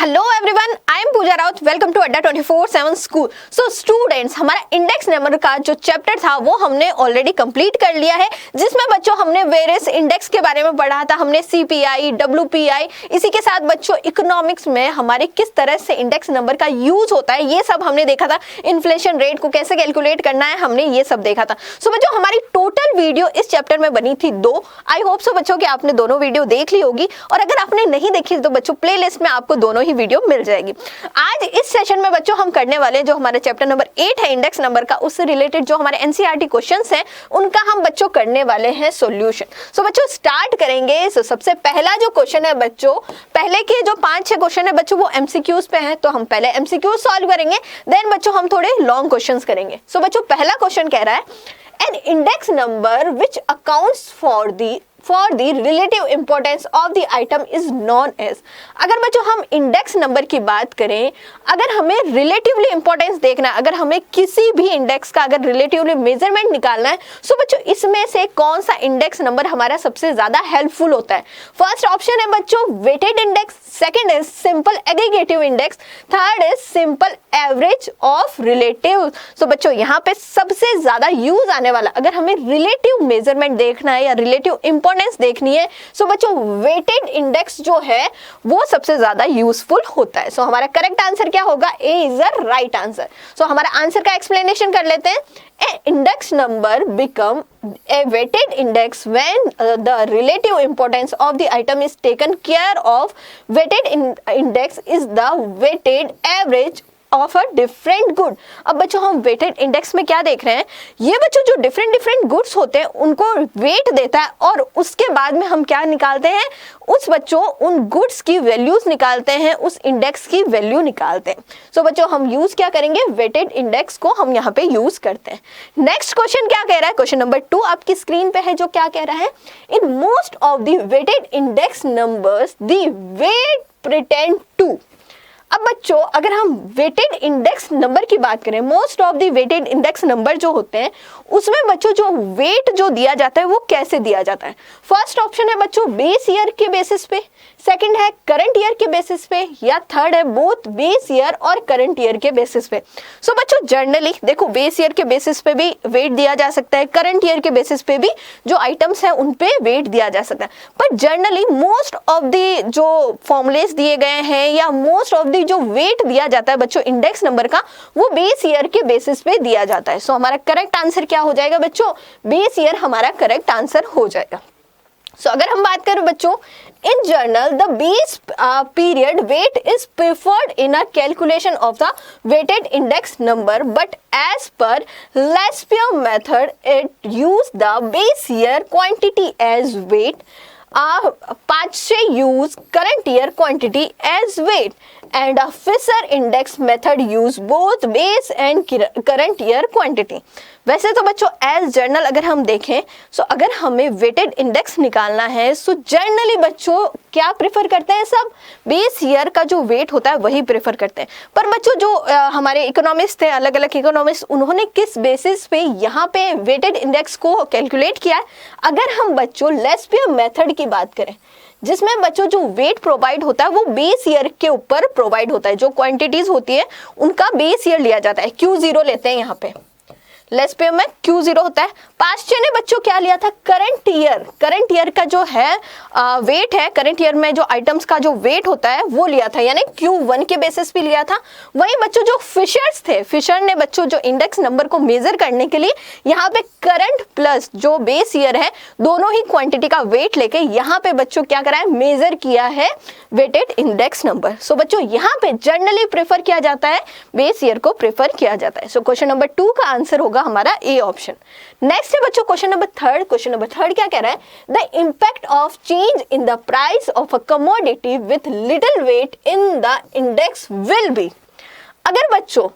Hello everyone, I am Pooja Raut. Welcome to Adda 24/7 school. So students, हमारा index number का जो chapter था वो हमने ऑलरेडी कंप्लीट कर लिया है, जिसमें बच्चों हमने वेरियस इंडेक्स के बारे में पढ़ा था। हमने सीपीआई, डब्ल्यूपीआई, इसी के साथ बच्चों इकोनॉमिक्स में हमारे किस तरह से इंडेक्स नंबर का यूज होता है ये सब हमने देखा था। इन्फ्लेशन रेट को कैसे कैलकुलेट करना है हमने ये सब देखा था। सो बच्चों हमारी टोटल वीडियो इस चैप्टर में बनी थी 2। आई होप सो बच्चों कि आपने दोनों वीडियो देख ली होगी, और अगर आपने नहीं देखी तो बच्चों प्ले लिस्ट में आपको दोनों ही वीडियो मिल जाएगी। आज इस सेशन में बच्चों हम करने वाले हैं जो हमारे चैप्टर नंबर 8 है इंडेक्स नंबर का, उससे रिलेटेड जो हमारे एनसीईआरटी क्वेश्चंस हैं उनका हम बच्चों करने वाले हैं सॉल्यूशन। सो बच्चों स्टार्ट करेंगे। सो सबसे पहला जो क्वेश्चन है बच्चों, पहले के जो 5-6 क्वेश्चन है बच्चों वो एमसीक्यूज पे हैं, तो हम पहले एमसीक्यूज सॉल्व करेंगे, देन बच्चों हम थोड़े लॉन्ग क्वेश्चंस करेंगे। सो बच्चों पहला क्वेश्चन कह रहा है an index number which accounts for the relative importance of the item is known as। अगर बच्चों हम इंडेक्स नंबर की बात करें, अगर हमें रिलेटिवली इंपॉर्टेंस देखना है, अगर हमें किसी भी इंडेक्स का अगर रिलेटिवली मेजरमेंट निकालना है, सो बच्चों इसमें से कौन सा इंडेक्स नंबर हमारा सबसे ज्यादा हेल्पफुल होता है? फर्स्ट ऑप्शन है बच्चों weighted index, second is simple aggregative index, third is simple average of relative. So बच्चों यहाँ पे सबसे ज्यादा यूज आने वाला, अगर हमें रिलेटिव मेजरमेंट देखना है या रिलेटिव इंपॉर्टेंस देखनी है, सो बच्चों वेटेड इंडेक्स जो है वो सबसे ज्यादा यूजफुल होता है। सो हमारा करेक्ट आंसर क्या होगा? ए इज द राइट आंसर। सो हमारा आंसर का एक्सप्लेनेशन कर लेते हैं। A index number become a weighted index when the relative importance of the item is taken care of. Weighted index is the weighted average of a different good. अब बच्चों हम weighted index में क्या देख रहे हैं, ये बच्चों जो डिफरेंट गुड्स होते हैं उनको वेट देता है, और उसके बाद में हम क्या निकालते हैं, उस बच्चों उन गुड्स की वैल्यूज निकालते हैं, उस इंडेक्स की वैल्यू निकालते हैं। सो बच्चों हम यूज क्या करेंगे, वेटेड इंडेक्स को हम यहाँ पे यूज करते हैं। नेक्स्ट क्वेश्चन क्या कह रहा है, क्वेश्चन नंबर 2 आपकी स्क्रीन पे है, जो क्या कह रहा है, in most of the weighted index numbers the weight pretend to. अब बच्चों अगर हम वेटेड इंडेक्स नंबर की बात करें, most of the weighted index number जो होते हैं उसमें बच्चों जो वेट जो दिया जाता है वो कैसे दिया जाता है? फर्स्ट ऑप्शन है बच्चों बेस ईयर के बेसिस पे, सेकंड है करंट ईयर के बेसिस पे, या थर्ड है बोथ बेस ईयर और करंट ईयर के बेसिस पे। सो बच्चों जनरली देखो बेस ईयर के बेसिस पे भी वेट दिया जा सकता है, करंट ईयर के बेसिस पे भी जो आइटम्स हैं उन पे वेट दिया जा सकता है, पर जनरली मोस्ट ऑफ द जो फॉर्मूलेस दिए गए हैं या मोस्ट ऑफ द जो वेट दिया जाता है बच्चों इंडेक्स नंबर का, वो बेस ईयर के बेसिस पे दिया जाता है। सो हमारा करेक्ट आंसर क्या हो जाएगा बच्चों? बेस ईयर हमारा करेक्ट आंसर हो जाएगा। सो अगर हम बात करें बच्चों, in general the base period weight is preferred in a calculation of the weighted index number, but as per Lespierre method it use the base year quantity as weight, Pache use current year quantity as weight, and a Fisher index method use both base and current year quantity। वैसे तो बच्चों as journal अगर हम देखें, सो अगर हमें weighted index निकालना है, सो जर्नली बच्चों क्या प्रेफर करते हैं, सब बेस ईयर का जो वेट होता है वही प्रेफर करते हैं। पर बच्चों जो हमारे इकोनॉमिस्ट थे, अलग अलग इकोनॉमिस्ट, उन्होंने किस बेसिस पे यहाँ पे वेटेड इंडेक्स को कैलकुलेट किया है? अगर हम बच्चों लेस्पियर मेथड की बात करें, जिसमें बच्चों जो वेट प्रोवाइड होता है वो बेस ईयर के ऊपर प्रोवाइड होता है, जो क्वांटिटीज होती है उनका बेस ईयर लिया जाता है, Q0 लेते हैं यहाँ पे, लेस्पियर में Q0 होता है। पास्चे ने बच्चों क्या लिया था, करंट ईयर का जो है वेट है, करंट ईयर में जो आइटम्स का जो वेट होता है वो लिया था, यानी Q1 के बेसिस पे लिया था। वही बच्चों जो फिशर्स थे, फिशर ने बच्चों जो इंडेक्स नंबर को मेजर करने के लिए यहाँ पे करंट प्लस जो बेस ईयर है दोनों ही क्वांटिटी का वेट लेके यहाँ पे बच्चों क्या करा है, मेजर किया है वेटेड इंडेक्स नंबर। सो बच्चों यहाँ पे जनरली प्रेफर किया जाता है, बेस ईयर को प्रेफर किया जाता है। सो क्वेश्चन नंबर 2 का आंसर होगा हमारा ए ऑप्शन। नेक्स्ट है बच्चों क्वेश्चन नंबर 3। क्वेश्चन नंबर 3 क्या कह रहा है, the impact of change in the price of a commodity with little weight in the index will be. अगर बच्चों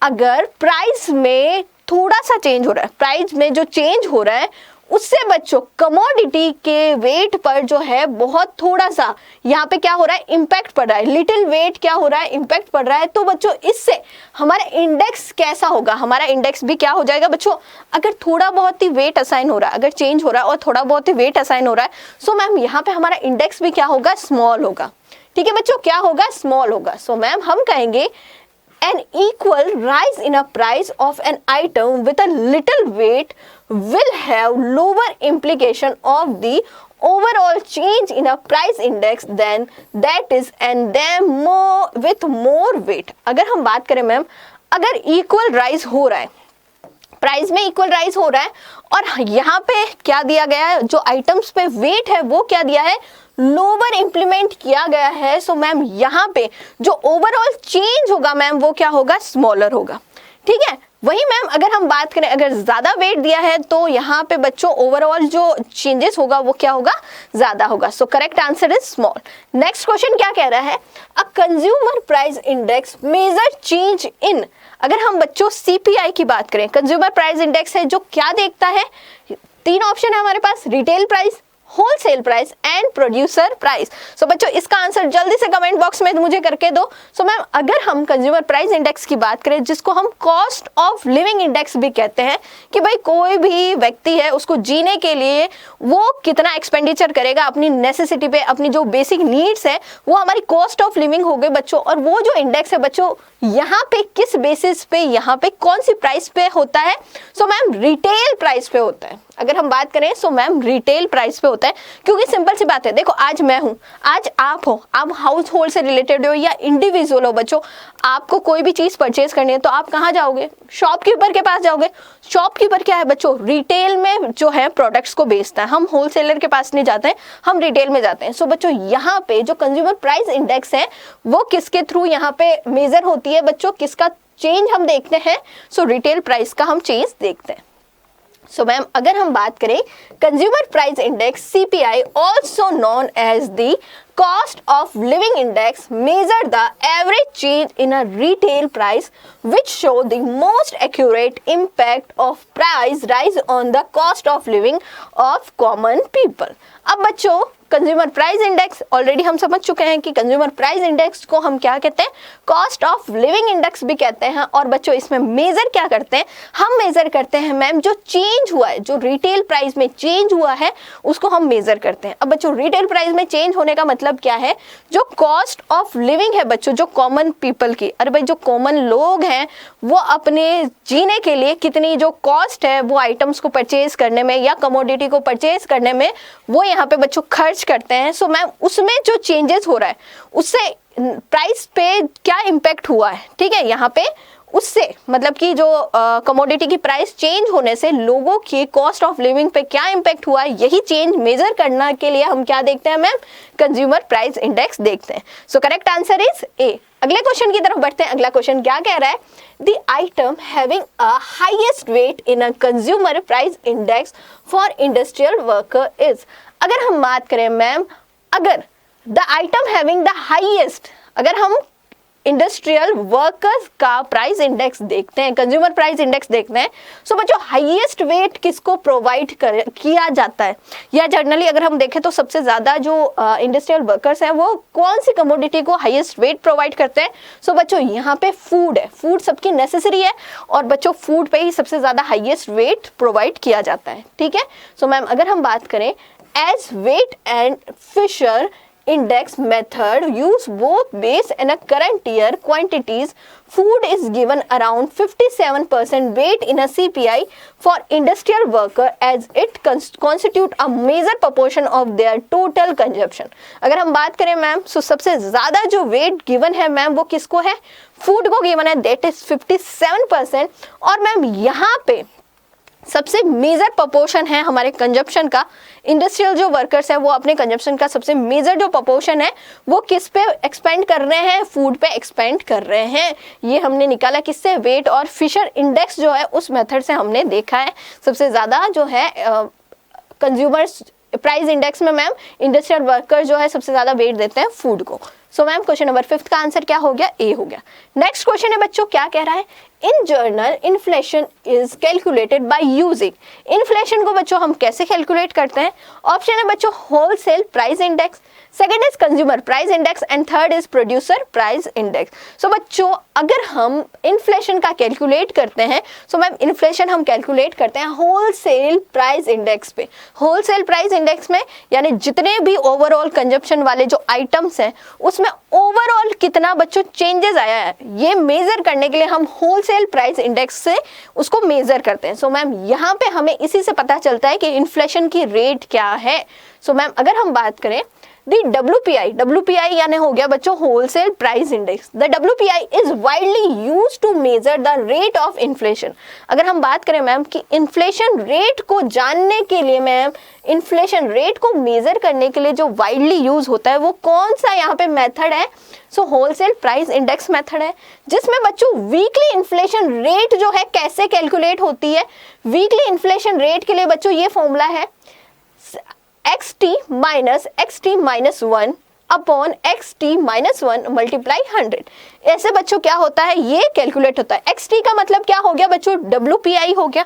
अगर प्राइस में थोड़ा सा चेंज हो रहा है, प्राइस में जो चेंज हो रहा है उससे बच्चों कमोडिटी के वेट पर जो है बहुत थोड़ा सा यहाँ पे क्या हो रहा है, इम्पैक्ट पड़ रहा है, लिटिल वेट क्या हो रहा है, इम्पैक्ट पड़ रहा है। तो बच्चों इससे हमारा इंडेक्स कैसा होगा, हमारा इंडेक्स भी क्या हो जाएगा बच्चों, अगर थोड़ा बहुत ही वेट असाइन हो रहा है, अगर चेंज हो रहा है और थोड़ा बहुत ही वेट असाइन हो रहा है, सो मैम यहाँ पे हमारा इंडेक्स भी क्या होगा, स्मॉल होगा। ठीक है बच्चों, क्या होगा, स्मॉल होगा। सो मैम हम कहेंगे an equal rise in a price of an item with a little weight will have lower implication of the overall change in a price index than that is and then more with more weight। अगर हम बात करें ma'am, अगर equal rise हो रहा है, price में equal rise हो रहा है और यहाँ पे क्या दिया गया है, जो आइटम्स पे वेट है वो क्या दिया है, लोअर इंप्लीमेंट किया गया है। सो मैम यहाँ पे जो ओवरऑल चेंज होगा मैम वो क्या होगा, स्मॉलर होगा। ठीक है, वही मैम अगर हम बात करें, अगर ज्यादा वेट दिया है तो यहाँ पे बच्चों ओवरऑल जो चेंजेस होगा वो क्या होगा, ज्यादा होगा। So correct answer is small. Next question क्या कह रहा है, a consumer price index major change in, अगर हम बच्चों सीपीआई की बात करें, कंज्यूमर प्राइस इंडेक्स है जो क्या देखता है, तीन ऑप्शन है हमारे पास, retail price, wholesale price and producer price. So बच्चों इसका आंसर जल्दी से कमेंट बॉक्स में मुझे करके दो। सो मैम अगर हम कंज्यूमर प्राइस इंडेक्स की बात करें, जिसको हम कॉस्ट ऑफ लिविंग इंडेक्स भी कहते हैं, कि भाई कोई भी व्यक्ति है उसको जीने के लिए वो कितना एक्सपेंडिचर करेगा अपनी नेसेसिटी पे, अपनी जो बेसिक नीड्स है वो हमारी कॉस्ट ऑफ लिविंग हो गई बच्चों। और वो जो इंडेक्स है बच्चों यहाँ पे किस बेसिस पे, यहाँ पे कौन सी प्राइस पे होता है, सो मैम रिटेल प्राइस पे होता है। अगर हम बात करें सो मैम रिटेल प्राइस पे होता है, क्योंकि सिंपल सी बात है, देखो आज मैं हूं, आज आप हो, आप हाउस होल्ड से रिलेटेड हो या इंडिविजुअल हो बच्चों, आपको कोई भी चीज परचेज करनी है तो आप कहाँ जाओगे, शॉपकीपर के पास जाओगे। शॉपकीपर क्या है बच्चों, रिटेल में जो है प्रोडक्ट्स को बेचता है, हम होलसेलर के पास नहीं जाते हैं, हम रिटेल में जाते हैं। सो बच्चों यहाँ पे जो कंज्यूमर प्राइस इंडेक्स है वो किसके थ्रू यहाँ पे मेजर होती है बच्चों, किसका चेंज हम देखते हैं, सो रिटेल प्राइस का हम चेंज देखते हैं। सो मैम अगर हम बात करें consumer price index CPI, also known as the cost of living index, measure the average change in a retail price which show the most accurate impact of price rise on the cost of living of common people। अब बच्चों consumer price index already हम समझ चुके हैं कि consumer price index को हम क्या कहते हैं, कॉस्ट ऑफ लिविंग इंडेक्स भी कहते हैं। और बच्चों इसमें मेजर क्या करते हैं, हम मेजर करते हैं मैम जो चेंज हुआ है, जो रिटेल प्राइस में चेंज हुआ है उसको हम मेजर करते हैं। अब बच्चों रिटेल प्राइस में चेंज होने का मतलब क्या है, जो कॉस्ट ऑफ लिविंग है बच्चों, जो कॉमन पीपल की, अरे भाई जो कॉमन लोग हैं वो अपने जीने के लिए कितनी जो कॉस्ट है वो आइटम्स को परचेज करने में या कमोडिटी को परचेज करने में वो यहाँ पे बच्चों खर्च करते हैं। सो मैम उसमें जो चेंजेस हो रहा है उससे प्राइस पे क्या इम्पैक्ट हुआ है, ठीक है, यहाँ पे उससे मतलब कि जो कमोडिटी की प्राइस चेंज होने से लोगों की कॉस्ट ऑफ लिविंग पे क्या इम्पैक्ट हुआ है, यही चेंज मेजर करने के लिए हम क्या देखते हैं मैम, कंज्यूमर प्राइस इंडेक्स देखते हैं। So correct answer is a. अगले क्वेश्चन की तरफ बढ़ते हैं। अगला क्वेश्चन क्या कह रहा है, the atom having a highest wait in a consumer price index for industrial worker is. अगर हम बात करें मैम, अगर the atom having the highest, अगर हम इंडस्ट्रियल वर्कर्स का प्राइस इंडेक्स देखते हैं, कंज्यूमर प्राइस इंडेक्स देखते हैं, सो बच्चों हाईएस्ट वेट किसको प्रोवाइड किया जाता है, या जनरली अगर हम देखें तो सबसे ज्यादा जो इंडस्ट्रियल वर्कर्स हैं वो कौन सी कमोडिटी को हाईएस्ट वेट प्रोवाइड करते हैं। सो बच्चों यहाँ पे फूड है, फूड सबकी नेसेसरी है और बच्चों फूड पे ही सबसे ज्यादा हाईएस्ट वेट प्रोवाइड किया जाता है। ठीक है, सो मैम अगर हम बात करें as weight and Fisher index method use both base and a current year quantities, food is given around 57% weight in a CPI for industrial worker as it constitute a major proportion of their total consumption। अगर हम बात करें ma'am, सो सबसे ज्यादा जो wait given है ma'am वो किसको है, फूड को गिवन है, दैट इज 57%। और मैम यहाँ पे सबसे मेजर प्रोपोर्शन है हमारे कंजप्शन का, इंडस्ट्रियल जो वर्कर्स हैं वो अपने कंजप्शन का सबसे मेजर जो प्रोपोर्शन है वो किस पे एक्सपेंड कर रहे हैं, फूड पे एक्सपेंड कर रहे हैं। ये हमने निकाला किससे, वेट और फिशर इंडेक्स जो है उस मेथड से हमने देखा है। सबसे ज्यादा जो है कंज्यूमर प्राइस इंडेक्स में मैम इंडस्ट्रियल वर्कर जो है सबसे ज्यादा वेट देते हैं फूड को। सो मैम क्वेश्चन नंबर 5 का आंसर क्या हो गया, ए हो गया। नेक्स्ट क्वेश्चन है बच्चों क्या कह रहा है, in general inflation is calculated by using, inflation को बच्चों हम कैसे कैलकुलेट करते हैं? ऑप्शन है बच्चों wholesale price index, second is consumer price index and third is producer price index. So बच्चों अगर हम इन्फ्लेशन का कैलकुलेट करते हैं, सो मैम इन्फ्लेशन हम कैलकुलेट करते हैं होलसेल प्राइस इंडेक्स पे। होलसेल प्राइस इंडेक्स में यानी जितने भी ओवरऑल कंजप्शन वाले जो आइटम्स हैं उसमें ओवरऑल कितना बच्चों चेंजेस आया है, ये मेजर करने के लिए हम होलसेल प्राइस इंडेक्स से उसको मेजर करते हैं। सो मैम यहाँ पे हमें इसी से पता चलता है कि इन्फ्लेशन की रेट क्या है। सो मैम अगर हम बात करें दी WPI यानी हो गया बच्चों wholesale price index. The WPI is widely used to measure the rate of inflation. अगर हम बात करें मैम कि इन्फ्लेशन रेट को जानने के लिए, मैम इन्फ्लेशन रेट को मेजर करने के लिए जो वाइडली यूज होता है वो कौन सा यहाँ पे मेथड है? सो होलसेल प्राइस इंडेक्स मेथड है, जिसमें बच्चों वीकली इन्फ्लेशन रेट जो है कैसे कैलकुलेट होती है? वीकली इन्फ्लेशन रेट के लिए बच्चों ये फॉर्मूला है xt minus 1 upon xt minus 1 multiply 100। ऐसे बच्चों क्या होता है, ये कैलकुलेट होता है। xt का मतलब क्या हो गया बच्चों? WPI हो गया।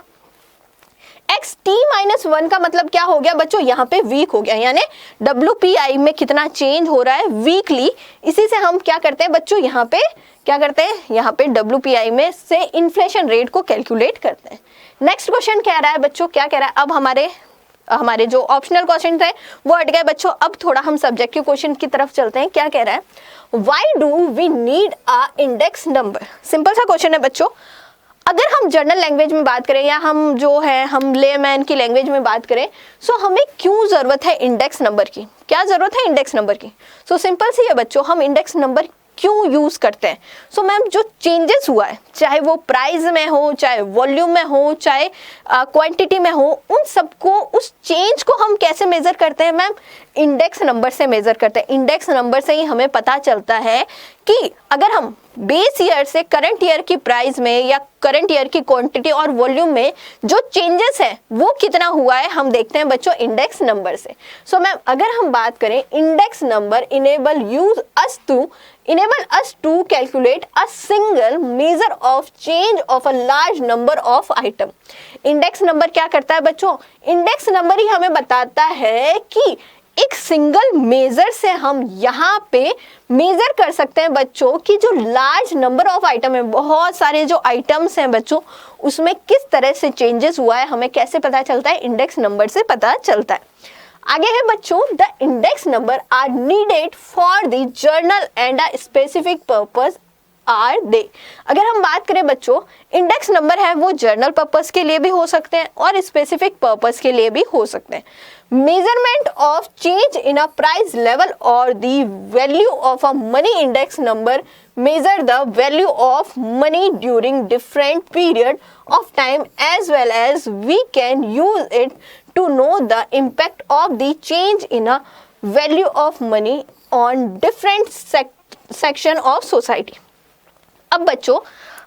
xt minus 1 का मतलब क्या हो गया बच्चों? यहाँ पे वीक हो गया, यानी WPI में कितना चेंज हो रहा है वीकली। इसी से हम क्या करते हैं बच्चों, यहाँ पे क्या करते हैं, यहाँ पे WPI में से इन्फ्लेशन रेट को कैलकुलेट करते हैं। नेक्स्ट क्वेश्चन कह रहा है बच्चों, क्या कह रहा है? अब हमारे जो ऑप्शनल क्वेश्चन थे वो हट गए बच्चों, अब थोड़ा हम सब्जेक्टिव क्वेश्चन की तरफ चलते हैं। क्या कह रहा है? Why do we need a index number? Simple सा क्वेश्चन है बच्चों। अगर हम जर्नल लैंग्वेज में बात करें या हम जो है हम लेमैन की लैंग्वेज में बात करें, सो हमें क्यों जरूरत है इंडेक्स नंबर की? क्या जरूरत है इंडेक्स नंबर की? सो सिंपल सी है बच्चों, हम इंडेक्स नंबर क्यों यूज करते हैं? सो मैम जो चेंजेस हुआ है, चाहे वो प्राइस में हो, चाहे वॉल्यूम में हो, चाहे क्वांटिटी में हो, उन सबको, उस चेंज को हम कैसे मेजर करते हैं मैम? इंडेक्स नंबर से मेजर करते हैं। इंडेक्स नंबर से ही हमें पता चलता है कि अगर हम बेस ईयर से करंट ईयर की प्राइस में या करंट ईयर की क्वांटिटी और वॉल्यूम में जो चेंजेस है वो कितना हुआ है, हम देखते हैं बच्चों इंडेक्स नंबर से। सो मैम अगर हम बात करें, index number enable us to calculate a single measure of change of a large number of item। Index number क्या करता है बच्चों? इंडेक्स नंबर ही हमें बताता है कि एक सिंगल मेजर से हम यहाँ पे मेजर कर सकते हैं बच्चों कि जो लार्ज नंबर ऑफ आइटम है, बहुत सारे जो आइटम्स हैं बच्चों, उसमें किस तरह से चेंजेस हुआ है, हमें कैसे पता चलता है? इंडेक्स नंबर से पता चलता है। आगे है बच्चों, the index number are needed for the general and a specific purpose are they. अगर हम बात करें बच्चों, इंडेक्स नंबर है वो जर्नल पर्पस के लिए भी हो सकते हैं और स्पेसिफिक पर्पस के लिए भी हो सकते हैं। Measurement of change in a price level or the value of a money index number measure the value of money during different period of time, as well as we can use it to know the impact of the change in a value of money on different section of society। अब बच्चों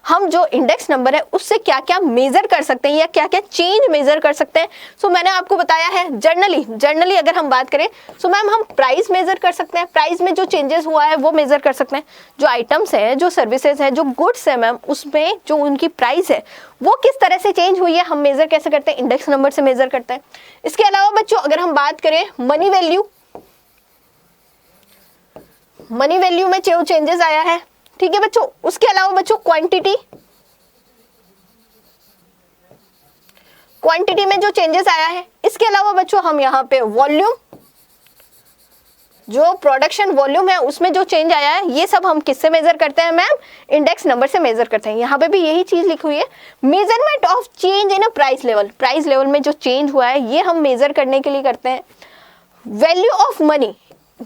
हम जो index number है उससे क्या क्या major कर सकते हैं या क्या क्या चेंज मेजर कर सकते हैं? सो मैंने आपको बताया है जनरली अगर हम बात करें, सो मैम हम प्राइस मेजर कर सकते हैं। प्राइस में जो चेंजेस हुआ है वो मेजर कर सकते हैं। जो आइटम्स हैं, जो सर्विसेज हैं, जो गुड्स है मैम, उसमें जो उनकी प्राइस है वो किस तरह से चेंज हुई है, हम मेजर कैसे करते हैं? इंडेक्स नंबर से मेजर करते हैं। इसके अलावा बच्चों अगर हम बात करें मनी वैल्यू में जो चेंजेस आया है, ठीक है बच्चों। उसके अलावा बच्चों क्वांटिटी में जो चेंजेस आया है। इसके अलावा बच्चों हम यहाँ पे वॉल्यूम, जो प्रोडक्शन वॉल्यूम है उसमें जो चेंज आया है, ये सब हम किससे मेजर करते हैं मैम? इंडेक्स नंबर से मेजर करते हैं। यहाँ पे भी यही चीज लिखी हुई है, measurement of change in a price level. Price level में जो चेंज हुआ है ये हम मेजर करने के लिए करते हैं। Value of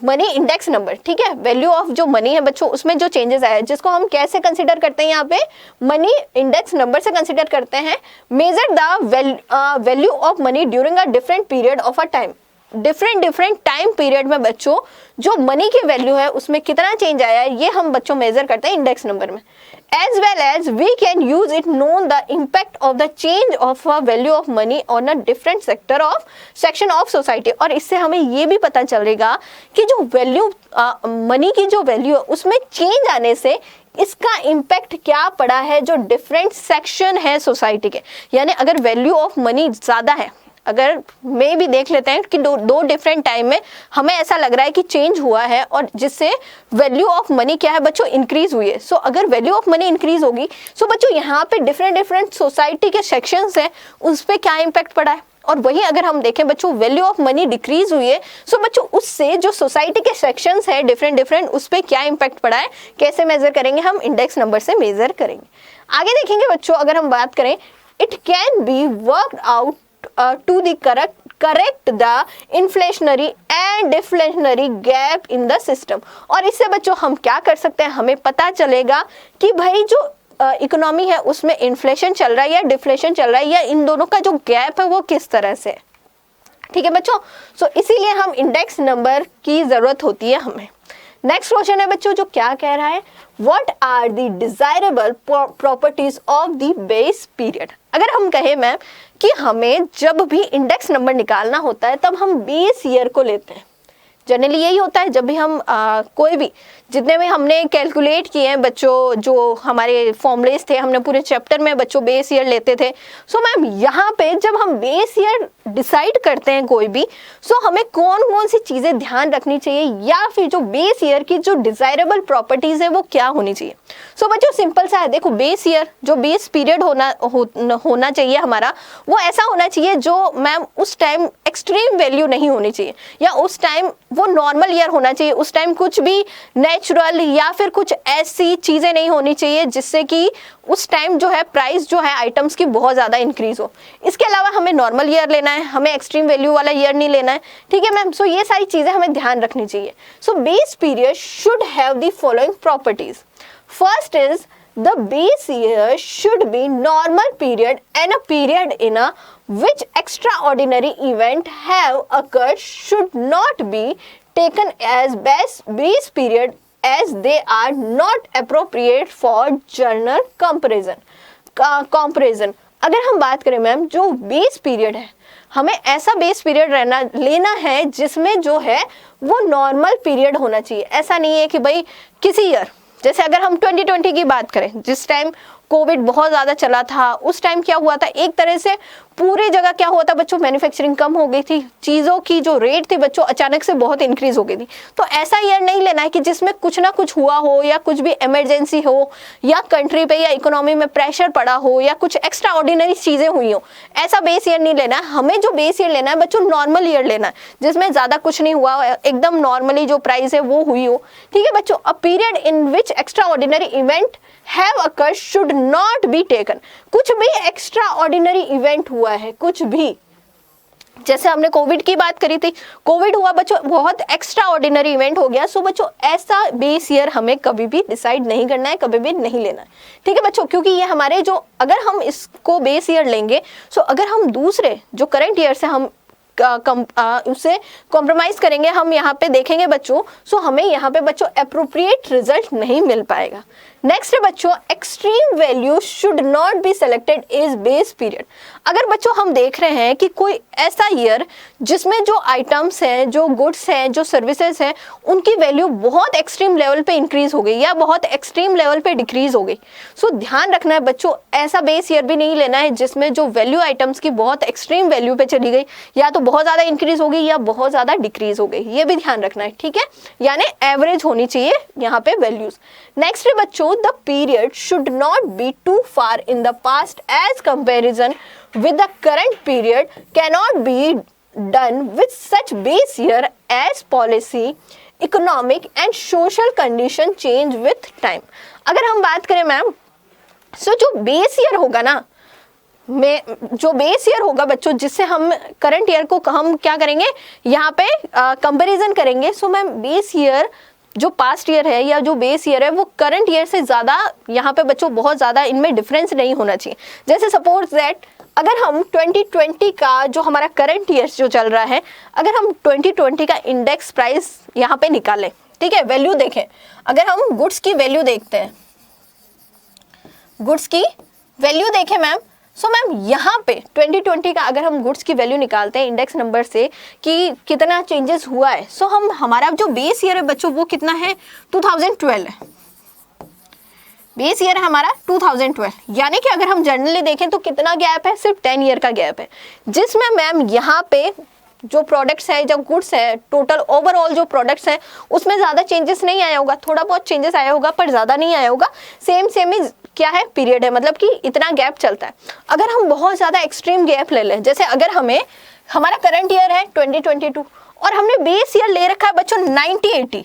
money index number, ठीक है। वैल्यू ऑफ जो मनी है बच्चों उसमें जो चेंजेस आया है, जिसको हम कैसे कंसीडर करते हैं? यहाँ पे मनी इंडेक्स नंबर से कंसीडर करते हैं। Measure the value of money during a different period of a time. Different time period में बच्चों जो मनी की वैल्यू है उसमें कितना चेंज आया है, ये हम बच्चों मेजर करते हैं इंडेक्स नंबर में। As well as we can use it know the impact of the change of a value of money on a different section of society। और इससे हमें ये भी पता चलेगा कि जो वैल्यू मनी की जो वैल्यू है उसमें चेंज आने से इसका इम्पैक्ट क्या पड़ा है जो डिफरेंट सेक्शन है सोसाइटी के, यानी अगर वैल्यू ऑफ मनी ज़्यादा है, अगर मैं भी देख लेते हैं कि दो डिफरेंट टाइम में हमें ऐसा लग रहा है कि चेंज हुआ है और जिससे वैल्यू ऑफ मनी क्या है बच्चों, इंक्रीज हुई है। सो अगर वैल्यू ऑफ मनी इंक्रीज होगी, सो बच्चों यहाँ पे डिफरेंट सोसाइटी के सेक्शंस हैं, उस पर क्या इम्पैक्ट पड़ा है। और वहीं अगर हम देखें बच्चों वैल्यू ऑफ मनी डिक्रीज हुई है, सो बच्चों उससे जो सोसाइटी के सेक्शंस है डिफरेंट उस पर क्या इम्पैक्ट पड़ा है, कैसे मेजर करेंगे, हम इंडेक्स नंबर से मेजर करेंगे। आगे देखेंगे बच्चों, अगर हम बात करें, it can be worked out to the correct the inflationary and deflationary gap in the system। और इससे बच्चों हम क्या कर सकते हैं, हमें पता चलेगा कि भाई जो इकोनॉमी है उसमें इन्फ्लेशन चल रहा है या डिफ्लेशन चल रहा है, या इन दोनों का जो गैप है वो किस तरह से है। ठीक है बच्चों, सो इसीलिए हम इंडेक्स नंबर की जरूरत होती है हमें। नेक्स्ट क्वेश्चन है बच्चों जो क्या कह रहा है, what are the desirable properties of the base period. अगर हम कहें मैम कि हमें जब भी इंडेक्स नंबर निकालना होता है तब हम बेस ईयर को लेते हैं, जनरली यही होता है। जब भी हम कोई भी जितने भी हमने कैलकुलेट किए हैं बच्चों, जो हमारे फॉर्मूलेस थे, हमने पूरे चैप्टर में बच्चों बेस ईयर लेते थे। सो मैम यहाँ पे जब हम बेस ईयर डिसाइड करते हैं कोई भी, सो हमें कौन कौन सी चीज़ें ध्यान रखनी चाहिए, या फिर जो बेस ईयर की जो डिजायरेबल प्रॉपर्टीज है वो क्या होनी चाहिए। सो बच्चों सिंपल सा है, देखो बेस ईयर जो बेस पीरियड होना चाहिए हमारा, वो ऐसा होना चाहिए जो मैम उस टाइम एक्सट्रीम वैल्यू नहीं होनी चाहिए, या उस टाइम वो नॉर्मल ईयर होना चाहिए, उस टाइम कुछ भी नेचुरल या फिर कुछ ऐसी चीजें नहीं होनी चाहिए जिससे कि उस टाइम जो है प्राइस जो है आइटम्स की बहुत ज्यादा इंक्रीज हो। इसके अलावा हमें नॉर्मल ईयर लेना है, हमें एक्सट्रीम वैल्यू वाला ईयर नहीं लेना है। ठीक है मैम, सो ये सारी चीजें हमें ध्यान रखनी चाहिए। So base period should have the following properties. First is the base year should be normal period and a period in a which extraordinary event have occurred should not be taken as base period as they are not appropriate for general comparison। अगर हम बात करें ma'am जो base period है, हमें ऐसा base period लेना है जिसमें जो है वो नॉर्मल पीरियड होना चाहिए। ऐसा नहीं है कि भाई किसी ईयर, जैसे अगर हम 2020 की बात करें, जिस टाइम कोविड बहुत ज़्यादा चला था, उस टाइम क्या हुआ था, एक तरह से पूरी जगह क्या हुआ था बच्चों, मैन्युफैक्चरिंग कम हो गई थी, चीज़ों की जो रेट थी बच्चों अचानक से बहुत इंक्रीज हो गई थी। तो ऐसा ईयर नहीं लेना है कि जिसमें कुछ ना कुछ हुआ हो, या कुछ भी इमरजेंसी हो, या कंट्री पे या इकोनॉमी में प्रेशर पड़ा हो, या कुछ एक्स्ट्रा ऑर्डिनरी चीज़ें हुई हो, ऐसा बेस ईयर नहीं लेना है। हमें जो बेस ईयर लेना है बच्चों नॉर्मल ईयर लेना है, जिसमें ज़्यादा कुछ नहीं हुआ, एकदम नॉर्मली जो प्राइस है वो हुई हो। ठीक है बच्चों, a period in which extra ordinary event have occurred should not be taken। कुछ भी एक्स्ट्रा ऑर्डिनरी इवेंट हुआ है, कुछ भी, जैसे हमने कोविड की बात करी थी, कोविड हुआ बच्चों, बहुत एक्स्ट्रा ऑर्डिनरी इवेंट हो गया। सो बच्चों ऐसा बेस ईयर हमें कभी भी डिसाइड नहीं करना है, कभी भी नहीं लेना है। ठीक है बच्चों, क्योंकि ये हमारे जो, अगर हम इसको बेस ईयर लेंगे, सो अगर हम दूसरे जो करंट ईयर से हम उससे कॉम्प्रोमाइज करेंगे, हम यहाँ पे देखेंगे बच्चों, सो हमें यहाँ पे बच्चों अप्रोप्रिएट रिजल्ट नहीं मिल पाएगा। नेक्स्ट है बच्चों, extreme value should not be selected is base period. अगर बच्चों हम देख रहे हैं कि कोई ऐसा ईयर जिसमें जो आइटम्स हैं, जो गुड्स हैं, जो सर्विसेज हैं, उनकी वैल्यू बहुत एक्सट्रीम लेवल पे इंक्रीज हो गई या बहुत एक्सट्रीम लेवल पे डिक्रीज हो गई, सो ध्यान रखना है बच्चों, ऐसा बेस ईयर भी नहीं लेना है जिसमें जो वैल्यू आइटम्स की बहुत एक्सट्रीम वैल्यू पे चली गई, या तो बहुत ज़्यादा इंक्रीज हो गई या बहुत ज़्यादा डिक्रीज हो गई, ये भी ध्यान रखना है। ठीक है, यानी एवरेज होनी चाहिए यहाँ पे वैल्यूज। नेक्स्ट है बच्चों, the period should not be too far in the past as comparison with the current period cannot be done with such base year as policy, economic and social condition change with time। अगर हम बात करें ma'am, सो जो base year होगा ना, जो base year होगा बच्चों, जिससे हम करंट ईयर को हम क्या करेंगे, यहाँ पे कंपैरिजन करेंगे। सो मैम बेस ईयर जो पास्ट ईयर है या जो बेस ईयर है वो करंट ईयर से ज़्यादा, यहाँ पे बच्चों बहुत ज़्यादा इनमें डिफरेंस नहीं होना चाहिए। जैसे सपोज दैट अगर हम 2020 का जो हमारा करंट ईयर जो चल रहा है, अगर हम 2020 का इंडेक्स प्राइस यहाँ पे निकालें, ठीक है, वैल्यू देखें, अगर हम गुड्स की वैल्यू देखते हैं, गुड्स की वैल्यू देखें मैम, सो मैम यहाँ पे 2020 का अगर हम गुड्स की वैल्यू निकालते हैं इंडेक्स नंबर से कि कितना चेंजेस हुआ है, सो हम हमारा जो बेस ईयर है बच्चों वो कितना है, 2012 है। बेस ईयर है हमारा 2012, यानी कि अगर हम जनरली देखें तो कितना गैप है, सिर्फ 10 ईयर का गैप है, जिसमें मैम यहाँ पे जो प्रोडक्ट्स है, जब गुड्स है, टोटल ओवरऑल जो प्रोडक्ट्स हैं उसमें ज़्यादा चेंजेस नहीं आया होगा, थोड़ा बहुत चेंजेस आया होगा पर ज़्यादा नहीं आया होगा, सेम ही क्या है पीरियड है, मतलब कि इतना गैप चलता है। अगर हम बहुत ज़्यादा एक्सट्रीम गैप ले लें, जैसे अगर हमें हमारा करंट ईयर है 2022 और हमने बेस ईयर ले रखा है बच्चों 90-80,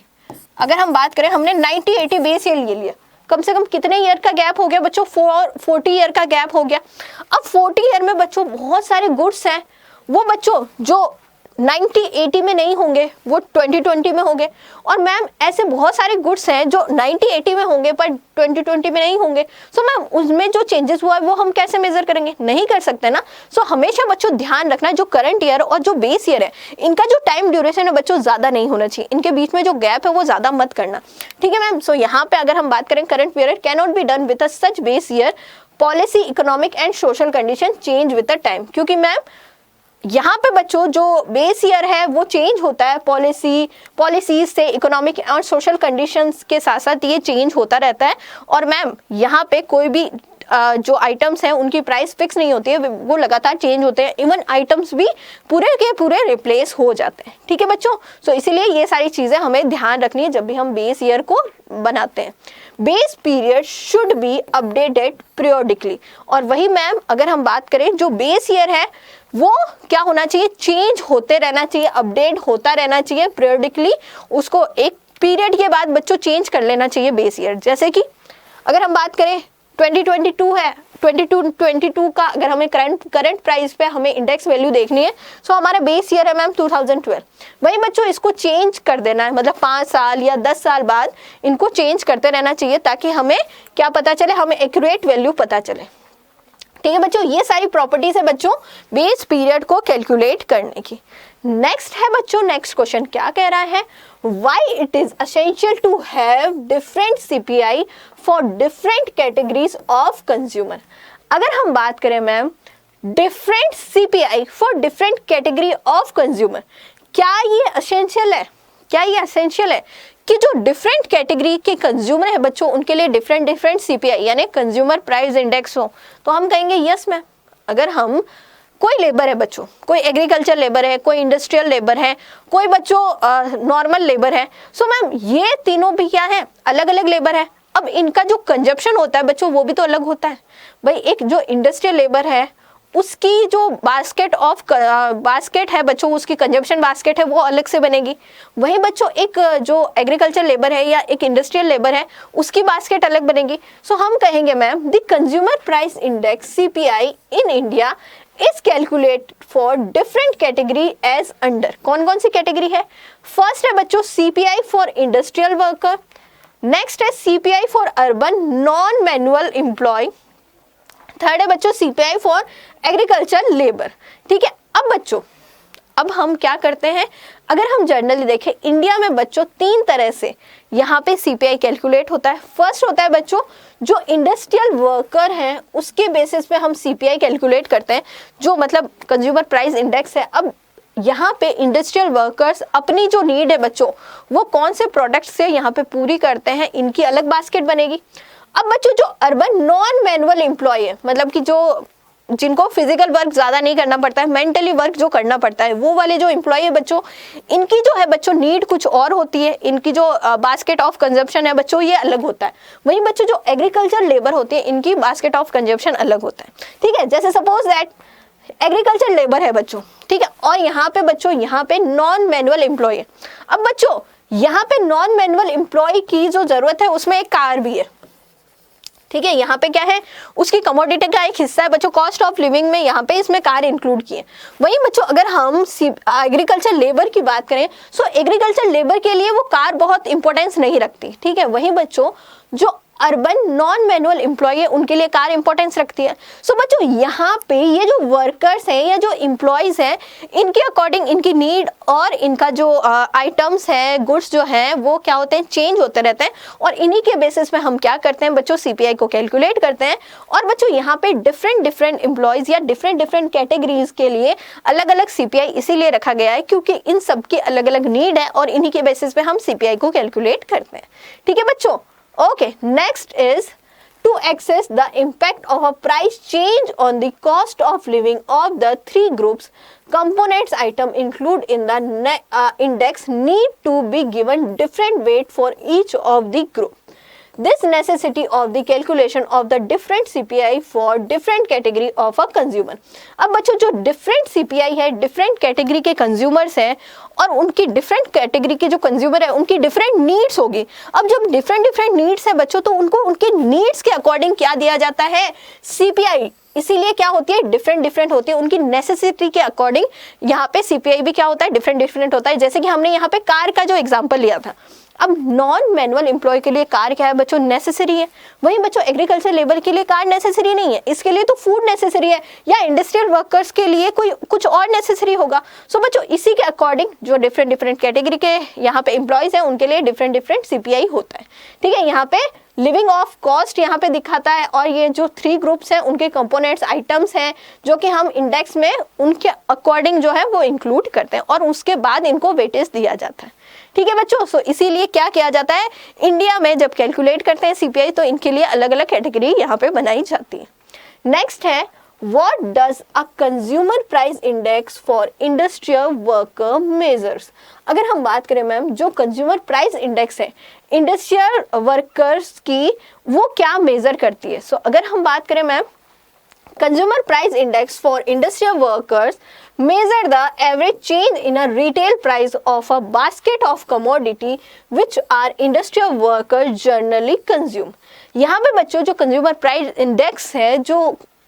अगर हम बात करें हमने 90-80 बेस ईयर ले लिया, कम से कम कितने ईयर का गैप हो गया बच्चों, 40 ईयर का गैप हो गया। अब 40 ईयर में बच्चों बहुत सारे गुड्स हैं, वो बच्चों जो 90-80 में नहीं होंगे वो 2020 में होंगे, और मैम ऐसे बहुत सारे गुड्स हैं जो 90-80 में होंगे पर 2020 में नहीं होंगे। सो मैम उसमें जो चेंजेस हुआ है वो हम कैसे मेजर करेंगे, नहीं कर सकते ना। सो हमेशा बच्चों ध्यान रखना जो करंट ईयर और जो बेस ईयर है इनका जो टाइम ड्यूरेशन है बच्चों ज़्यादा नहीं होना चाहिए, इनके बीच में जो गैप है वो ज़्यादा मत करना, ठीक है मैम। सो यहाँ पे अगर हम बात करें current period can not be done with such base year, policy, economic and social condition change with the time, क्योंकि मैम यहाँ पे बच्चों जो बेस ईयर है वो चेंज होता है पॉलिसीज से, इकोनॉमिक और सोशल कंडीशंस के साथ साथ ये चेंज होता रहता है। और मैम यहाँ पे कोई भी जो आइटम्स हैं उनकी प्राइस फिक्स नहीं होती है, वो लगातार चेंज होते हैं, इवन आइटम्स भी पूरे के पूरे रिप्लेस हो जाते हैं, ठीक है बच्चों। सो इसीलिए ये सारी चीज़ें हमें ध्यान रखनी है जब भी हम बेस ईयर को बनाते हैं। Base period should be updated periodically, और वही मैम अगर हम बात करें जो बेस ईयर है वो क्या होना चाहिए, चेंज होते रहना चाहिए, अपडेट होता रहना चाहिए पीरियोडिकली, उसको एक पीरियड के बाद बच्चों चेंज कर लेना चाहिए बेस ईयर। जैसे कि अगर हम बात करें 2022 है, 22 का अगर हमें करंट प्राइस पे हमें इंडेक्स वैल्यू देखनी है, सो हमारा बेस ईयर है मैम 2012, वही बच्चों इसको चेंज कर देना है, मतलब 5 साल या 10 साल बाद इनको चेंज करते रहना चाहिए ताकि हमें क्या पता चले, हमें एक्यूरेट वैल्यू पता चले, ठीक है बच्चों। ये सारी प्रॉपर्टीज है बच्चों बेस पीरियड को कैलकुलेट करने की। नेक्स्ट है बच्चों, नेक्स्ट क्वेश्चन क्या कह रहा है, why it is essential to have different CPI for different categories of consumer. अगर हम बात करें ma'am different CPI for different category of consumer, क्या ये एसेंशियल है, क्या ये एसेंशियल है कि जो डिफरेंट कैटेगरी के कंज्यूमर है बच्चों उनके लिए डिफरेंट सीपीआई यानी कंज्यूमर प्राइस इंडेक्स हो, तो हम कहेंगे यस मैम। अगर हम कोई लेबर है बच्चों, कोई एग्रीकल्चर लेबर है, कोई इंडस्ट्रियल लेबर है, कोई बच्चों नॉर्मल लेबर है, सो मैम ये तीनों भी क्या है, अलग अलग लेबर है। अब इनका जो कंजप्शन होता है बच्चों वो भी तो अलग होता है भाई। एक जो इंडस्ट्रियल लेबर है उसकी जो बास्केट है बच्चों, उसकी कंजप्शन बास्केट है वो अलग से बनेगी। वहीं बच्चों एक जो एग्रीकल्चर लेबर है या एक इंडस्ट्रियल लेबर है उसकी बास्केट अलग बनेगी। सो हम कहेंगे ma'am the consumer price index CPI in India is calculate for different category as under. कौन कौन सी कैटेगरी है, फर्स्ट है बच्चों CPI for industrial worker, next है CPI for urban non manual employ, third है बच्चों सीपीआई फॉर एग्रीकल्चर लेबर, ठीक है। अब बच्चों अब हम क्या करते हैं, अगर हम जनरली देखें इंडिया में बच्चों 3 तरह से यहाँ पे सीपीआई कैलकुलेट होता है। फर्स्ट होता है बच्चों जो इंडस्ट्रियल वर्कर हैं उसके बेसिस पे हम सीपीआई कैलकुलेट करते हैं, जो मतलब कंज्यूमर प्राइस इंडेक्स है। अब यहाँ पे इंडस्ट्रियल वर्कर्स अपनी जो नीड है बच्चों वो कौन से प्रोडक्ट से यहाँ पे पूरी करते हैं, इनकी अलग बास्केट बनेगी। अब बच्चों जो अर्बन नॉन मैनुअल एम्प्लॉय है, मतलब कि जो जिनको फिजिकल वर्क ज़्यादा नहीं करना पड़ता है, मेंटली वर्क जो करना पड़ता है, वो वाले जो एम्प्लॉय है बच्चों, इनकी जो है बच्चों नीड कुछ और होती है, इनकी जो बास्केट ऑफ कंजप्शन है बच्चों ये अलग होता है। वहीं बच्चों जो एग्रीकल्चर लेबर होती है इनकी बास्केट ऑफ कंजप्शन अलग होता है, ठीक है। जैसे सपोज दैट एग्रीकल्चर लेबर है बच्चों, ठीक है, और यहाँ पे बच्चों यहाँ पे नॉन मैनुअल एम्प्लॉय है। अब बच्चों यहाँ पे नॉन मैनुअल एम्प्लॉय की जो जरूरत है उसमें एक कार भी है, ठीक है। यहाँ पे क्या है, उसकी कमोडिटी का एक हिस्सा है बच्चों, कॉस्ट ऑफ लिविंग में यहाँ पे इसमें कार इंक्लूड किए। वहीं बच्चों अगर हम एग्रीकल्चर लेबर की बात करें, सो एग्रीकल्चर लेबर के लिए वो कार बहुत इंपॉर्टेंस नहीं रखती, ठीक है। वहीं बच्चों जो अर्बन नॉन मैनुअल एम्प्लॉय है उनके लिए कार इंपॉर्टेंस रखती है। सो बच्चों यहाँ पे ये जो वर्कर्स हैं या जो एम्प्लॉयज हैं इनके अकॉर्डिंग इनकी नीड और इनका जो आइटम्स हैं, गुड्स जो हैं वो क्या होते हैं, चेंज होते रहते हैं, और इन्हीं के बेसिस पे हम क्या करते हैं बच्चों, सीपीआई को कैलकुलेट करते हैं। और बच्चों यहाँ पे डिफरेंट एम्प्लॉयज या डिफरेंट कैटेगरीज के लिए अलग अलग सीपीआई इसीलिए रखा गया है क्योंकि इन सबकी अलग अलग नीड है और इन्हीं के बेसिस पे हम सीपीआई को कैलकुलेट करते हैं, ठीक है बच्चों। Okay, next is to assess the impact of a price change on the cost of living of the three groups components item included in the index need to be given different weight for each of the group. This necessity of the calculation of the different CPI for different category of a consumer. अब बच्चों जो different CPI है different category के consumers हैं और उनकी different category के जो consumer है उनकी different needs होगी. अब जब different needs है बच्चों तो उनको उनके needs के according क्या दिया जाता है CPI. इसीलिए क्या होती है डिफरेंट होती है उनकी नेसेसिटी के अकॉर्डिंग. यहाँ पे CPI भी क्या होता है डिफरेंट होता है. जैसे कि हमने यहाँ पे कार का जो एग्जांपल लिया था. अब नॉन मैनुअल एम्प्लॉय के लिए कार क्या है बच्चों नेसेसरी है. वहीं बच्चों एग्रीकल्चर लेबर के लिए कार नेसेसरी नहीं है. इसके लिए तो फूड नेसेसरी है या इंडस्ट्रियल वर्कर्स के लिए कोई कुछ और नेसेसरी होगा. सो बच्चों इसी के अकॉर्डिंग जो डिफरेंट कैटेगरी के यहाँ पे एम्प्लॉयज हैं उनके लिए डिफरेंट CPI होता है. ठीक है. यहाँ पे लिविंग ऑफ कॉस्ट यहाँ पे दिखाता है और ये जो थ्री ग्रुप्स हैं उनके कंपोनेंट्स आइटम्स हैं जो कि हम इंडेक्स में उनके अकॉर्डिंग जो है वो इंक्लूड करते हैं और उसके बाद इनको वेटेज दिया जाता है. ठीक है बच्चों. सो इसीलिए क्या किया जाता है इंडिया में जब कैलकुलेट करते हैं CPI तो इनके लिए अलग अलग कैटेगरी यहाँ पे बनाई जाती है. नेक्स्ट है What does a consumer price index for industrial worker measures? अगर हम बात करें मैम जो कंज्यूमर प्राइस इंडेक्स है इंडस्ट्रियल वर्कर्स की वो क्या मेजर करती है. सो अगर हम बात करें ma'am consumer price index for industrial workers measure the average change in a retail price of a basket of commodity which are industrial workers generally consume. यहाँ पे बच्चों जो कंज्यूमर प्राइस इंडेक्स है जो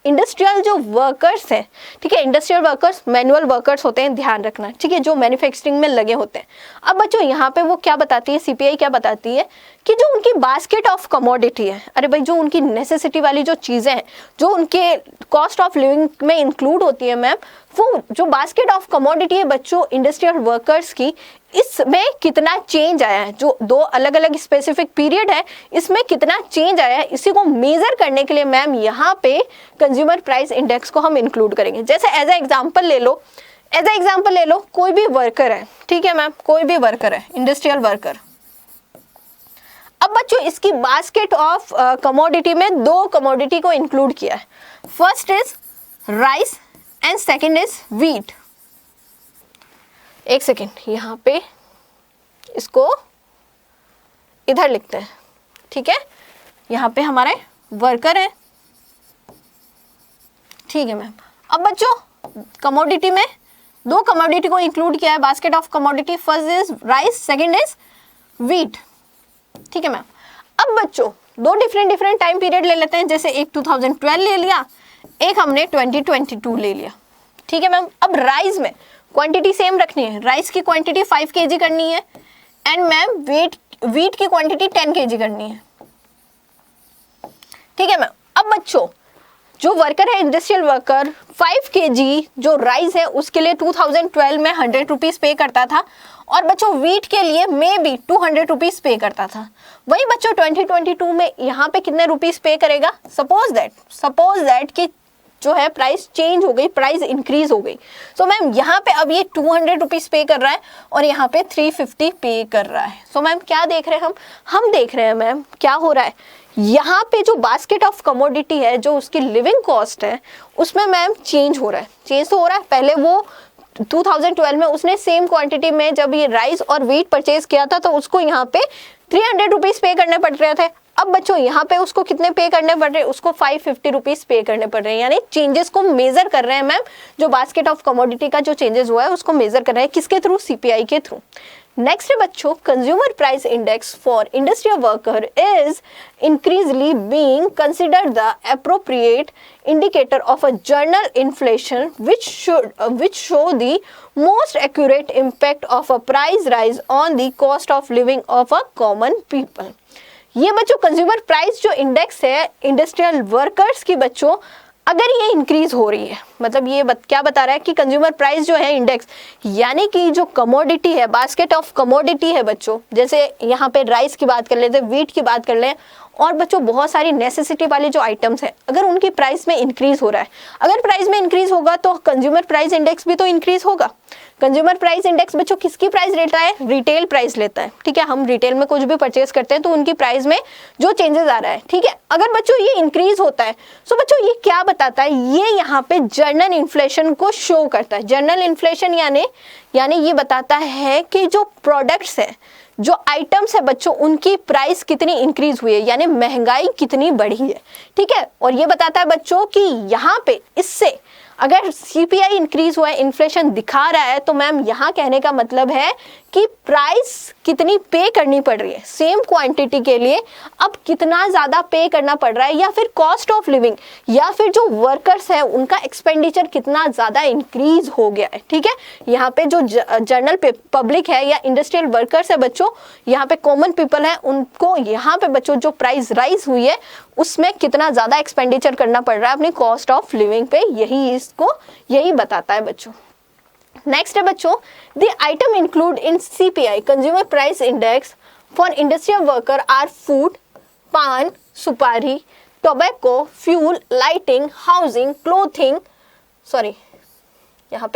इंडस्ट्रियल जो वर्कर्स हैं. ठीक है. इंडस्ट्रियल वर्कर्स मैनुअल वर्कर्स होते हैं ध्यान रखना. ठीक है. जो मैन्युफैक्चरिंग में लगे होते हैं. अब बच्चों यहाँ पे वो क्या बताती है CPI क्या बताती है कि जो उनकी बास्केट ऑफ कमोडिटी है. अरे भाई जो उनकी नेसेसिटी वाली जो चीज़ें हैं जो उनके कॉस्ट ऑफ लिविंग में इंक्लूड होती है मैम वो जो बास्केट ऑफ कमोडिटी है बच्चों इंडस्ट्रियल वर्कर्स की इसमें कितना चेंज आया है. जो दो अलग अलग स्पेसिफिक पीरियड है इसमें कितना चेंज आया है इसी को मेजर करने के लिए मैम यहाँ पे कंज्यूमर प्राइस इंडेक्स को हम इंक्लूड करेंगे. जैसे एज ए एग्जांपल ले लो कोई भी वर्कर है. ठीक है मैम कोई भी वर्कर है इंडस्ट्रियल वर्कर. अब बच्चों इसकी बास्केट ऑफ कमोडिटी में दो कमोडिटी को इंक्लूड किया है. First is rice and second is wheat. एक सेकेंड यहाँ पे इसको इधर लिखते हैं. ठीक है. यहाँ पे हमारे वर्कर है. ठीक है मैम. अब बच्चों कमोडिटी में दो कमोडिटी को इंक्लूड किया है basket of commodity. First is rice second is wheat. ठीक है मैम. अब बच्चों दो डिफरेंट टाइम पीरियड ले लेते हैं. जैसे एक 2012 ले लिया एक हमने 2022 ले लिया. ठीक है मैम. अब राइस में क्वांटिटी सेम रखनी है. राइस की क्वांटिटी 5 kg करनी है एंड मैम व्हीट की क्वांटिटी 10 kg करनी है. ठीक है मैम. अब बच्चों जो वर्कर है इंडस्ट्रियल वर्कर 5 kg जो राइस है उसके लिए 2012 में 100 रुपीज़ पे करता था और बच्चों व्हीट के लिए मे बी 200 रुपीज़ पे करता था. वही बच्चों 2022 में यहाँ पे कितने रुपीज़ पे करेगा. सपोज दैट कि जो है प्राइस चेंज हो गई प्राइस इंक्रीज हो गई. सो मैम यहाँ पे अब ये 200 रुपीज़ पे कर रहा है और यहाँ पे 350 पे कर रहा है. सो मैम क्या देख रहे हैं हम देख रहे हैं मैम क्या हो रहा है यहाँ पे जो बास्केट ऑफ कमोडिटी है जो उसकी लिविंग कॉस्ट है उसमें मैम चेंज हो रहा है. चेंज तो हो रहा है. पहले वो 2012 में उसने सेम क्वांटिटी में जब ये राइस और व्हीट परचेज किया था तो उसको यहाँ पे 300 रुपीज़ पे करने पड़ रहे थे. अब बच्चों यहाँ पे उसको कितने पे करने पड़ रहे हैं उसको 550 रुपीज़ पे करने पड़ रहे हैं. यानी चेंजेस को मेजर कर रहे हैं मैम. जो बास्केट ऑफ कमोडिटी का जो चेंजेस हुआ है उसको मेजर कर रहे हैं किसके थ्रू CPI के थ्रू. नेक्स्ट है बच्चों consumer price index for industrial worker is increasingly being considered the appropriate indicator of a general inflation which show the most accurate impact of a price rise on the cost of living of a common people. ये बच्चों consumer price जो index है industrial workers की बच्चों अगर ये increase हो रही है मतलब ये क्या बता रहा है कि कंज्यूमर प्राइस जो है इंडेक्स यानी कि जो कमोडिटी है बास्केट ऑफ कमोडिटी है बच्चों जैसे यहाँ पे राइस की बात कर लेते हैं व्हीट की बात कर लें और बच्चों बहुत सारी नेसेसिटी वाली जो आइटम्स हैं अगर उनकी प्राइस में इंक्रीज हो रहा है अगर प्राइस में इंक्रीज होगा तो कंज्यूमर प्राइस इंडेक्स भी तो इंक्रीज होगा. कंज्यूमर प्राइस इंडेक्स बच्चों किसकी प्राइस लेता है? रिटेल प्राइस लेता है, ठीक है। हम रिटेल में कुछ भी परचेज करते हैं तो उनकी प्राइस में जो चेंजेस आ रहा है, ठीक है, अगर बच्चों ये इंक्रीज होता है, सो बच्चों ये क्या बताता है? ये यहाँ पे जनरल इन्फ्लेशन को शो करता है। जनरल इन्फ्लेशन यानी ये बताता है कि जो प्रोडक्ट्स है, जो आइटम्स है बच्चों, उनकी प्राइस कितनी इंक्रीज हुई है, यानी महंगाई कितनी बढ़ी है, ठीक है। और ये बताता है बच्चों कि यहाँ पे इससे अगर सीपीआई इंक्रीज हुआ है, इन्फ्लेशन दिखा रहा है, तो मैम यहाँ कहने का मतलब है कि प्राइस कितनी पे करनी पड़ रही है सेम क्वांटिटी के लिए, अब कितना ज्यादा पे करना पड़ रहा है, या फिर कॉस्ट ऑफ लिविंग, या फिर जो वर्कर्स हैं उनका एक्सपेंडिचर कितना ज्यादा इंक्रीज हो गया है, ठीक है। यहाँ पे जो जनरल पब्लिक है या इंडस्ट्रियल वर्कर्स है बच्चों, यहाँ पे कॉमन पीपल है, उनको यहाँ पे बच्चों जो प्राइस राइज हुई है उसमें कितना ज्यादा एक्सपेंडिचर करना पड़ रहा है अपनी कॉस्ट ऑफ लिविंग पे, यही बताता है बच्चों। नेक्स्ट है बच्चों, the item include in CPI consumer price index for industrial worker are food, paan, supari, tobacco, fuel, lighting, housing, clothing, sorry यहाँ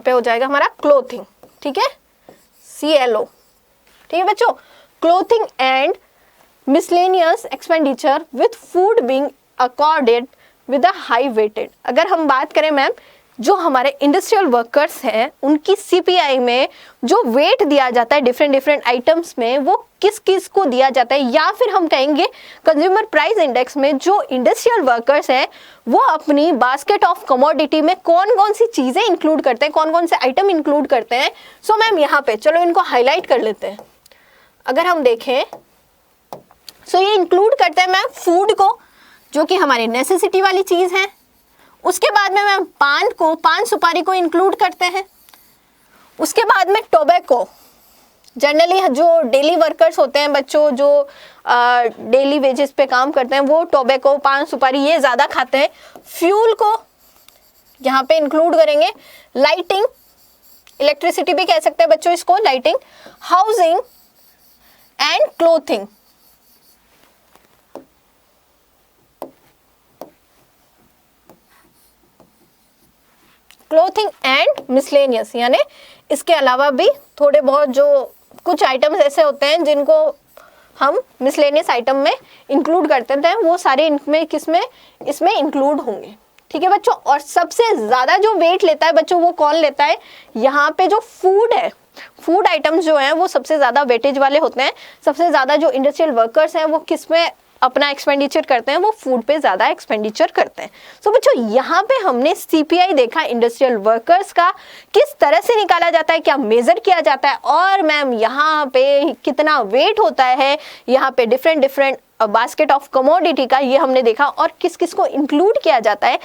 पे हो जाएगा हमारा क्लोथिंग, ठीक है, CLO, ठीक है बच्चों। Clothing and miscellaneous expenditure with food being accorded with a high weighted. अगर हम बात करें मैम, जो हमारे इंडस्ट्रियल वर्कर्स हैं उनकी सीपीआई में जो वेट दिया जाता है डिफरेंट आइटम्स में, वो किस किस को दिया जाता है, या फिर हम कहेंगे कंज्यूमर प्राइस इंडेक्स में जो इंडस्ट्रियल वर्कर्स हैं वो अपनी बास्केट ऑफ कमोडिटी में कौन कौन सी चीजें इंक्लूड करते हैं, कौन कौन से आइटम इंक्लूड करते हैं। सो मैम यहाँ पे चलो इनको हाईलाइट कर लेते हैं। अगर हम देखें सो ये इंक्लूड करते हैं मैम फूड को, जो कि हमारी नेसेसिटी वाली चीज है। उसके बाद में मैम पान सुपारी को इंक्लूड करते हैं। उसके बाद में टोबैको, जनरली जो डेली वर्कर्स होते हैं बच्चों, जो डेली वेजेस पे काम करते हैं, वो टोबैको, पान सुपारी ये ज्यादा खाते हैं। फ्यूल को यहाँ पे इंक्लूड करेंगे। लाइटिंग, इलेक्ट्रिसिटी भी कह सकते हैं बच्चों इसको, lighting, housing and clothing. Clothing and miscellaneous, यानी इसके अलावा भी थोड़े बहुत जो कुछ आइटम्स ऐसे होते हैं जिनको हम मिसलेनियस आइटम में इंक्लूड करते हैं, वो सारे इसमें इंक्लूड होंगे, ठीक है बच्चों। और सबसे ज्यादा जो वेट लेता है बच्चों वो कौन लेता है? यहाँ पे जो फूड है, फूड आइटम्स जो हैं वो सबसे ज्यादा वेटेज वाले होते हैं। सबसे ज्यादा जो इंडस्ट्रियल वर्कर्स हैं वो किसमें अपना एक्सपेंडिचर करते हैं? वो फूड पे ज्यादा एक्सपेंडिचर करते हैं। सो बच्चों यहाँ पे हमने सीपीआई देखा इंडस्ट्रियल वर्कर्स का किस तरह से निकाला जाता है, क्या मेजर किया जाता है, और मैम यहाँ पे कितना वेट होता है, यहाँ पे डिफरेंट बास्केट ऑफ कमोडिटी का ये हमने देखा, और किस किस को इंक्लूड किया जाता है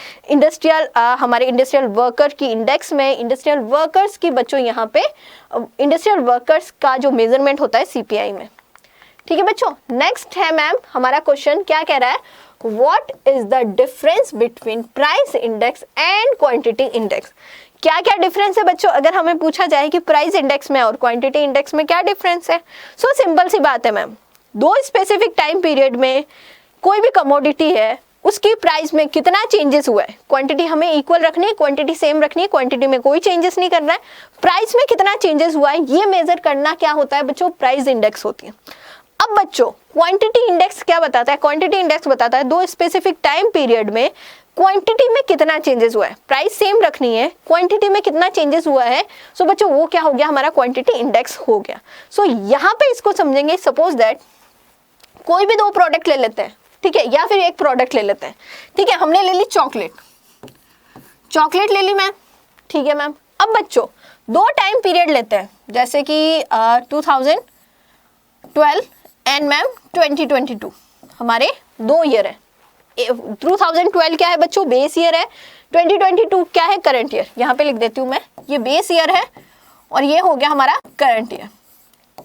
हमारे इंडस्ट्रियल वर्कर की इंडेक्स में। इंडस्ट्रियल वर्कर्स की बच्चों यहाँ पे इंडस्ट्रियल वर्कर्स का जो मेजरमेंट होता है सीपीआई में, ठीक है बच्चों। नेक्स्ट है मैम हमारा क्वेश्चन क्या कह रहा है, what is the difference between price index and quantity index. क्या क्या डिफरेंस है बच्चों, अगर हमें पूछा जाए कि प्राइस इंडेक्स में और क्वांटिटी इंडेक्स में क्या डिफरेंस है। सो सिंपल सी बात है मैम, दो स्पेसिफिक टाइम पीरियड में कोई भी कमोडिटी है उसकी प्राइस में कितना चेंजेस हुआ है, क्वांटिटी हमें इक्वल रखनी है, क्वांटिटी सेम रखनी है, क्वांटिटी में कोई चेंजेस नहीं करना है, प्राइस में कितना चेंजेस हुआ है ये मेजर करना क्या होता है बच्चों, प्राइस इंडेक्स होती है। अब बच्चों क्वांटिटी इंडेक्स क्या बताता है, क्वांटिटी इंडेक्स बताता है दो स्पेसिफिक टाइम पीरियड में क्वांटिटी में कितना चेंजेस हुआ है, प्राइस सेम रखनी है, क्वांटिटी में कितना चेंजेस हुआ है। सो बच्चों वो क्या हो गया, हमारा क्वांटिटी इंडेक्स हो गया। सो यहाँ पे इसको समझेंगे, सपोज दैट कोई भी दो प्रोडक्ट ले लेते हैं, ठीक है, या फिर एक प्रोडक्ट ले लेते हैं, ठीक है, हमने ले ली चॉकलेट ले ली मैम, ठीक है मैम। अब बच्चों दो टाइम पीरियड लेते हैं, जैसे कि 2012 एंड मैम 2022, हमारे 2 ईयर है। 2012 क्या है बच्चों, बेस ईयर है, 2022 क्या है, करंट ईयर। यहाँ पे लिख देती हूँ मैं, ये बेस ईयर है और ये हो गया हमारा करंट ईयर,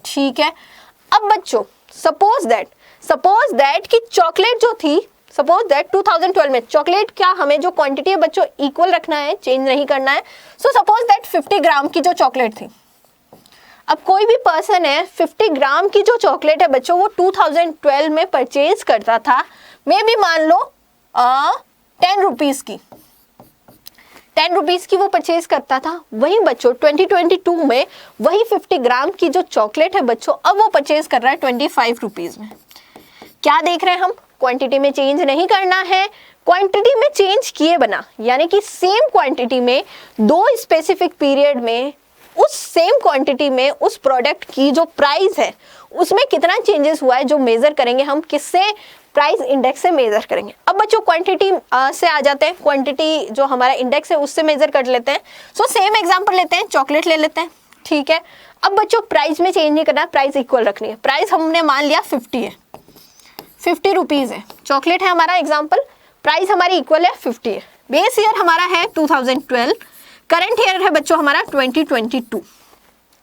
ठीक है। अब बच्चों सपोज दैट कि चॉकलेट जो थी, सपोज दैट 2012 में चॉकलेट क्या हमें जो क्वांटिटी है बच्चों इक्वल रखना है, चेंज नहीं करना है। सो सपोज दैट 50 ग्राम की जो चॉकलेट थी, अब कोई भी पर्सन है 50 ग्राम की जो चॉकलेट है बच्चों वो 2012 में परचेज करता था, मे भी मान लो 10 रुपीज की, 10 रुपीज की वो परचेज करता था, वही बच्चों 2022 में वही 50 ग्राम की जो चॉकलेट है बच्चों अब वो परचेज कर रहा है 25 रुपीज में। क्या देख रहे हैं हम, क्वांटिटी में चेंज नहीं करना है, क्वांटिटी में चेंज किए बना, यानी कि सेम क्वांटिटी में 2 स्पेसिफिक पीरियड में उस सेम क्वांटिटी में उस प्रोडक्ट की जो प्राइस है उसमें कितना चेंजेस हुआ है, जो मेजर करेंगे हम किससे, प्राइस इंडेक्स से मेजर करेंगे। अब बच्चों क्वांटिटी से आ जाते हैं, क्वांटिटी जो हमारा इंडेक्स है उससे मेजर कर लेते हैं। सो सेम एग्जांपल लेते हैं, चॉकलेट ले लेते हैं, ठीक है। अब बच्चों प्राइस में चेंज नहीं करना है, प्राइस इक्वल रखनी है। प्राइस हमने मान लिया 50 है, 50 रुपीज है, चॉकलेट है हमारा एग्जाम्पल, प्राइस हमारी इक्वल है 50 है। बेस ईयर हमारा है 2012, करंट ईयर है बच्चों हमारा 2022,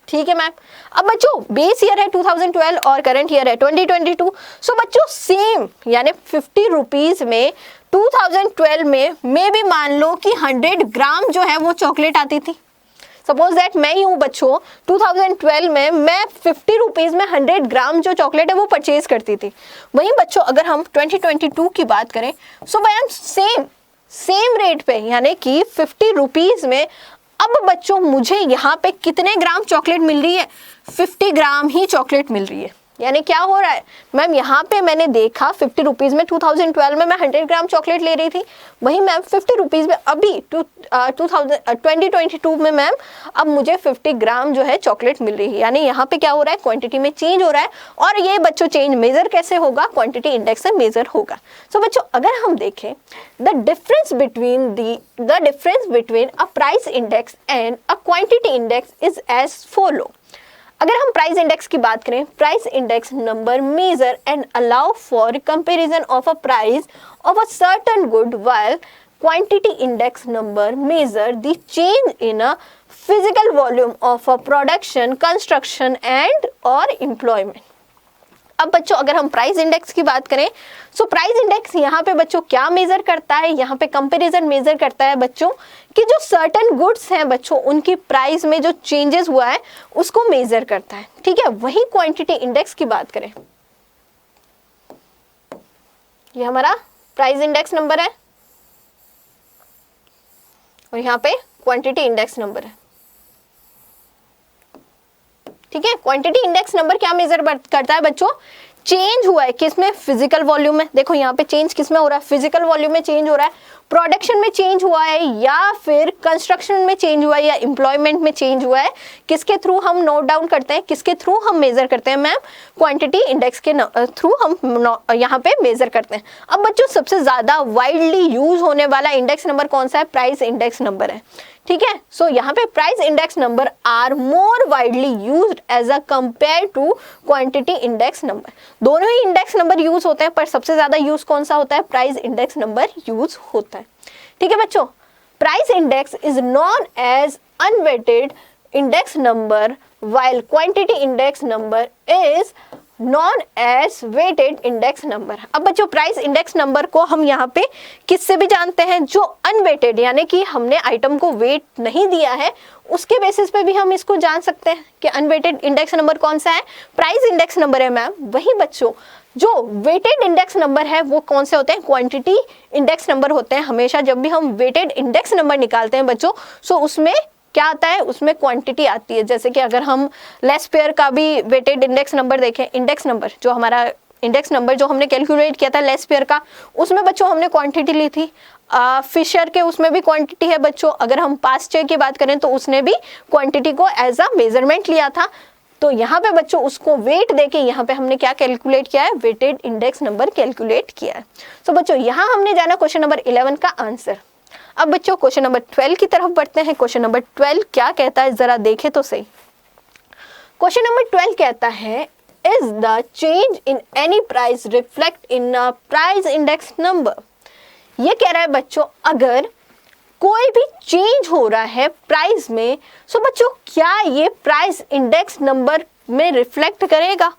ठीक है मैम। अब बच्चों बेस ईयर है 2012 और करंट ईयर है 2022। सो बच्चों सेम यानी 50 रुपीज में 2012 में मे भी मान लो कि 100 ग्राम जो है वो चॉकलेट आती थी। सपोज दैट मैं ही हूँ बच्चों, 2012 में मैं 50 रुपीज में 100 ग्राम जो चॉकलेट है वो परचेज करती थी। वहीं बच्चों अगर हम 2022 की बात करें, सो मैम सेम रेट पे यानी कि 50 रुपीज में अब बच्चों मुझे यहाँ पे कितने ग्राम चॉकलेट मिल रही है, 50 ग्राम ही चॉकलेट मिल रही है। यानी क्या हो रहा है मैम, यहाँ पे मैंने देखा 50 रुपीज में 2012 में मैं 100 ग्राम चॉकलेट ले रही थी, वहीं मैम 50 रुपीज में अभी 2022 में मैम अब मुझे 50 ग्राम जो है चॉकलेट मिल रही है। यानी यहाँ पे क्या हो रहा है, क्वांटिटी में चेंज हो रहा है। और ये बच्चों चेंज मेजर कैसे होगा, क्वांटिटी इंडेक्स से मेजर होगा। सो बच्चों अगर हम देखें the difference between a price index and a quantity index is as follow. अगर हम प्राइस इंडेक्स की बात करें, price index number measure and allow for comparison of a price of a certain good, while quantity index number measure the change in a physical volume of a production, construction and और employment. अब बच्चों अगर हम price index की बात करें, so price index यहाँ पे बच्चों क्या मेजर करता है, यहाँ पे कंपैरिजन मेजर करता है बच्चों कि जो सर्टेन गुड्स हैं बच्चों उनकी प्राइस में जो चेंजेस हुआ है उसको मेजर करता है, ठीक है। वही क्वांटिटी इंडेक्स की बात करें, ये हमारा प्राइस इंडेक्स नंबर है और यहाँ पे क्वांटिटी इंडेक्स नंबर है, ठीक है। क्वांटिटी इंडेक्स नंबर क्या मेजर करता है बच्चों, चेंज हुआ है किसमें, फिजिकल वॉल्यूम में। देखो यहाँ पे चेंज किसमें हो रहा है, फिजिकल वॉल्यूम में चेंज हो रहा है, प्रोडक्शन में चेंज हुआ है या फिर कंस्ट्रक्शन में चेंज हुआ है या एम्प्लॉयमेंट में चेंज हुआ है। किसके थ्रू हम नोट डाउन करते हैं, किसके थ्रू हम मेजर करते हैं मैम, क्वांटिटी इंडेक्स के थ्रू हम यहाँ पे मेजर करते हैं। अब बच्चों सबसे ज्यादा वाइडली यूज होने वाला इंडेक्स नंबर कौन सा है, प्राइस इंडेक्स नंबर है, ठीक है। सो यहाँ पे price index number are more widely used as a compare to quantity index number. दोनों ही इंडेक्स नंबर यूज होते हैं पर सबसे ज्यादा यूज कौन सा होता है, प्राइस इंडेक्स नंबर यूज होता है, ठीक है बच्चों। Price index is known as unweighted index number while quantity index number is known as weighted index number। अब बच्चों प्राइस इंडेक्स नंबर को हम यहाँ पे किससे भी जानते हैं, जो अनवेटेड यानी कि हमने आइटम को वेट नहीं दिया है उसके बेसिस पे भी हम इसको जान सकते हैं कि अनवेटेड इंडेक्स नंबर कौन सा है, प्राइस इंडेक्स नंबर है मैम। वही बच्चों जो वेटेड इंडेक्स नंबर है वो कौन से होते हैं, क्वांटिटी इंडेक्स नंबर होते हैं। हमेशा जब भी हम वेटेड इंडेक्स नंबर निकालते हैं बच्चों, सो उसमें क्या आता है, उसमें क्वांटिटी आती है। जैसे कि अगर हम लेस पेयर का भी वेटेड इंडेक्स नंबर देखें, इंडेक्स नंबर जो हमारा इंडेक्स नंबर जो हमने कैलकुलेट किया था लेस पेयर का, उसमें बच्चों हमने क्वांटिटी ली थी। फिशर के उसमें भी क्वांटिटी है बच्चों। अगर हम पास्चर की बात करें तो उसने भी क्वांटिटी को एज अ मेजरमेंट लिया था। तो यहाँ पे बच्चों उसको वेट देके यहाँ पे हमने क्या कैलकुलेट किया है, वेटेड इंडेक्स नंबर कैलकुलेट किया है। तो बच्चों यहाँ हमने जाना क्वेश्चन नंबर 11 का आंसर। अब बच्चों क्वेश्चन नंबर 12 की तरफ बढ़ते हैं। क्वेश्चन नंबर 12 क्या कहता है जरा देखें तो सही। क्वेश्चन नंबर 12 कहता है is the change in any price reflect in a price index number. ये कह रहा है बच्चों अगर कोई भी चेंज हो रहा है प्राइस में, सो बच्चों क्या ये प्राइस इंडेक्स नंबर में रिफ्लेक्ट करेगा,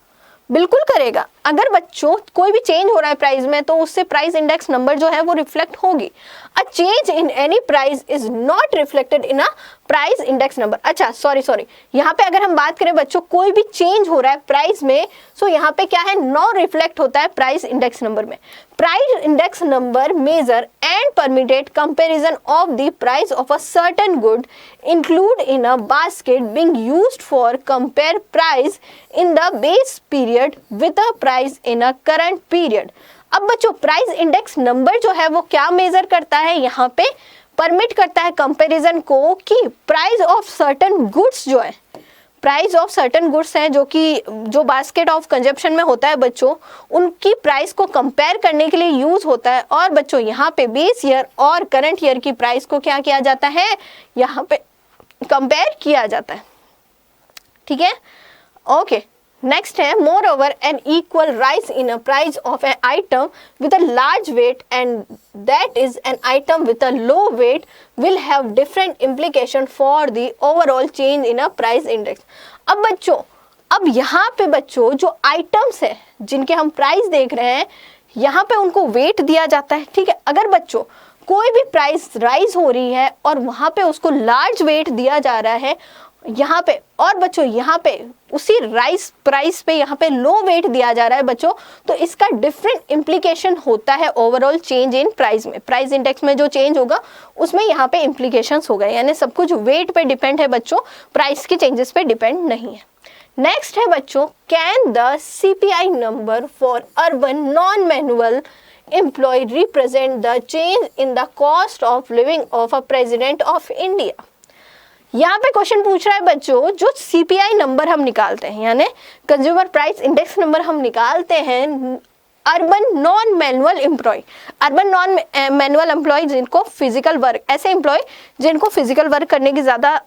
बिल्कुल करेगा। अगर बच्चों कोई भी चेंज हो रहा है प्राइस में तो उससे प्राइस इंडेक्स नंबर जो है वो रिफ्लेक्ट होगी। A change in any price is not reflected in a price index number. अच्छा सॉरी यहाँ पे अगर हम बात करें बच्चों कोई भी चेंज हो रहा है प्राइस में, सो यहाँ पे क्या है, नो रिफ्लेक्ट होता है प्राइस इंडेक्स नंबर में। Price index number measure and permitted comparison of the price of a certain good include in a basket being used for compare price in the base period with a price in a current period. अब बच्चों price index number जो है वो क्या major करता है, यहाँ पे परमिट करता है कंपैरिजन को कि प्राइस ऑफ सर्टेन गुड्स जो है, प्राइस ऑफ सर्टेन गुड्स हैं जो बास्केट ऑफ कंजप्शन में होता है बच्चों, उनकी प्राइस को कंपेयर करने के लिए यूज होता है। और बच्चों यहाँ पे बेस ईयर और करंट ईयर की प्राइस को क्या किया जाता है, यहाँ पे कंपेयर किया जाता है। ठीक है, ओके। नेक्स्ट है more over an equal rise in a price of an item with a large weight and that is an item with a low weight will have different implication for the overall change in a price index. अब बच्चों अब यहाँ पे बच्चों जो items है जिनके हम प्राइस देख रहे हैं, यहाँ पे उनको वेट दिया जाता है। ठीक है, अगर बच्चों कोई भी प्राइस राइज हो रही है और वहाँ पे उसको लार्ज वेट दिया जा रहा है यहाँ पे, और बच्चों यहाँ पे उसी राइस प्राइस पे यहाँ पे लो वेट दिया जा रहा है बच्चों, तो इसका डिफरेंट इम्प्लीकेशन होता है ओवरऑल चेंज इन प्राइस में। प्राइस इंडेक्स में जो चेंज होगा उसमें यहाँ पे इम्प्लीकेशंस होगा, यानी सब कुछ वेट पे डिपेंड है बच्चों, प्राइस के चेंजेस पे डिपेंड नहीं है। नेक्स्ट है बच्चों, can the CPI number for urban non manual employ represent the change in the cost of living of a president of India. यहाँ पे क्वेश्चन पूछ रहा है बच्चों, जो सीपीआई नंबर हम निकालते हैं यानी कंज्यूमर प्राइस इंडेक्स नंबर हम निकालते हैं urban non manual employ, urban non manual employ जिनको फिजिकल वर्क, ऐसे एम्प्लॉय जिनको फिजिकल वर्क करने की ज़्यादा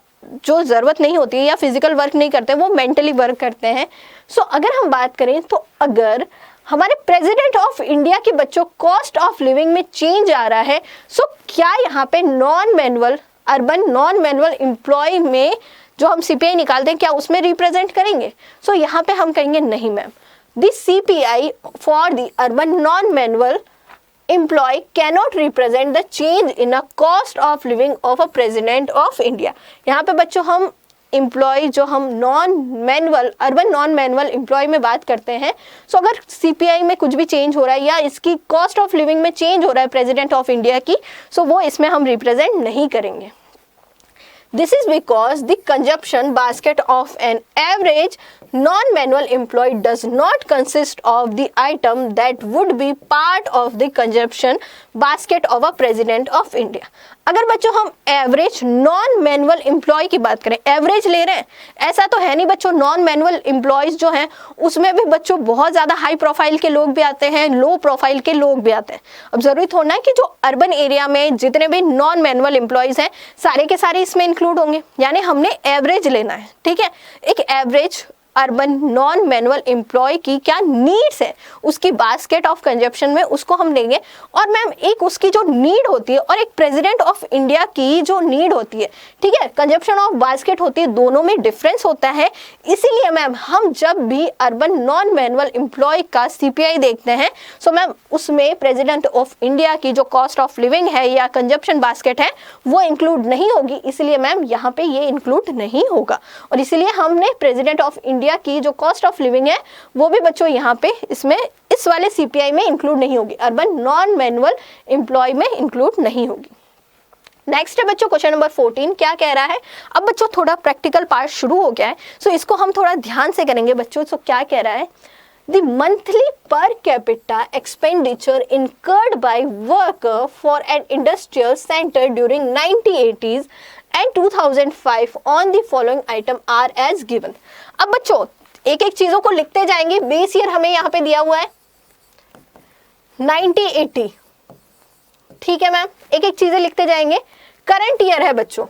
जो ज़रूरत नहीं होती है या फिजिकल वर्क नहीं करते, वो मेंटली वर्क करते हैं। सो अगर हम बात करें तो अगर हमारे प्रेसिडेंट ऑफ इंडिया के बच्चों कॉस्ट ऑफ लिविंग में चेंज आ रहा है, सो क्या यहाँ पे non manual urban non manual employ में जो हम सीपीआई निकालते हैं क्या उसमें रिप्रेजेंट करेंगे? सो यहाँ पे हम कहेंगे नहीं ma'am, this CPI for the urban non manual employ cannot represent the change in a cost of living of a president of India. यहाँ पे बच्चों हम एम्प्लॉय जो हम non manual urban non manual employ में बात करते हैं, सो अगर सीपीआई में कुछ भी चेंज हो रहा है या इसकी कॉस्ट ऑफ लिविंग में चेंज हो रहा है प्रेसिडेंट ऑफ इंडिया की, सो वो इसमें हम रिप्रेजेंट नहीं करेंगे। This is because the consumption basket of an average non-manual employee does not consist of the item that would be part of the consumption basket of a president of India। अगर बच्चों हम average non manual employ की बात करें, average ले रहे हैं, ऐसा तो है नहीं बच्चों, नॉन मैनुअल एम्प्लॉयज जो हैं उसमें भी बच्चों बहुत ज़्यादा हाई प्रोफाइल के लोग भी आते हैं, लो प्रोफाइल के लोग भी आते हैं। अब जरूरी थोड़ा है कि जो अर्बन एरिया में जितने भी नॉन मैनुअल एम्प्लॉयज हैं सारे के सारे इसमें इंक्लूड होंगे, यानी हमने एवरेज लेना है। ठीक है, एक average urban non manual employ की क्या नीड्स है उसकी बास्केट ऑफ कंजप्शन में उसको हम लेंगे, और मैम एक उसकी जो नीड होती है और एक प्रेसिडेंट ऑफ इंडिया की जो नीड होती है, ठीक है, कंजप्शन ऑफ बास्केट होती है, दोनों में डिफरेंस होता है। इसीलिए मैम हम जब भी अर्बन नॉन मैनुअल एम्प्लॉय का सीपीआई देखते हैं, सो मैम उसमें प्रेसिडेंट ऑफ इंडिया की जो कॉस्ट ऑफ लिविंग है या कंजप्शन बास्केट है वो इंक्लूड नहीं होगी, इसलिए मैम यहाँ पे ये इंक्लूड नहीं होगा। और इसीलिए हमने प्रेसिडेंट ऑफ इंडिया की जो कॉस्ट ऑफ लिविंग है वो भी बच्चों यहाँ पे इसमें इस वाले सीपीआई में इंक्लूड नहीं होगी, अर्बन नॉन मैनुअल एम्प्लॉय में इंक्लूड नहीं होगी। नेक्स्ट है बच्चों क्वेश्चन नंबर 14, क्या कह रहा है? अब बच्चों थोड़ा प्रैक्टिकल पार्ट शुरू हो गया है, सो इसको हम थोड़ा ध्यान से करेंगे बच्चों। सो क्या कह रहा है? The monthly per capita expenditure incurred by worker for an industrial center during 1980s and 2005 on the following item are as given। अब बच्चों एक एक चीजों को लिखते जाएंगे। बेस ईयर हमें यहाँ पे दिया हुआ है 1980, ठीक है मैम, एक एक चीजें लिखते जाएंगे। करंट ईयर है बच्चों,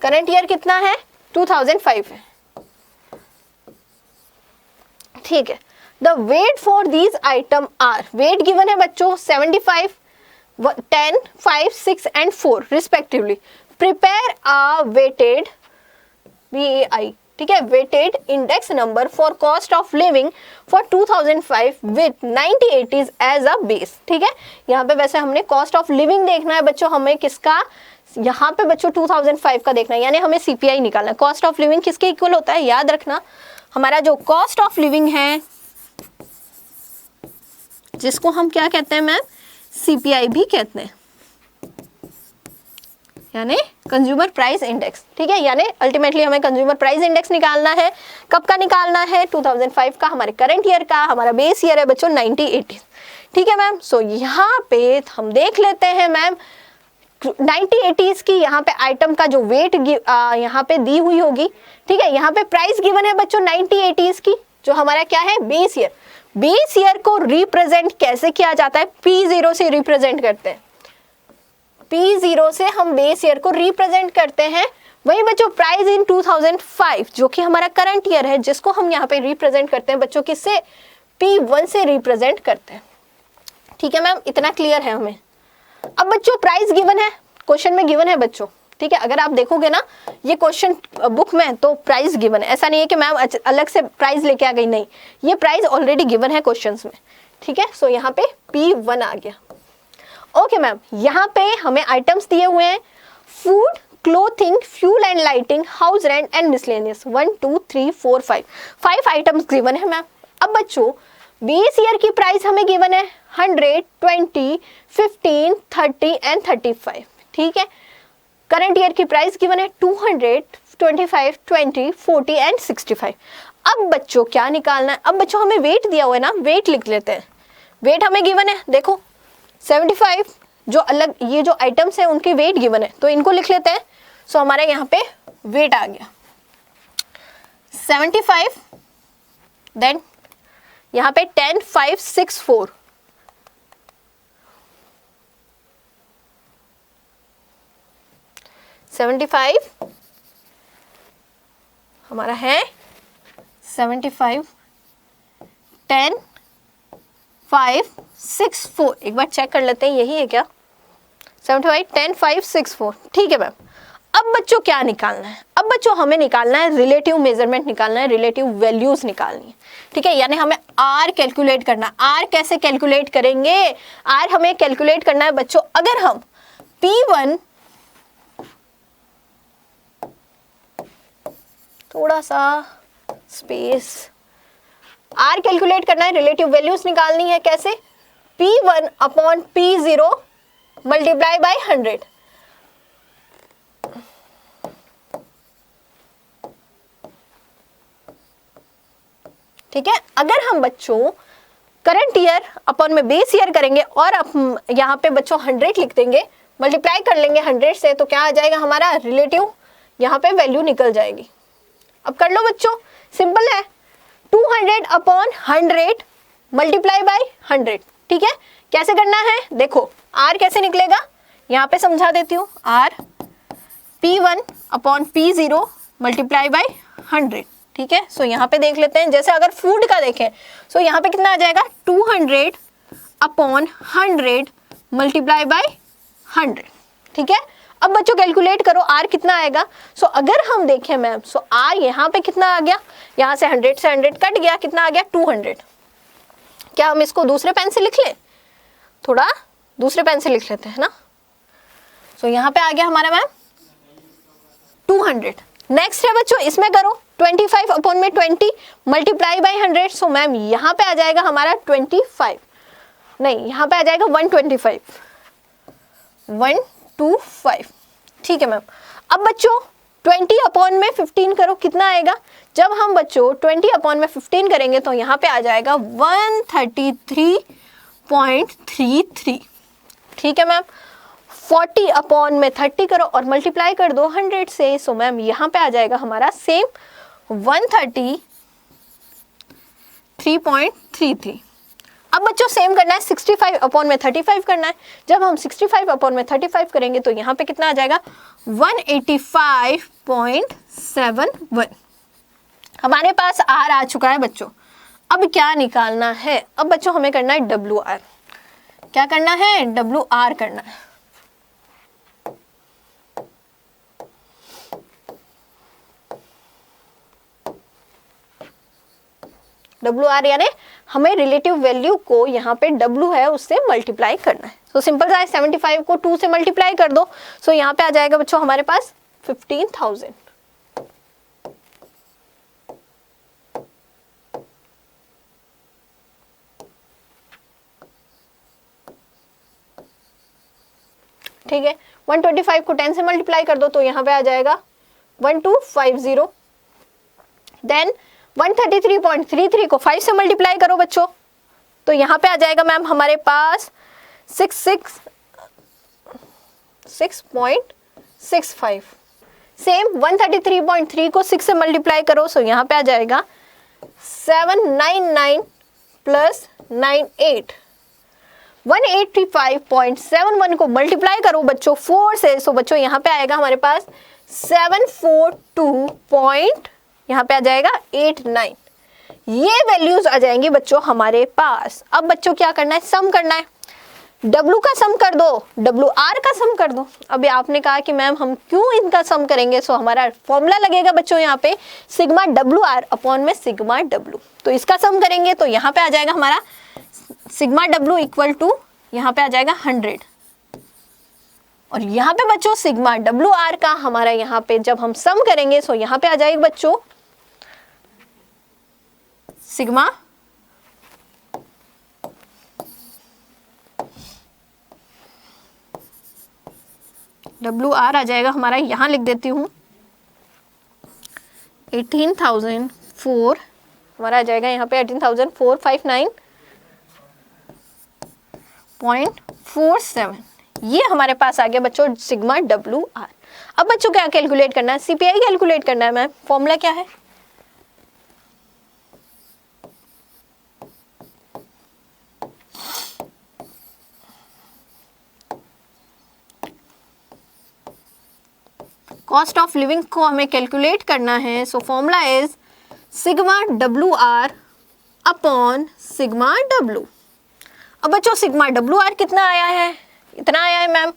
करंट ईयर कितना है? 2005 है, ठीक है। The weight for these item are, weight given है बच्चों 75, 10, 5, 6 and 4 respectively. Prepare a weighted BAI ठीक है, weighted index number for cost of living for 2005 with 1980s as a base. ठीक है, यहाँ पे वैसे हमने कॉस्ट ऑफ लिविंग देखना है बच्चों, हमें किसका, यहाँ पे बच्चों 2005 का देखना है, यानी हमें सीपीआई निकालना है। कॉस्ट ऑफ लिविंग किसके इक्वल होता है, याद रखना, हमारा जो कॉस्ट ऑफ लिविंग है जिसको हम क्या कहते हैं मैम, सीपीआई भी कहते हैं, यानी कंज्यूमर प्राइस इंडेक्स। ठीक है, यानी अल्टीमेटली हमें कंज्यूमर प्राइस इंडेक्स निकालना है। कब का निकालना है, 2005 का, हमारे करंट ईयर का, हमारा बेस ईयर है बच्चों 1980। ठीक है मैम, सो यहाँ पे हम देख लेते हैं मैम 1980s की यहाँ पे आइटम का जो वेट यहाँ पे दी हुई होगी। ठीक है, यहाँ पे प्राइस गिवन है बच्चों 1980s की, जो हमारा क्या है, बेस ईयर। बेस ईयर को रिप्रेजेंट कैसे किया जाता है, P0 से रिप्रेजेंट करते हैं, P0 से हम बेस ईयर को रिप्रेजेंट करते हैं। वही बच्चों प्राइस इन 2005 जो कि हमारा करंट ईयर है, जिसको हम यहाँ पे रिप्रेजेंट करते हैं बच्चों किससे, P1 से रिप्रेजेंट करते हैं। ठीक है मैम, इतना क्लियर है हमें। अब बच्चों प्राइस गिवन है, क्वेश्चन में गिवन है बच्चों। ठीक है, अगर आप देखोगे ना ये क्वेश्चन बुक में तो प्राइस गिवन है, ऐसा नहीं है कि मैम अलग से प्राइस लेके आ गई, नहीं, ये प्राइस ऑलरेडी गिवन है क्वेश्चंस में। ठीक है, सो यहाँ पे P1 आ गया। ओके मैम, यहाँ पे हमें आइटम्स दिए हुए हैं, food, clothing, fuel and lighting, house rent and miscellaneous, 1 2 3 4 5 items given है मैम। अब बच्चों बेस ईयर की प्राइस हमें गिवन है 100, 20, 15, 30 एंड 35। ठीक है, करंट ईयर की प्राइस गिवन है 200, 25, 20, 40 एंड 65। अब बच्चों क्या निकालना है, अब बच्चों हमें वेट दिया हुआ है ना, वेट लिख लेते हैं। वेट हमें गिवन है, देखो 75, जो अलग ये जो आइटम्स है उनके वेट गिवन है, तो इनको लिख लेते हैं। सो हमारे यहाँ पे वेट आ गया 75, देन यहाँ पे 10, 5, 6, 4, हमारा है 75, 10, 5, 6, 4, एक बार चेक कर लेते हैं यही है क्या, 75, 10, 5, 6, 4। ठीक है मैम, अब बच्चों क्या निकालना है, अब बच्चों हमें निकालना है रिलेटिव मेजरमेंट निकालना है, रिलेटिव वैल्यूज निकालनी है। ठीक है, यानी हमें आर कैलकुलेट करना। आर कैसे कैलकुलेट करेंगे, आर हमें कैलकुलेट करना है बच्चों, अगर हम P1 थोड़ा सा स्पेस, आर कैलकुलेट करना है, रिलेटिव वैल्यूज निकालनी है, कैसे, P1 upon P0 multiply by 100। ठीक है, अगर हम बच्चों करंट ईयर अपॉन में बेस ईयर करेंगे और यहाँ पे बच्चों 100 लिख देंगे, मल्टीप्लाई कर लेंगे 100 से, तो क्या आ जाएगा हमारा रिलेटिव, यहाँ पे वैल्यू निकल जाएगी। अब कर लो बच्चों, सिंपल है, 200 अपॉन 100 मल्टीप्लाई बाय 100। ठीक है, कैसे करना है, देखो आर कैसे निकलेगा, यहाँ पे समझा देती हूँ, are P1 upon P0 multiply by 100। ठीक है, सो यहाँ पे देख लेते हैं, जैसे अगर फूड का देखें, सो यहाँ पे कितना आ जाएगा, 200 अपॉन 100 मल्टीप्लाई बाय 100। ठीक है, अब बच्चों कैलकुलेट करो आर कितना आएगा। सो अगर हम देखें मैम, सो आर यहाँ पे कितना आ गया, यहाँ से 100 से 100 कट गया, कितना आ गया 200। क्या हम इसको दूसरे पेन से लिख लें, थोड़ा दूसरे पेन से लिख लेते हैं ना। सो यहाँ पे आ गया हमारा मैम 200। नेक्स्ट है बच्चों, इसमें करो 25 अपॉन में 20 मल्टीप्लाई बाय 100। सो मैम यहाँ पे आ जाएगा हमारा 25, नहीं यहाँ पे आ जाएगा 125, 125। ठीक है मैम, अब बच्चों 20 अपॉन में 15 करो, कितना आएगा, जब हम बच्चों 20 अपॉन में 15 करेंगे तो यहाँ पे आ जाएगा 133.33। ठीक है मैम, 40 अपॉन में 30 करो और मल्टीप्लाई कर दो 100 से। सो मैम यहाँ पे आ जाएगा हमारा सेम 133.33। अब बच्चों सेम करना है, 65 अपॉन में 35 करना है। जब हम 65 अपॉन में 35 करेंगे तो यहाँ पे कितना आ जाएगा 185.71। हमारे पास आर आ चुका है बच्चों। अब क्या निकालना है, अब बच्चों हमें करना है डब्ल्यू आर। क्या करना है, डब्ल्यू आर करना है। WR यानी हमें रिलेटिव वैल्यू को यहाँ पे W है उससे मल्टीप्लाई करना है। तो सिंपल सा 75 को 2 से मल्टीप्लाई कर दो। सो यहाँ पे आ जाएगा बच्चों हमारे पास 15,000। ठीक है, 125 को 10 से मल्टीप्लाई कर दो तो यहाँ पे आ जाएगा 1250। देन 133.33 को 5 से मल्टीप्लाई करो बच्चों, तो यहाँ पे आ जाएगा मैम हमारे पास 6.65। सेम 133.3 को 6 से मल्टीप्लाई करो, सो यहाँ पे आ जाएगा 799 प्लस 98। 185.71 को मल्टीप्लाई करो बच्चों 4 से, सो बच्चों यहाँ पे आएगा हमारे पास 742. यहाँ पे आ जाएगा 89। ये वैल्यूज आ जाएंगी बच्चों हमारे पास। अब बच्चों क्या करना है, सम करना है। W का सम कर दो, WR का सम कर दो। अभी आपने कहा कि मैम हम क्यों इनका सम करेंगे, सो हमारा फॉर्मूला लगेगा बच्चों यहाँ पे सिग्मा WR अपॉन में सिग्मा W। तो इसका सम करेंगे तो यहाँ पे आ जाएगा हमारा सिग्मा W इक्वल टू यहाँ पे आ जाएगा 100, और यहाँ पे बच्चों सिग्मा WR का हमारा यहाँ पे जब हम सम करेंगे सो यहाँ पे आ जाएगा बच्चों सिग्मा WR आ जाएगा हमारा, यहाँ लिख देती हूँ 18,004, हमारा आ जाएगा यहाँ पे 18,459.47। ये हमारे पास आ गया बच्चों सिग्मा WR। अब बच्चों क्या कैलकुलेट करना है, CPI कैलकुलेट करना है मैम। फॉर्मूला क्या है, कॉस्ट ऑफ लिविंग को हमें कैलकुलेट करना है। So formula is sigma WR upon sigma W। अब बच्चों सिग्मा WR कितना आया है, इतना आया है मैम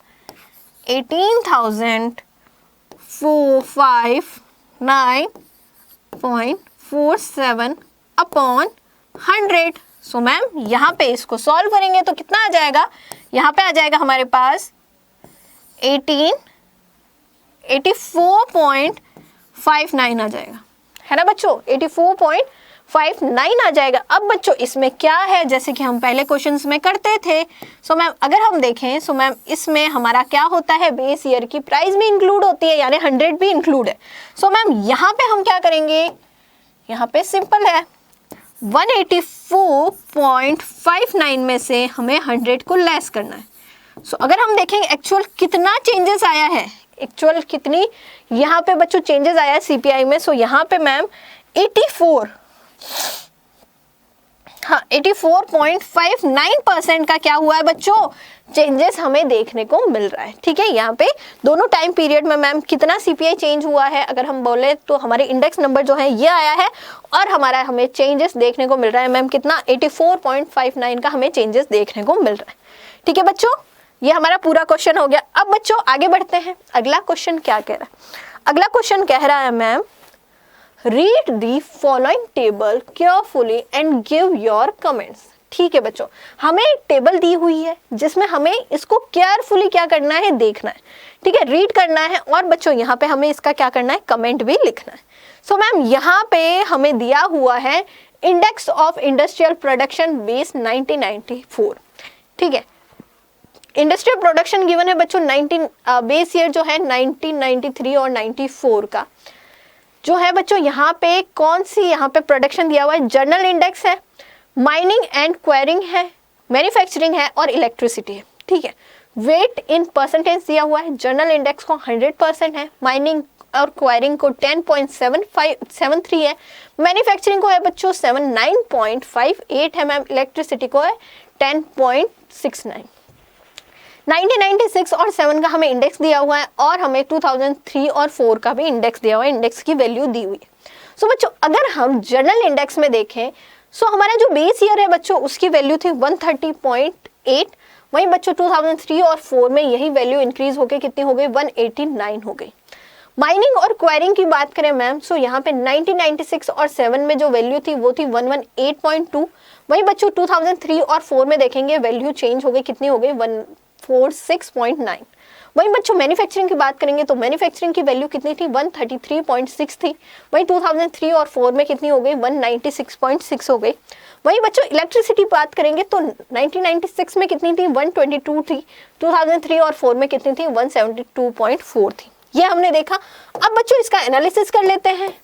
18,459.47 अपॉन 100। सो मैम यहाँ पे इसको सॉल्व करेंगे तो कितना आ जाएगा, यहाँ पे आ जाएगा हमारे पास 84.59 आ जाएगा, है ना बच्चों, 84.59 आ जाएगा। अब बच्चों इसमें क्या है, जैसे कि हम पहले क्वेश्चंस में करते थे। सो मैम अगर हम देखें सो मैम इसमें हमारा क्या होता है, बेस ईयर की प्राइस भी इंक्लूड होती है, यानी 100 भी इंक्लूड है। सो मैम यहाँ पे हम क्या करेंगे, यहाँ पे सिंपल है 184.59 में से हमें 100 को लेस करना है। सो अगर हम देखेंगे एक्चुअल कितना चेंजेस आया है, एक्चुअल कितनी यहाँ पे बच्चों चेंजेस आया है CPI में। सो यहाँ पे मैम 84.59% का क्या हुआ है बच्चों, चेंजेस हमें देखने को मिल रहा है। ठीक है, यहाँ पे दोनों टाइम पीरियड में मैम कितना CPI चेंज हुआ है, अगर हम बोले तो हमारे इंडेक्स नंबर जो है ये आया है, और हमारा हमें चेंजेस देखने को मिल रहा है मैम कितना 84.59 का हमें चेंजेस देखने को मिल रहा है। ठीक है बच्चों, ये हमारा पूरा क्वेश्चन हो गया। अब बच्चों आगे बढ़ते हैं, अगला क्वेश्चन क्या कह रहा है। अगला क्वेश्चन कह रहा है ma'am read the following table carefully and give your comments. ठीक है बच्चों, हमें एक टेबल दी हुई है जिसमें हमें इसको केयरफुली क्या करना है, देखना है। ठीक है, रीड करना है, और बच्चों यहाँ पे हमें इसका क्या करना है, कमेंट भी लिखना है। सो मैम यहाँ पे हमें दिया हुआ है index of industrial production base 1994। ठीक है, इंडस्ट्रियल प्रोडक्शन गिवन है बच्चों बेस ईयर जो है 1993 और 94 का जो है बच्चों। यहाँ पे कौन सी यहाँ पे प्रोडक्शन दिया हुआ है, जनरल इंडेक्स है, माइनिंग एंड क्वायरिंग है, मैन्युफैक्चरिंग है, और इलेक्ट्रिसिटी है। ठीक है, वेट इन परसेंटेज दिया हुआ है, जनरल इंडेक्स को 100% है, माइनिंग और क्वायरिंग को 10.73 है, मैन्युफैक्चरिंग को है बच्चों 79.58 है मैम, इलेक्ट्रिसिटी को है 10.69। 1996 और 7 का हमें इंडेक्स दिया हुआ है, और हमें 2003 और 4 का भी इंडेक्स दिया हुआ है, इंडेक्स की वैल्यू दी हुई है। सो बच्चों अगर हम जनरल इंडेक्स में देखें सो हमारा जो बेस ईयर है बच्चों उसकी वैल्यू थी 130.8, वहीं बच्चों 2003 और 4 में यही वैल्यू इंक्रीज होकर कितनी हो गई, 189 हो गई। माइनिंग और क्वायरिंग की बात करें मैम, सो यहाँ पे 1996 और 7 में जो वैल्यू थी वो थी 118.2। वहीं बच्चों 2003 और 4 में देखेंगे वैल्यू चेंज हो गई, कितनी हो गई 146.9। वहीं बच्चों मैन्युफैक्चरिंग की बात करेंगे तो मैन्युफैक्चरिंग की वैल्यू कितनी थी 133.6 थी। वहीं 2003 और 4 में कितनी हो गई 196.6 हो गई। वहीं बच्चों इलेक्ट्रिसिटी बात करेंगे तो 1996 में कितनी थी 122 थी, 2003 और 4 में कितनी थी 172.4 थी। ये हमने देखा। अब बच्चों इसका एनालिसिस कर लेते हैं।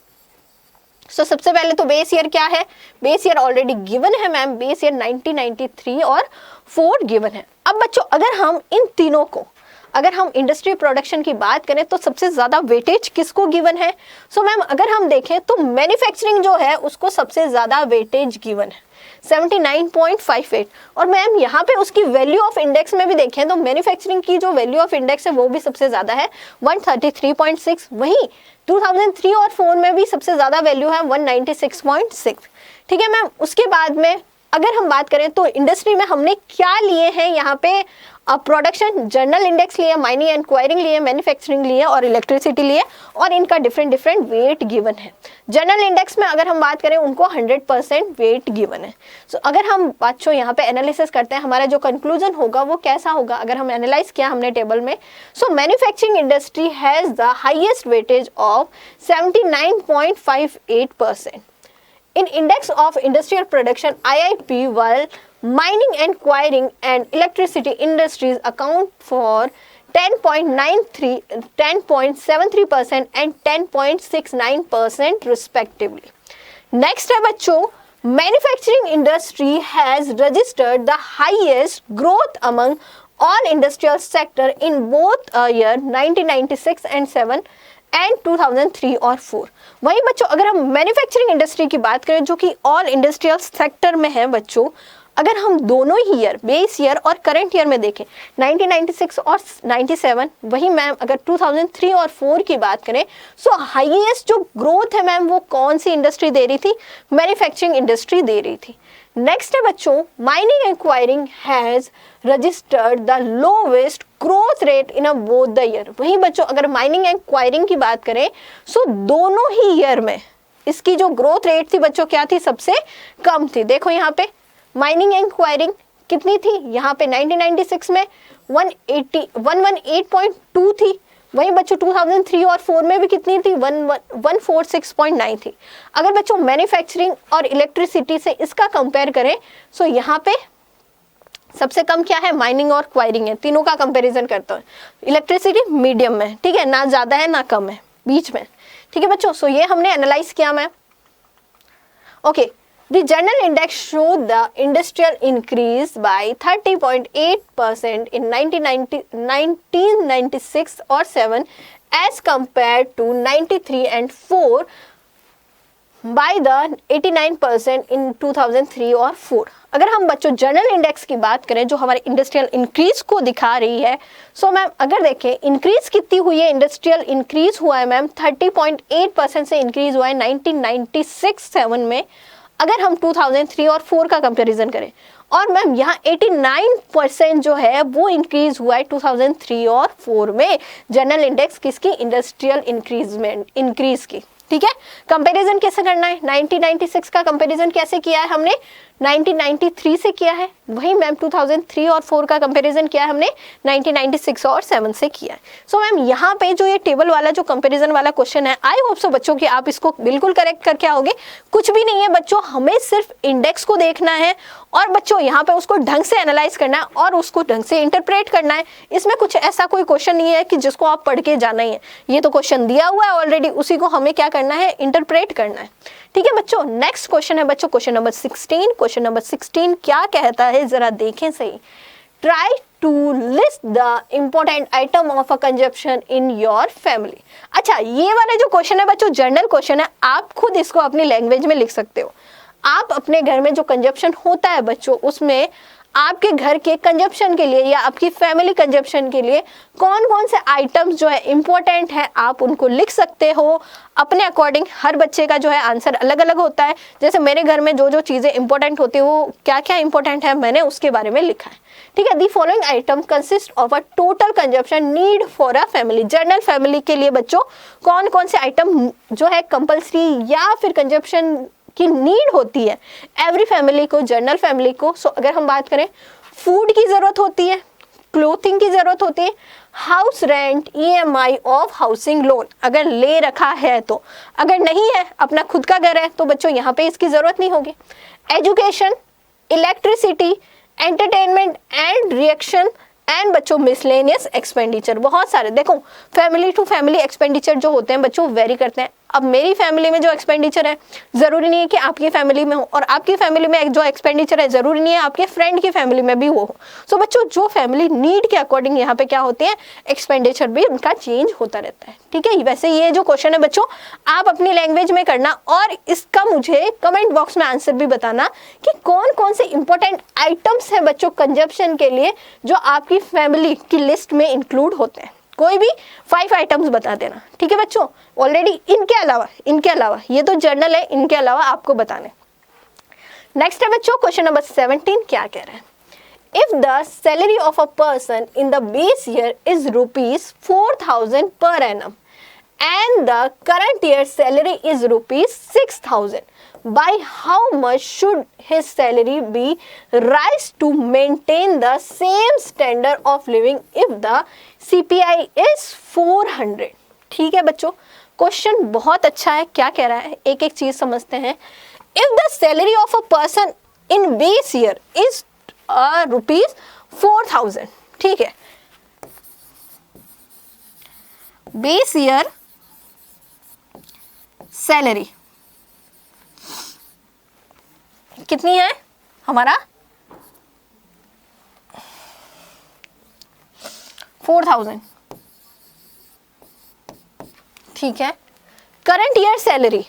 सबसे पहले तो बेस ईयर क्या है, बेस ईयर ऑलरेडी गिवन है मैम, बेस ईयर 1993 और 4 गिवन है। अब बच्चों अगर हम इन तीनों को, अगर हम इंडस्ट्री प्रोडक्शन की बात करें तो सबसे ज्यादा वेटेज किसको गिवन है? सो मैम अगर हम देखें तो मैन्युफैक्चरिंग जो है उसको सबसे ज्यादा वेटेज गिवन है 79.58। और मैम यहाँ पे उसकी वैल्यू ऑफ इंडेक्स में भी देखें तो मैन्युफैक्चरिंग की जो वैल्यू ऑफ इंडेक्स है वो भी सबसे ज्यादा है 133.6। वहीं 2003 और 4 में भी सबसे ज्यादा वैल्यू है 196.6। ठीक है मैम। उसके बाद में अगर हम बात करें तो इंडस्ट्री में हमने क्या लिए हैं यहाँ पे, प्रोडक्शन जनरल इंडेक्स लिए, माइनिंग एंड क्वायरिंग लिए, मैन्युफैक्चरिंग लिए और इलेक्ट्रिसिटी लिए, और इनका डिफरेंट वेट गिवन है। जनरल इंडेक्स में अगर हम बात करें उनको 100% वेट गिवन है। सो अगर हम बच्चों यहाँ पे एनालिसिस करते हैं, हमारा जो कंक्लूजन होगा वो कैसा होगा, अगर हम एनालाइज किया हमने टेबल में, सो manufacturing industry has the highest weightage of 79.58%। In index of industrial production IIP, while mining and quarrying and electricity industries account for 10.93, 10.73% and 10.69% respectively. Next है बच्चों, manufacturing industry has registered the highest growth among all industrial sector in both year 1996 and 7 and 2003 और 4। वहीं बच्चों अगर हम manufacturing industry की बात करें जो कि ऑल इंडस्ट्रियल सेक्टर में है बच्चों, अगर हम दोनों ही ईयर बेस ईयर और करंट ईयर में देखें 1996 और 97, वही मैम अगर 2003 और 4 की बात करें, सो हाईएस्ट जो ग्रोथ है मैम वो कौन सी इंडस्ट्री दे रही थी, मैन्युफैक्चरिंग इंडस्ट्री दे रही थी। नेक्स्ट है बच्चों, mining and enquiring has registered the lowest growth rate in both the year. वहीं बच्चों अगर माइनिंग एंड क्वायरिंग की बात करें सो दोनों ही ईयर में इसकी जो ग्रोथ रेट थी बच्चों क्या थी, सबसे कम थी। देखो यहाँ पे माइनिंग एंड क्वायरिंग कितनी थी, यहाँ पे 1996 में 118.2 थी। वहीं बच्चों 2003 और 4 में भी कितनी थी 146.9 थी। अगर बच्चों मैन्युफैक्चरिंग और इलेक्ट्रिसिटी से इसका कंपेयर करें सो यहाँ पे सबसे कम क्या है, माइनिंग और क्वायरिंग है। तीनों का कंपैरिजन करते हैं, इलेक्ट्रिसिटी मीडियम में, ठीक है, ना ज्यादा है ना कम है, बीच में। ठीक है बच्चों, सो ये हमने एनालाइज किया ma'am. Okay, the general index showed the industrial increase by 30.8% in 1996 or 7 as compared to 93 and 4 by the 89% in 2003 और 4। अगर हम बच्चों जनरल इंडेक्स की बात करें जो हमारे इंडस्ट्रियल इंक्रीज को दिखा रही है, सो मैम अगर देखें इंक्रीज कितनी हुई है, इंडस्ट्रियल इंक्रीज हुआ है मैम 30.8% से इंक्रीज हुआ है 1996-7 में। अगर हम 2003 और 4 का कंपैरिजन करें, और मैम यहाँ 89% जो है वो इंक्रीज हुआ है 2003 और 4 में जनरल इंडेक्स किसकी, इंडस्ट्रियल इंक्रीज की। ठीक है, कंपैरिजन कैसे करना है, 1996 का कंपैरिजन कैसे किया है हमने, 1993 से किया है। वही मैम 2003 और 4 का कंपैरिजन किया है हमने 1996 और 7 से किया है। सो मैम यहाँ पे जो ये टेबल वाला जो कंपैरिजन वाला क्वेश्चन है, आई होप सो बच्चों कि आप इसको बिल्कुल करेक्ट करके आओगे। कुछ भी नहीं है बच्चों, हमें सिर्फ इंडेक्स को देखना है और बच्चों यहाँ पे उसको ढंग से एनालाइज करना है और उसको ढंग से इंटरप्रेट करना है। इसमें कुछ ऐसा कोई क्वेश्चन नहीं है कि जिसको आप पढ़ के जाना ही है, ये तो क्वेश्चन दिया हुआ है ऑलरेडी, उसी को हमें क्या करना है, इंटरप्रेट करना है। ठीक है बच्चों, नेक्स्ट क्वेश्चन है बच्चों क्वेश्चन नंबर 16। क्वेश्चन नंबर 16 क्या कहता है जरा देखें सही। Try to list the important item of a consumption in your family. अच्छा, ये वाला जो क्वेश्चन है बच्चों जनरल क्वेश्चन है, आप खुद इसको अपनी लैंग्वेज में लिख सकते हो। आप अपने घर में जो कंजप्शन होता है बच्चों उसमें आपके घर के कंजप्शन के लिए या आपकी फैमिली कंजप्शन के लिए कौन कौन से आइटम्स जो है इंपॉर्टेंट है, आप उनको लिख सकते हो अपने अकॉर्डिंग। हर बच्चे का जो है आंसर अलग अलग होता है। जैसे मेरे घर में जो जो चीज़ें इंपॉर्टेंट होती है, वो क्या क्या इंपॉर्टेंट है, मैंने उसके बारे में लिखा है। ठीक है, the following item consist of a total consumption need for a family. General family के लिए बच्चों कौन कौन से आइटम जो है कंपल्सरी या फिर कंजप्शन की नीड होती है एवरी फैमिली को, जनरल फैमिली को। सो अगर हम बात करें, फूड की जरूरत होती है, क्लोथिंग की जरूरत होती है, house rent, EMI of housing loan अगर ले रखा है तो, अगर नहीं है अपना खुद का घर है तो बच्चों यहाँ पे इसकी जरूरत नहीं होगी। Education, electricity, entertainment and reaction and बच्चों मिसलेनियस एक्सपेंडिचर। बहुत सारे देखो फैमिली टू फैमिली एक्सपेंडिचर जो होते हैं बच्चों वेरी करते हैं। अब मेरी फैमिली में जो एक्सपेंडिचर है जरूरी नहीं है कि आपकी फैमिली में हो, और आपकी फैमिली में जो एक्सपेंडिचर है जरूरी नहीं है आपके फ्रेंड की फैमिली में भी वो हो। सो बच्चों जो फैमिली नीड के अकॉर्डिंग यहाँ पे क्या होते हैं, एक्सपेंडिचर भी उनका चेंज होता रहता है। ठीक है, वैसे ये जो क्वेश्चन है बच्चों आप अपनी लैंग्वेज में करना, और इसका मुझे कमेंट बॉक्स में आंसर भी बताना कि कौन कौन से इंपॉर्टेंट आइटम्स है बच्चों कंजप्शन के लिए जो आपकी फैमिली की लिस्ट में इंक्लूड होते हैं। कोई भी 5 आइटम्स बता देना। ठीक है बच्चों, ऑलरेडी इनके अलावा ये तो जर्नल है, इनके अलावा आपको बताने। नेक्स्ट है बच्चों क्वेश्चन नंबर 17, क्या कह रहे हैं, if the salary of a person in the base year is ₹4,000 per annum and the current year salary is ₹6,000, by how much should his salary be raised to maintain the same standard of living if the CPI is 400। ठीक है बच्चों, question बहुत अच्छा है। क्या कह रहा है, एक एक चीज समझते हैं। If the salary of a person in base year is ₹4,000, ठीक है, बेस ईयर सैलरी कितनी है हमारा 4,000, ठीक है। Current year salary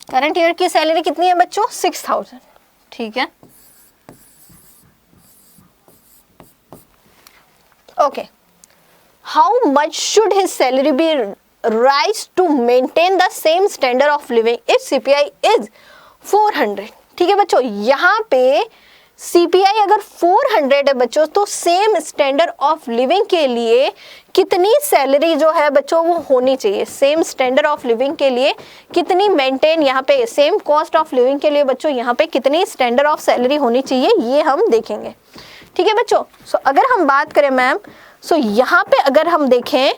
current year की सैलरी कितनी है बच्चों 6,000, ठीक है। Okay, how much should his salary be rise to maintain the same standard of living if CPI is 400। ठीक है बच्चों, यहाँ पे सीपीआई अगर 400 है बच्चों तो सेम स्टैंडर्ड ऑफ लिविंग के लिए कितनी सैलरी जो है बच्चों वो होनी चाहिए, सेम स्टैंडर्ड ऑफ लिविंग के लिए कितनी मेंटेन, यहाँ पे सेम कॉस्ट ऑफ लिविंग के लिए बच्चों यहाँ पे कितनी स्टैंडर्ड ऑफ सैलरी होनी चाहिए, ये हम देखेंगे। ठीक है बच्चों, सो अगर हम बात करें मैम, सो यहाँ पे अगर हम देखें,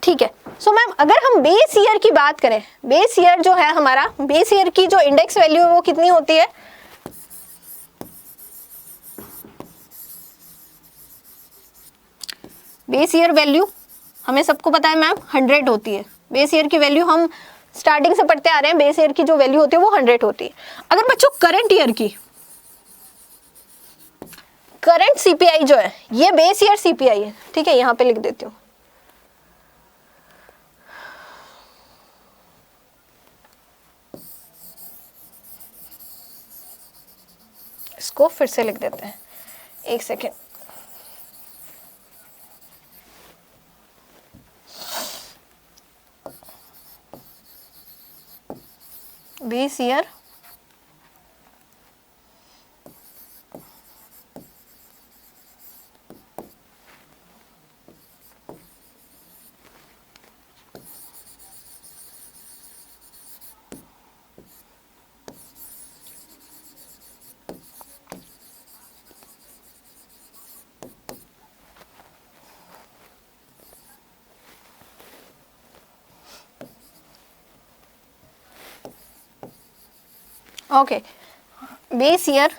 ठीक है, सो मैम अगर हम बेस ईयर की बात करें, बेस ईयर जो है हमारा, बेस ईयर की जो इंडेक्स वैल्यू है वो कितनी होती है, बेस ईयर वैल्यू हमें सबको पता है मैम 100 होती है। बेस ईयर की वैल्यू हम स्टार्टिंग से पढ़ते आ रहे हैं, बेस ईयर की जो वैल्यू होती है वो 100 होती है। अगर बच्चों करंट ईयर की, करंट सीपीआई जो है ये बेस ईयर सीपीआई है, ठीक है, यहां पे लिख देती हूँ, इसको फिर से लिख देते हैं, एक second. Base year okay, base year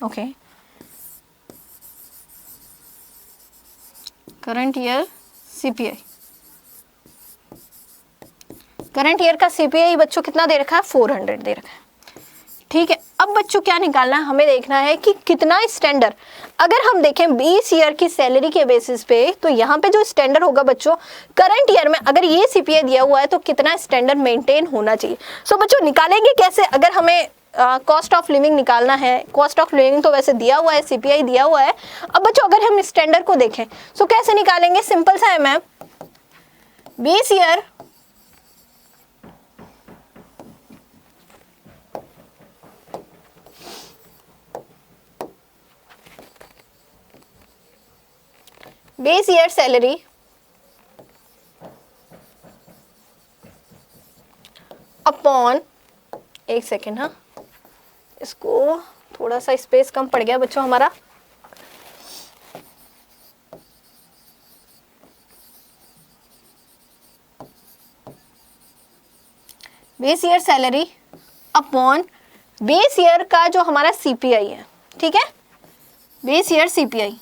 okay, current year CPI, current year का सीपीआई बच्चों कितना दे रखा है, 400 दे रखा है। ठीक है, अब बच्चों क्या निकालना है, हमें देखना है कि कितना स्टैंडर्ड। अगर हम देखें 20 ईयर की सैलरी के बेसिस पे, तो यहाँ पे जो स्टैंडर्ड होगा बच्चों करंट ईयर में, अगर ये सीपीआई दिया हुआ है तो कितना स्टैंडर्ड मेंटेन होना चाहिए। सो बच्चों निकालेंगे कैसे, अगर हमें कॉस्ट ऑफ लिविंग निकालना है, कॉस्ट ऑफ लिविंग तो वैसे दिया हुआ है, सीपीआई दिया हुआ है। अब बच्चों अगर हम स्टैंडर्ड को देखें सो कैसे निकालेंगे, सिंपल सा है ma'am, 20 year base year salary upon, एक सेकेंड, हाँ इसको थोड़ा सा स्पेस कम पड़ गया बच्चों हमारा। Base year salary upon base year का जो हमारा सीपीआई है, ठीक है, base year CPI,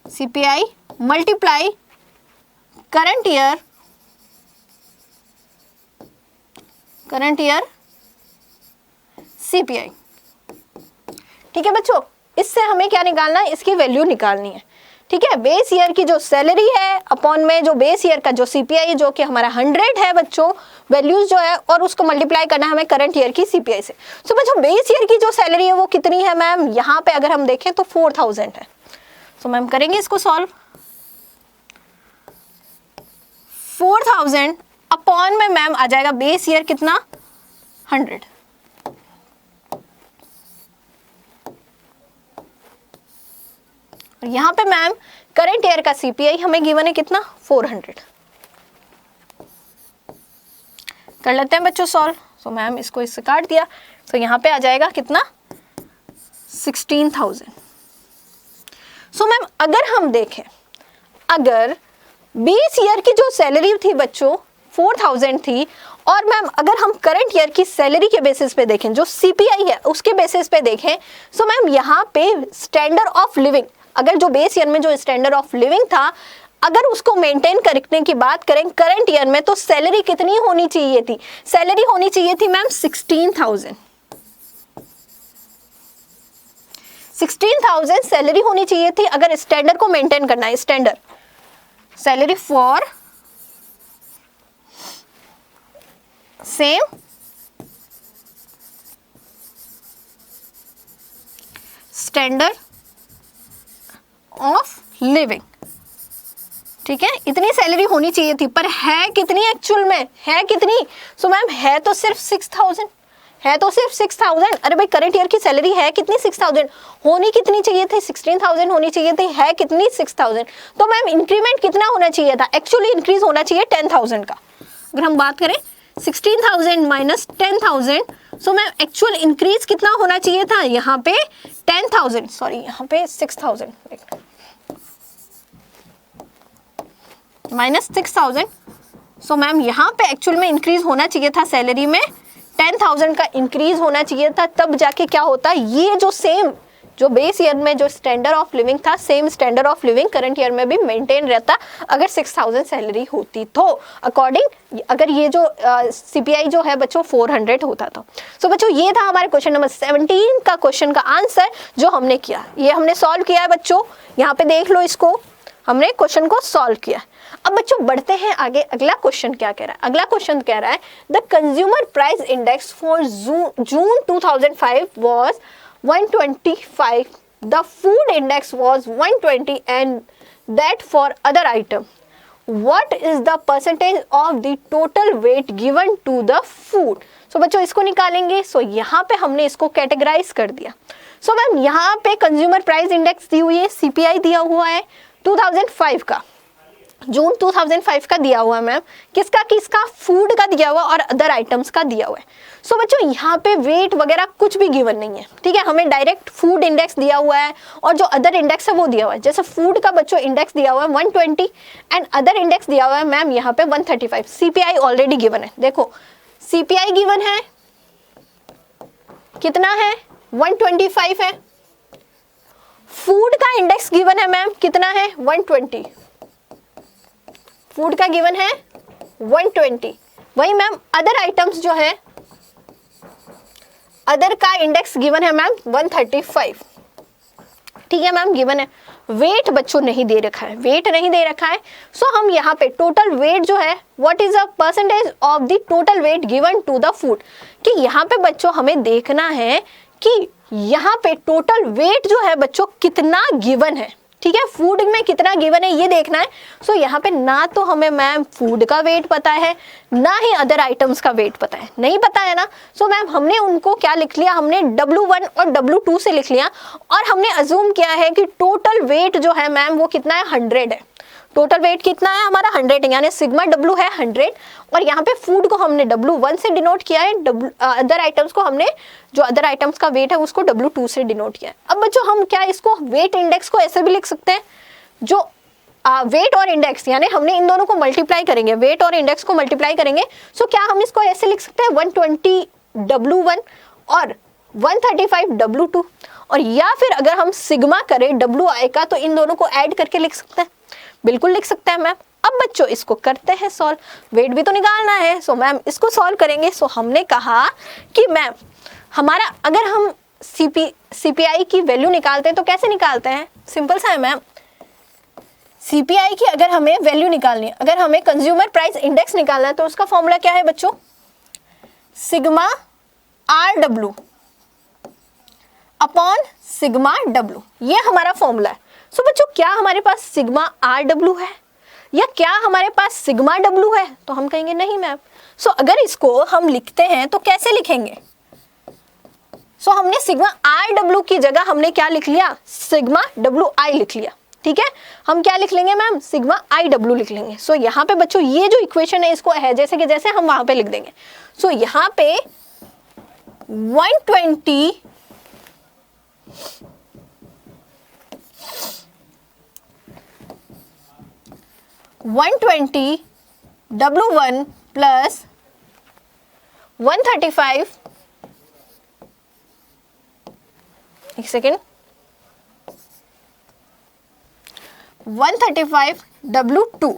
CPI multiply current year CPI. ठीक है बच्चों, इससे हमें क्या निकालना है, इसकी वैल्यू निकालनी है। ठीक है, बेस ईयर की जो सैलरी है अपॉन में जो बेस ईयर का जो सीपीआई जो कि हमारा 100 है बच्चों, वैल्यूज जो है, और उसको मल्टीप्लाई करना है हमें करंट ईयर की सीपीआई से। सो बच्चों बेस ईयर की जो सैलरी है वो कितनी है मैम, यहाँ पे अगर हम देखें तो 4000 है। सो मैम करेंगे इसको सॉल्व, 4000 अपॉन में मैम आ जाएगा बेस ईयर कितना, 100। और यहां पे मैम करंट ईयर का सीपीआई हमें गिवन है कितना, 400। कर लेते हैं बच्चों सॉल्व। सो मैम इसको इससे काट दिया, तो यहां पे आ जाएगा कितना, 16,000। सो मैम अगर हम देखें, अगर 20 ईयर की जो सैलरी थी बच्चों 4000 थी, और मैम अगर हम करंट ईयर की सैलरी के बेसिस पे देखें, जो सीपीआई है उसके बेसिस पे देखें, सो मैम यहाँ पे स्टैंडर्ड ऑफ लिविंग, अगर जो बेस ईयर में जो स्टैंडर्ड ऑफ लिविंग था, अगर उसको मेंटेन करने की बात करें करंट ईयर में, तो सैलरी कितनी होनी चाहिए थी, सैलरी होनी चाहिए थी मैम 16,000। 16,000 सैलरी होनी चाहिए थी अगर स्टैंडर्ड को मेंटेन करना है। Standard salary for same standard of living. ठीक है, इतनी सैलरी होनी चाहिए थी, पर है कितनी एक्चुअल में, है कितनी, सो मैम है तो सिर्फ 6000, है तो सिर्फ 6000। अरे भाई करंट ईयर की सैलरी है कितनी, 6000, होनी कितनी चाहिए थी, 16,000 होनी चाहिए थी, है कितनी 6000। तो मैम इंक्रीमेंट कितना होना चाहिए था, एक्चुअली इंक्रीज होना चाहिए 10,000 का। अगर हम बात करें 16,000 minus 10,000, so ma'am actual increase कितना होना चाहिए था, यहाँ पे 10,000, सॉरी यहाँ पे 6,000 माइनस 6,000। सो मैम यहाँ पे एक्चुअल में इंक्रीज होना चाहिए था सैलरी में 10,000 का इंक्रीज होना चाहिए था, तब जाके क्या होता है, ये जो सेम जो बेस ईयर में जो स्टैंडर्ड ऑफ लिविंग था, same standard of living current year में भी मेंटेन रहता अगर 6,000 सैलरी होती तो, अकॉर्डिंग अगर ये जो सीपीआई जो है बच्चों 400 होता तो। सो बच्चों ये था हमारे क्वेश्चन नंबर 17 का क्वेश्चन का आंसर जो हमने किया, ये हमने सॉल्व किया है बच्चों, यहाँ पे देख लो, इसको हमने क्वेश्चन को सॉल्व किया। अब बच्चों बढ़ते हैं आगे, अगला क्वेश्चन क्या कह रहा है, अगला क्वेश्चन कह रहा है the consumer price index for June 2005 was 125, the food index was 120 and that for other item. What is the percentage of the total weight given to the food? So बच्चों इसको निकालेंगे। सो यहाँ पे हमने इसको कैटेगराइज कर दिया। सो मैम यहाँ पे कंज्यूमर प्राइस इंडेक्स दी हुई है, सीपीआई दिया हुआ है 2005 का, जून 2005 का दिया हुआ है मैम, किसका किसका, फूड का दिया हुआ और अदर आइटम्स का दिया हुआ है। सो बच्चों यहाँ पे वेट वगैरह कुछ भी गिवन नहीं है, ठीक है, हमें डायरेक्ट फूड इंडेक्स दिया हुआ है और जो अदर इंडेक्स है वो दिया हुआ है। जैसे फूड का बच्चों इंडेक्स दिया हुआ है 120 एंड अदर इंडेक्स दिया हुआ है मैम यहाँ पे 135। सीपीआई ऑलरेडी गिवन है, देखो सीपीआई गिवन है कितना है, 125 है, फूड का इंडेक्स गिवन है मैम कितना है, 120। फूड का गिवन है 120। वही मैम अदर आइटम्स जो है, अदर का इंडेक्स गिवन है मैम 135। ठीक है मैम, गिवन है। वेट बच्चों नहीं दे रखा है, वेट नहीं दे रखा है। सो हम यहाँ पे टोटल वेट जो है, what is the percentage of the total weight given to the food, कि यहाँ पे बच्चों हमें देखना है कि यहाँ पे टोटल वेट जो है बच्चों कितना गिवन है। ठीक है, फूड में कितना गिवन है ये देखना है। सो यहाँ पे ना तो हमें मैम फूड का वेट पता है, ना ही अदर आइटम्स का वेट पता है, नहीं पता है ना। सो मैम हमने उनको क्या लिख लिया, हमने W1 और W2 से लिख लिया, और हमने अज्यूम किया है कि टोटल वेट जो है मैम वो कितना है, 100 है। टोटल वेट कितना है हमारा, 100 है, यानी सिग्मा W है 100, और यहाँ पे फूड को हमने W1 से डिनोट किया है, अदर आइटम्स को हमने, जो अदर आइटम्स का वेट है उसको W2 से डिनोट किया है। अब बच्चों हम क्या इसको वेट इंडेक्स को ऐसे भी लिख सकते हैं, जो वेट और इंडेक्स, यानी हमने इन दोनों को मल्टीप्लाई करेंगे, वेट और इंडेक्स को मल्टीप्लाई करेंगे। सो क्या हम इसको ऐसे लिख सकते हैं 120 W1 और 135 W2, और या फिर अगर हम सिग्मा करें WI का तो इन दोनों को ऐड करके लिख सकते हैं, बिल्कुल लिख सकते हैं मैम। अब बच्चों इसको करते हैं सॉल्व, वेट भी तो निकालना है। सो मैम इसको सॉल्व करेंगे। सो हमने कहा कि मैम हमारा अगर हम CPI की वैल्यू निकालते हैं तो कैसे निकालते हैं, सिंपल सा है मैम। CPI की अगर हमें वैल्यू निकालनी है, अगर हमें कंज्यूमर प्राइस इंडेक्स निकालना है तो उसका फॉर्मूला क्या है बच्चों, sigma RW upon sigma W, ये हमारा फॉर्मूला है। सो बच्चों क्या हमारे पास सिग्मा RW है या क्या हमारे पास सिग्मा W है, तो हम कहेंगे नहीं मैम। सो अगर इसको हम लिखते हैं तो कैसे लिखेंगे, सो हमने सिग्मा RW की जगह हमने क्या लिख लिया, सिग्मा WI लिख लिया। ठीक है, हम क्या लिख लेंगे मैम, सिग्मा IW लिख लेंगे। सो यहाँ पे बच्चों ये जो इक्वेशन है इसको है जैसे कि जैसे हम वहां पे लिख देंगे। सो यहाँ पे 120 W1 प्लस 135, एक सेकेंड, 135 W2,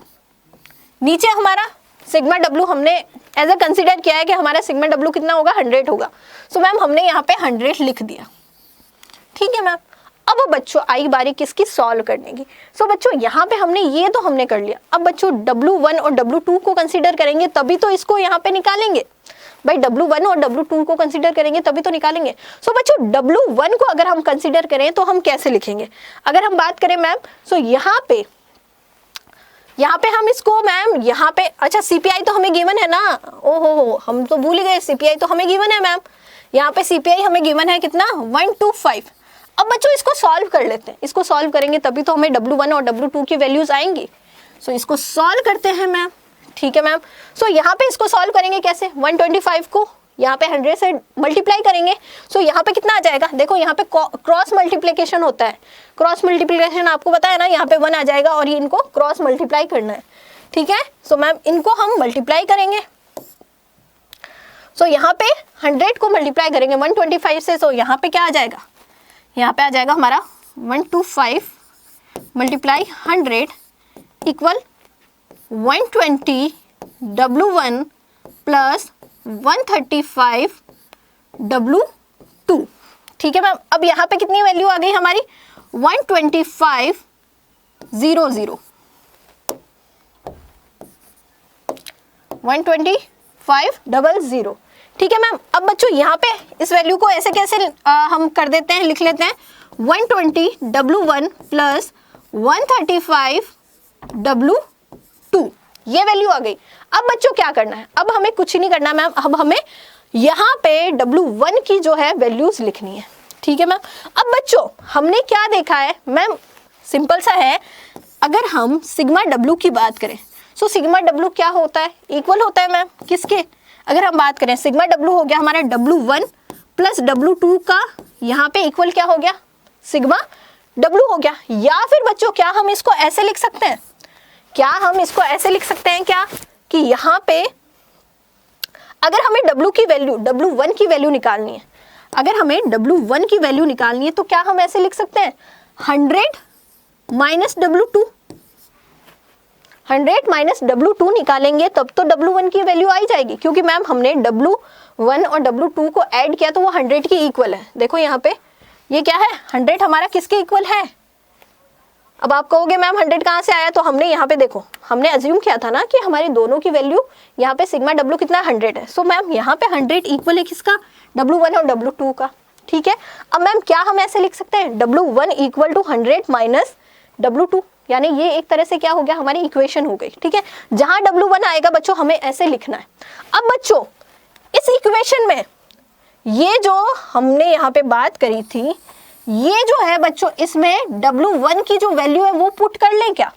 नीचे हमारा सिग्मा W हमने एज अ कंसीडर किया है कि हमारा सिग्मा W कितना होगा, 100 होगा। सो मैम हमने यहाँ पे 100 लिख दिया। ठीक है मैम, अब बच्चों आई बारी किसकी, सॉल्व करने की। सो बच्चों यहाँ पे हमने ये तो हमने कर लिया। अब बच्चों W1 और W2 को कंसीडर करेंगे तभी तो इसको यहाँ पे निकालेंगे भाई, W1 और W2 को कंसीडर करेंगे तभी तो निकालेंगे। सो बच्चों W1 को अगर हम कंसीडर करें तो हम कैसे लिखेंगे, अगर हम बात करें मैम, सो यहाँ पे हम इसको मैम यहाँ पे, अच्छा CPI तो हमें गिवन है ना, ओहो हम तो भूल गए, CPI तो हमें गिवन है मैम। यहाँ पे CPI हमें गिवन है कितना, 125। अब बच्चों इसको सॉल्व कर लेते हैं, इसको सॉल्व करेंगे तभी तो हमें W1 और W2 की वैल्यूज आएंगी। सो इसको सॉल्व करते हैं मैम। ठीक है मैम, सो यहाँ पे इसको सॉल्व करेंगे कैसे, 125 को यहाँ पे 100 से मल्टीप्लाई करेंगे। सो यहाँ पे कितना आ जाएगा, देखो यहाँ पे क्रॉस मल्टीप्लिकेशन होता है, क्रॉस मल्टीप्लिकेशन आपको पता है ना, यहाँ पे 1 आ जाएगा और ये इनको क्रॉस मल्टीप्लाई करना है। ठीक है, सो मैम इनको हम मल्टीप्लाई करेंगे। सो यहाँ पे 100 को मल्टीप्लाई करेंगे 125 से, सो यहाँ पे क्या आ जाएगा, यहाँ पे आ जाएगा हमारा 125 multiply 100 equal 120 W1 plus 135 W2। ठीक है मैम, अब यहाँ पे कितनी वैल्यू आ गई हमारी, 125 00, 125 00। ठीक है मैम, अब बच्चों यहाँ पे इस वैल्यू को ऐसे कैसे हम कर देते हैं, लिख लेते हैं 120 W1 प्लस 135 W2, ये वैल्यू आ गई। अब बच्चों क्या करना है, अब हमें कुछ नहीं करना मैम, अब हमें यहाँ पे W1 की जो है वैल्यूज लिखनी है। ठीक है मैम, अब बच्चों हमने क्या देखा है मैम, सिंपल सा है, अगर हम सिग्मा W की बात करें, सो सिग्मा W क्या होता है, इक्वल होता है मैम किसके, अगर हम बात करें सिग्मा W हो गया हमारा W1 प्लस W2 का, यहाँ पे इक्वल क्या हो गया, सिग्मा W हो गया। या फिर बच्चों क्या हम इसको ऐसे लिख सकते हैं, क्या हम इसको ऐसे लिख सकते हैं क्या, कि यहाँ पे अगर हमें W की वैल्यू, W1 की वैल्यू निकालनी है, अगर हमें W1 की वैल्यू निकालनी है तो क्या हम ऐसे लिख सकते हैं 100 माइनस W2, 100 माइनस W2 निकालेंगे तब तो W1 की वैल्यू आई जाएगी, क्योंकि मैम हमने W1 और W2 को ऐड किया तो वो 100 के इक्वल है। देखो यहाँ पे ये क्या है, 100 हमारा किसके इक्वल है। अब आप कहोगे मैम 100 कहाँ से आया, तो हमने यहाँ पे देखो, हमने अज्यूम किया था ना कि हमारी दोनों की वैल्यू यहाँ पे सिग्मा W कितना 100 है। सो मैम यहाँ पे 100 इक्वल है किसका, W1 और W2 का। ठीक है, अब मैम क्या हम ऐसे लिख सकते हैं, W1 equal to 100 minus W2, यानी ये एक तरह से क्या हो गया, हमारी इक्वेशन हो गई। ठीक है, जहां W1 आएगा बच्चों हमें ऐसे लिखना है। अब बच्चों इस इक्वेशन में ये जो हमने यहाँ पे बात करी थी, ये जो है बच्चों इसमें W1 की जो वैल्यू है वो पुट कर लें क्या,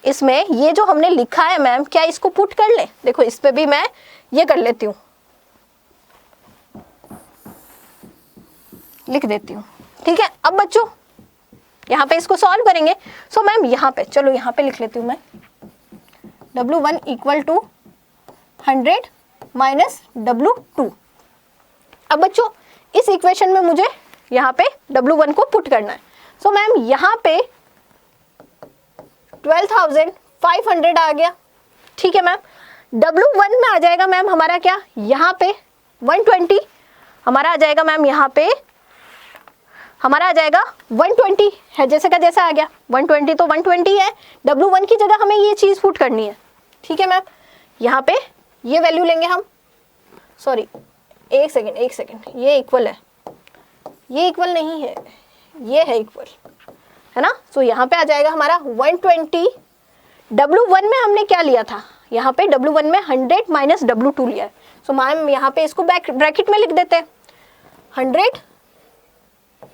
इसमें ये जो हमने लिखा है मैम क्या इसको पुट कर लें। देखो इस पे भी मैं ये कर लेती हूँ, लिख देती हूँ। ठीक है, अब बच्चों यहाँ पे इसको सॉल्व करेंगे। सो मैम यहाँ पे चलो यहाँ पे लिख लेती हूँ मैं, W1 equal to 100 minus W2। अब बच्चों इस इक्वेशन में मुझे यहाँ पे W1 को पुट करना है। सो मैम यहाँ पे 12,500 आ गया। ठीक है मैम, W1 में आ जाएगा मैम हमारा क्या, यहाँ पे 120 हमारा आ जाएगा मैम, यहाँ पे हमारा आ जाएगा 120 है, जैसे का जैसा आ गया 120 तो 120 है। W1 की जगह हमें ये चीज पुट करनी है। ठीक है मैम, यहाँ पे ये वैल्यू लेंगे हम, सॉरी एक सेकेंड, ये इक्वल है, ये इक्वल नहीं है, ये है इक्वल, है ना। सो यहाँ पे आ जाएगा हमारा 120। W1 में हमने क्या लिया था, यहाँ पे W1 में 100 माइनस W2 लिया है। सो मैम यहाँ पे इसको ब्रैकेट में लिख देते हैं, 100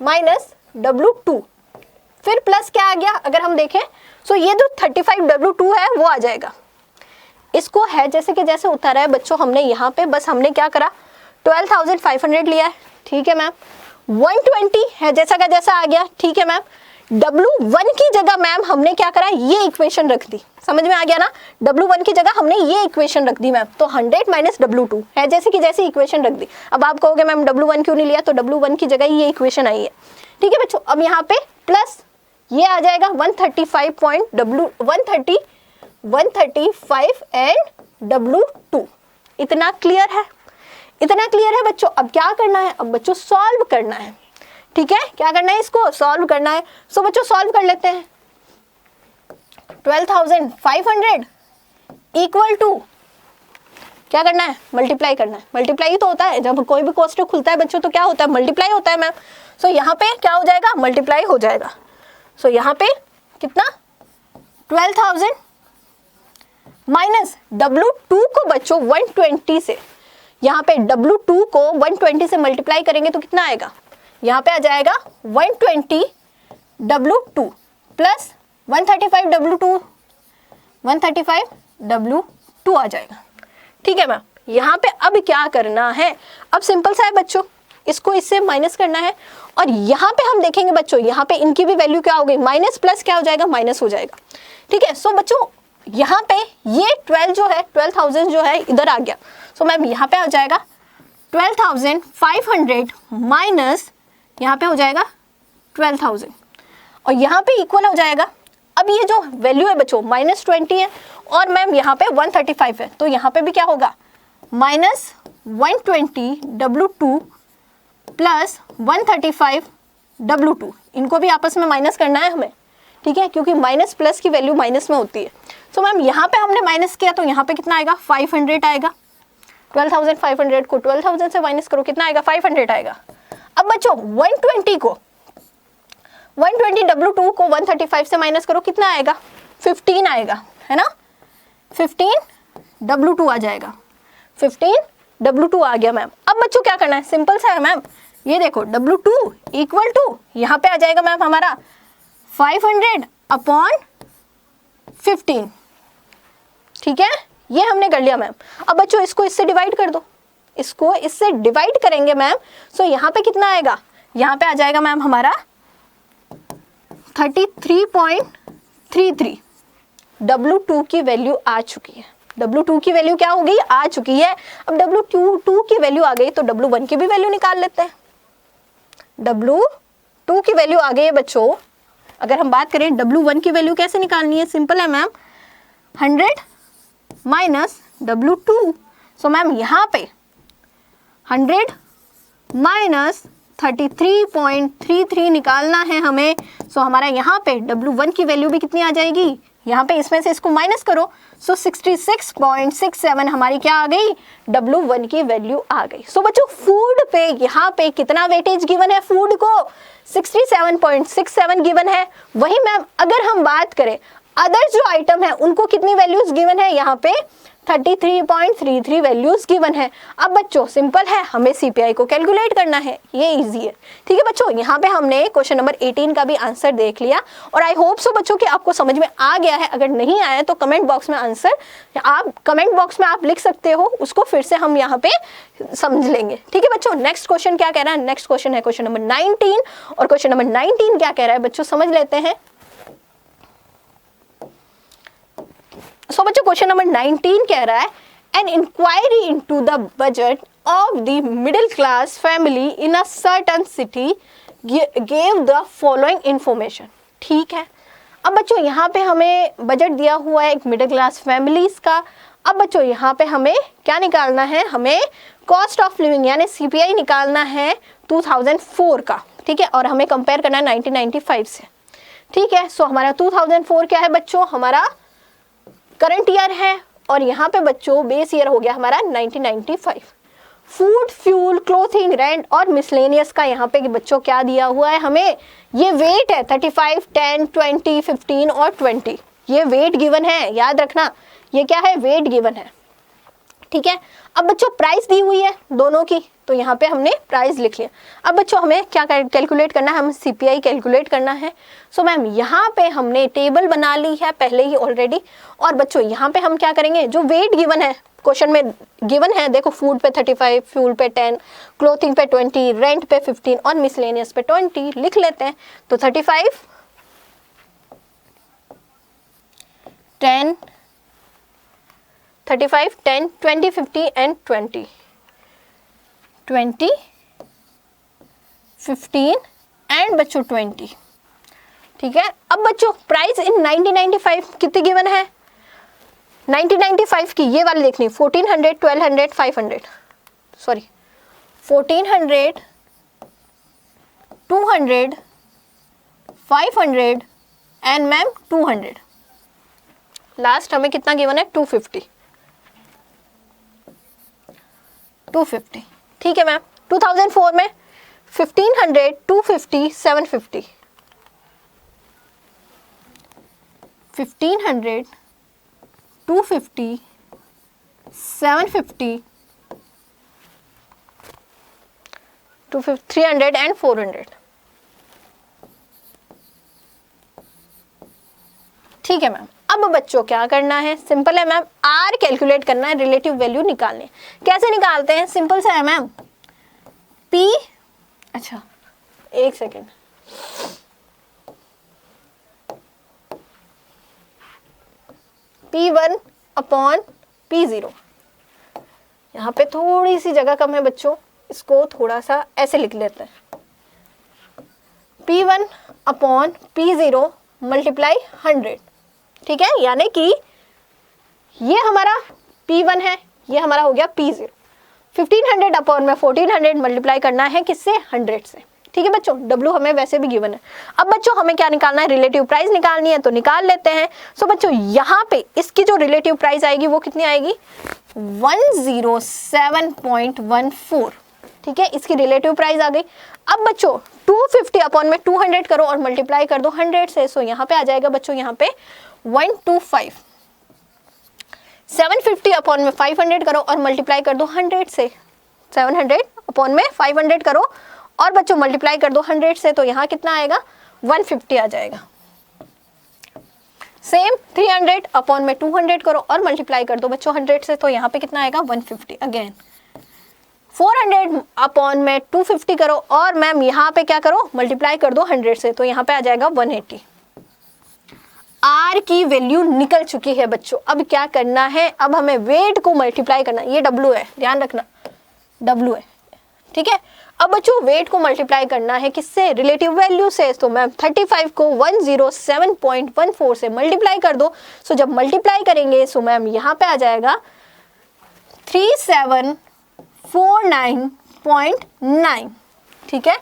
माइनस W2, फिर प्लस क्या आ गया अगर हम देखें, सो ये जो 35 W2 है वो आ जाएगा। इसको है जैसे कि जैसे उतारा है बच्चों हमने यहाँ पे, बस हमने क्या करा 12,500 लिया है। ठीक है मैम, 120 है जैसा का जैसा आ गया। ठीक है मैम, W1 की जगह मैम हमने क्या करा, ये इक्वेशन रख दी, समझ में आ गया ना। W1 की जगह हमने ये इक्वेशन रख दी मैम, तो 100 माइनस W2 है जैसे कि जैसे इक्वेशन रख दी। अब आप कहोगे मैम W1 क्यों नहीं लिया, तो W1 की जगह ये इक्वेशन आई है। ठीक है बच्चों, अब यहाँ पे प्लस ये आ जाएगा 135 एंड W2। इतना क्लियर है, इतना क्लियर है बच्चों। अब क्या करना है, अब बच्चों सॉल्व करना है। ठीक है, क्या करना है, इसको सॉल्व करना है। सो बच्चों सॉल्व कर लेते हैं, 12,500 इक्वल टू क्या करना है, मल्टीप्लाई करना है। मल्टीप्लाई ही तो होता है, जब कोई भी कोष्टक खुलता है बच्चों तो क्या होता है, मल्टीप्लाई होता है मैम। सो यहाँ पे क्या हो जाएगा, मल्टीप्लाई हो जाएगा। सो यहाँ पे कितना 12,000 माइनस W2 को बच्चों 120 से, यहाँ पे W2 को 120 से मल्टीप्लाई करेंगे तो कितना आएगा, यहाँ पे आ जाएगा 120 W2 प्लस 135 W2 आ जाएगा। ठीक है मैम, यहाँ पे अब क्या करना है, अब सिंपल सा है बच्चों, इसको इससे माइनस करना है। और यहाँ पे हम देखेंगे बच्चों, यहाँ पे इनकी भी वैल्यू क्या हो गई, माइनस प्लस क्या हो जाएगा, माइनस हो जाएगा। ठीक है, सो बच्चों यहाँ पे ये 12,000 जो है इधर आ गया। सो मैम यहाँ पे आ जाएगा 12,500 माइनस यहाँ पे हो जाएगा 12,000 और यहाँ पे इक्वल हो जाएगा। अब ये जो वैल्यू है बच्चों -20 है और मैम यहाँ पे 135 है, तो यहाँ पे भी क्या होगा -120 W2 प्लस 135 W2, इनको भी आपस में माइनस करना है हमें। ठीक है, क्योंकि माइनस प्लस की वैल्यू माइनस में होती है। सो मैम यहाँ पे हमने माइनस किया तो यहाँ पे कितना आएगा, 500 आएगा। 12,500 को 12,000 से माइनस करो, कितना आएगा, 500 आएगा। अब बच्चों 120 W2 को 135 से माइनस करो, कितना आएगा, 15 आएगा, है ना। 15 W2 आ जाएगा, 15 W2 आ गया मैम। अब बच्चों क्या करना है, सिंपल सा है मैम, ये देखो W2 इक्वल टू यहाँ पे आ जाएगा मैम हमारा 500 अपॉन 15। ठीक है, ये हमने कर लिया मैम। अब बच्चों इसको इससे डिवाइड कर दो, इसको इससे डिवाइड करेंगे मैम। सो यहाँ पे कितना आएगा, यहाँ पे आ जाएगा मैम हमारा 33.33। W2 की वैल्यू आ चुकी है, W2 की वैल्यू क्या हो गई, आ चुकी है। अब W2 की वैल्यू आ गई तो W1 की भी वैल्यू निकाल लेते हैं। W2 की वैल्यू आ गई है बच्चों। अगर हम बात करें W1 की वैल्यू कैसे निकालनी है, सिंपल है ma'am, 100 minus W2। So ma'am यहाँ पे 100 माइनस 33.33 निकालना है हमें। सो हमारा यहाँ पे W1 की वैल्यू भी कितनी आ जाएगी, यहाँ पे इसमें से इसको माइनस करो। सो 66.67 हमारी क्या आ गई, W1 की वैल्यू आ गई। सो बच्चों फूड पे यहाँ पे कितना वेटेज गिवन है, फूड को 67.67 गिवन है। वही मैम अगर हम बात करें अदर जो आइटम है उनको कितनी वैल्यूज गिवन है, यहाँ पे 33.33 वैल्यूज गिवन है। अब बच्चों सिंपल है, हमें सीपीआई को कैलकुलेट करना है, ये इजी है। ठीक है बच्चों, यहाँ पे हमने क्वेश्चन नंबर 18 का भी आंसर देख लिया और आई होप सो बच्चों कि आपको समझ में आ गया है। अगर नहीं आया तो कमेंट बॉक्स में आंसर आप कमेंट बॉक्स में आप लिख सकते हो, उसको फिर से हम यहाँ पे समझ लेंगे। ठीक है बच्चों, नेक्स्ट क्वेश्चन क्या कह रहा है, नेक्स्ट क्वेश्चन है क्वेश्चन नंबर 19 और क्वेश्चन नंबर 19 क्या कह रहा है बच्चों समझ लेते हैं। सो बच्चों क्वेश्चन नंबर 19 कह रहा है an inquiry into the budget of the middle class family in a certain city gave the following information. ठीक है, अब बच्चों यहाँ पे हमें बजट दिया हुआ है एक मिडिल क्लास फैमिलीज का। अब बच्चों यहाँ पे हमें क्या निकालना है, हमें कॉस्ट ऑफ लिविंग यानी सीपीआई निकालना है 2004 का। ठीक है, और हमें कंपेयर करना है 1995 से। ठीक है, सो हमारा 2004 क्या है बच्चों, हमारा करंट ईयर है और यहाँ पे बच्चों बेस ईयर हो गया हमारा 1995। फूड, फ्यूल, क्लोथिंग, रेंट और मिसलेनियस का यहाँ पे बच्चों क्या दिया हुआ है हमें, ये वेट है 35, 10, 20, 15 और 20। ये वेट गिवन है, याद रखना ये क्या है, वेट गिवन है। ठीक है, अब बच्चों प्राइस दी हुई है दोनों की, तो यहाँ पे हमने प्राइस लिख लिया। अब बच्चों हमें क्या कैलकुलेट करना है, हमें सीपीआई कैलकुलेट करना है। सो मैम यहाँ पे हमने टेबल बना ली है पहले ही ऑलरेडी, और बच्चों यहाँ पे हम क्या करेंगे, जो वेट गिवन है क्वेश्चन में गिवन है, देखो फूड पे 35, फ्यूल पे 10, क्लोथिंग पे 20, रेंट पे 15 और मिसलेनियस पे 20 लिख लेते हैं। तो 35, 10, 35, 10, 20, 50 एंड 20, 20, 15 एंड बच्चों 20। ठीक है, अब बच्चों प्राइस इन 1995 कितनी गिवन है, 1995 की ये वाली देखनी, 1400, 1200, 500, सॉरी 1400, 200, 500 एंड मैम 200। लास्ट हमें कितना गिवन है, 250। ठीक है मैम, 2004 में 1500, 250, 750, 1500, 250, 750, 300 एंड 400। ठीक है मैम, अब बच्चों क्या करना है, सिंपल है मैम, आर कैलकुलेट करना है, रिलेटिव वैल्यू निकालने। कैसे निकालते हैं, सिंपल से है मैम, पी, अच्छा एक सेकेंड, P1 अपॉन P0। यहाँ पे थोड़ी सी जगह कम है बच्चों, इसको थोड़ा सा ऐसे लिख लेते हैं, P1 अपॉन P0 मल्टीप्लाई 100। ठीक है, यानी कि ये हमारा P1 है, ये हमारा हो गया P0। 1500 अपॉन में 1400 मल्टीप्लाई करना है किससे, 100 से। ठीक है बच्चों, W हमें वैसे भी गिवन है। अब बच्चों हमें क्या निकालना है, रिलेटिव प्राइस निकालनी है, तो निकाल लेते हैं। सो बच्चों यहाँ पे इसकी जो रिलेटिव प्राइस आएगी वो कितनी आएगी, 107.14। ठीक है, इसकी रिलेटिव प्राइस आ गई। अब बच्चों 250 अपॉन में 200 करो और मल्टीप्लाई कर दो 100 से। सो यहाँ पे आ जाएगा बच्चों, यहाँ पे 125। 750 अपॉन में 500 करो और मल्टीप्लाई कर दो 100 से। 700 अपॉन में 500 करो और बच्चों मल्टीप्लाई कर दो 100 से, तो यहाँ कितना आएगा, 150 आ जाएगा। सेम 300 अपॉन में 200 करो और मल्टीप्लाई कर दो बच्चों 100 से, तो यहाँ पे कितना आएगा, 150। अगेन 400 अपॉन में 250 करो और मैम यहाँ पे क्या करो, मल्टीप्लाई कर दो 100 से, तो यहाँ पे आ जाएगा 180। आर की वैल्यू निकल चुकी है बच्चों। अब क्या करना है, अब हमें वेट को मल्टीप्लाई करना है। ये W है, ध्यान रखना W है। ठीक है। अब बच्चों वेट को मल्टीप्लाई करना है किससे, रिलेटिव वैल्यू से। तो मैम 35 को 107.14 से मल्टीप्लाई कर दो। सो जब मल्टीप्लाई करेंगे सो मैम यहाँ पे आ जाएगा 3749.9, ठीक है।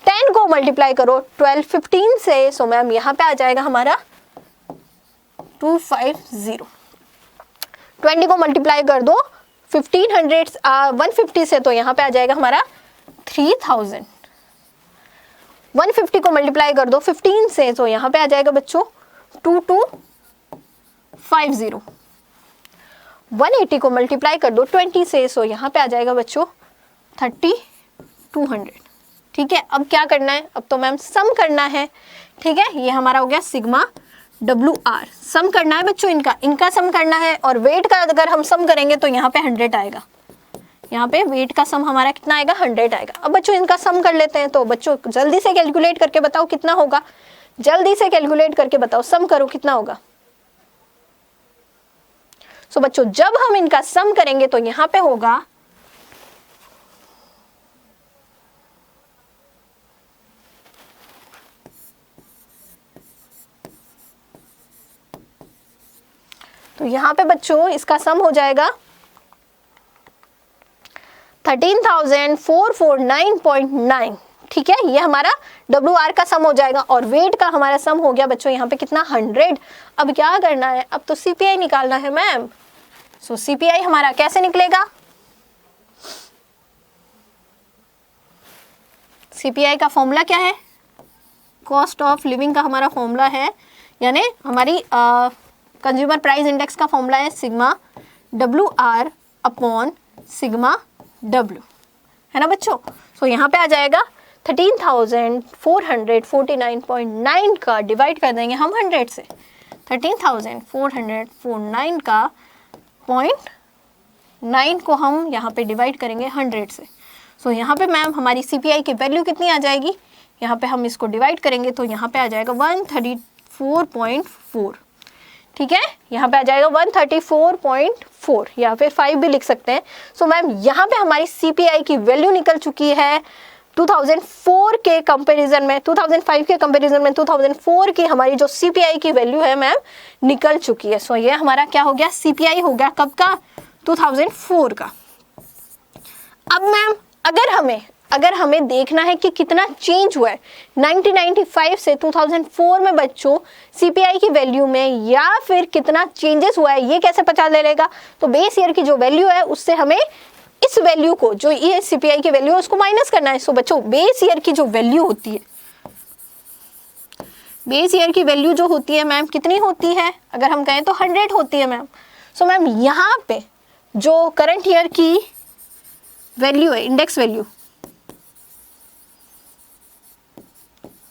10 को मल्टीप्लाई करो 1215 से, सो मैम यहाँ पे आ जाएगा हमारा 250। 20 को मल्टीप्लाई कर दो 150 से, तो यहाँ पे आ जाएगा हमारा 3000। 150 को मल्टीप्लाई कर दो 15 से, तो यहाँ पे आ जाएगा बच्चों 2250। 180 को मल्टीप्लाई कर दो 20 से, सो यहाँ पे आ जाएगा बच्चों 3200, ठीक है। अब क्या करना है, अब तो मैम सम करना है, ठीक है। ये हमारा हो गया सिग्मा WR, सम करना है बच्चों, इनका सम करना है। और वेट का अगर हम सम करेंगे तो यहाँ पे 100 आएगा, यहाँ पे वेट का सम हमारा कितना आएगा, 100 आएगा। अब बच्चों इनका सम कर लेते हैं, तो बच्चों जल्दी से कैलकुलेट करके बताओ कितना होगा, जल्दी से कैलकुलेट करके बताओ, सम करो कितना होगा। सो बच्चों जब हम इनका सम करेंगे तो यहाँ पे होगा 13,449.9, ठीक है। ये हमारा WR का सम हो जाएगा। और वेट का हमारा सम हो गया बच्चों यहाँ पे कितना, 100। अब क्या करना है, अब तो CPI निकालना है मैम। सो CPI हमारा कैसे निकलेगा, CPI का फॉर्मूला क्या है, कॉस्ट ऑफ लिविंग का हमारा फॉर्मूला है, यानी हमारी कंज्यूमर प्राइस इंडेक्स का फॉर्मूला है sigma WR upon sigma W, है ना बच्चों। सो यहाँ पे आ जाएगा 13,449.9 का डिवाइड कर देंगे हम 100 से। 13,449 का 0.9 को हम यहाँ पे डिवाइड करेंगे 100 से। सो यहाँ पे मैम हमारी CPI की वैल्यू कितनी आ जाएगी, यहाँ पे हम इसको डिवाइड करेंगे तो यहाँ पे आ जाएगा 134.4, ठीक है। यहाँ पे आ जाएगा 134.4, यहाँ पे 5 भी लिख सकते हैं। सो मैम यहाँ पे हमारी CPI की वैल्यू निकल चुकी है 2004 के कंपैरिजन में, 2005 के कंपैरिजन में 2004 की हमारी जो CPI की वैल्यू है मैम निकल चुकी है। सो ये हमारा क्या हो गया, CPI हो गया कब का, 2004 का। अब मैम अगर हमें देखना है कि कितना चेंज हुआ है 1995 से 2004 में बच्चों CPI की वैल्यू में, या फिर कितना चेंजेस हुआ है, ये कैसे पता चलेगा। तो बेस ईयर की जो वैल्यू है उससे हमें इस वैल्यू को, जो ये CPI की वैल्यू है उसको माइनस करना है। सो बच्चों बेस ईयर की जो वैल्यू होती है, बेस ईयर की वैल्यू जो होती है मैम कितनी होती है, अगर हम कहें तो 100 होती है मैम। सो मैम यहाँ पे जो करंट ईयर की वैल्यू है, इंडेक्स वैल्यू,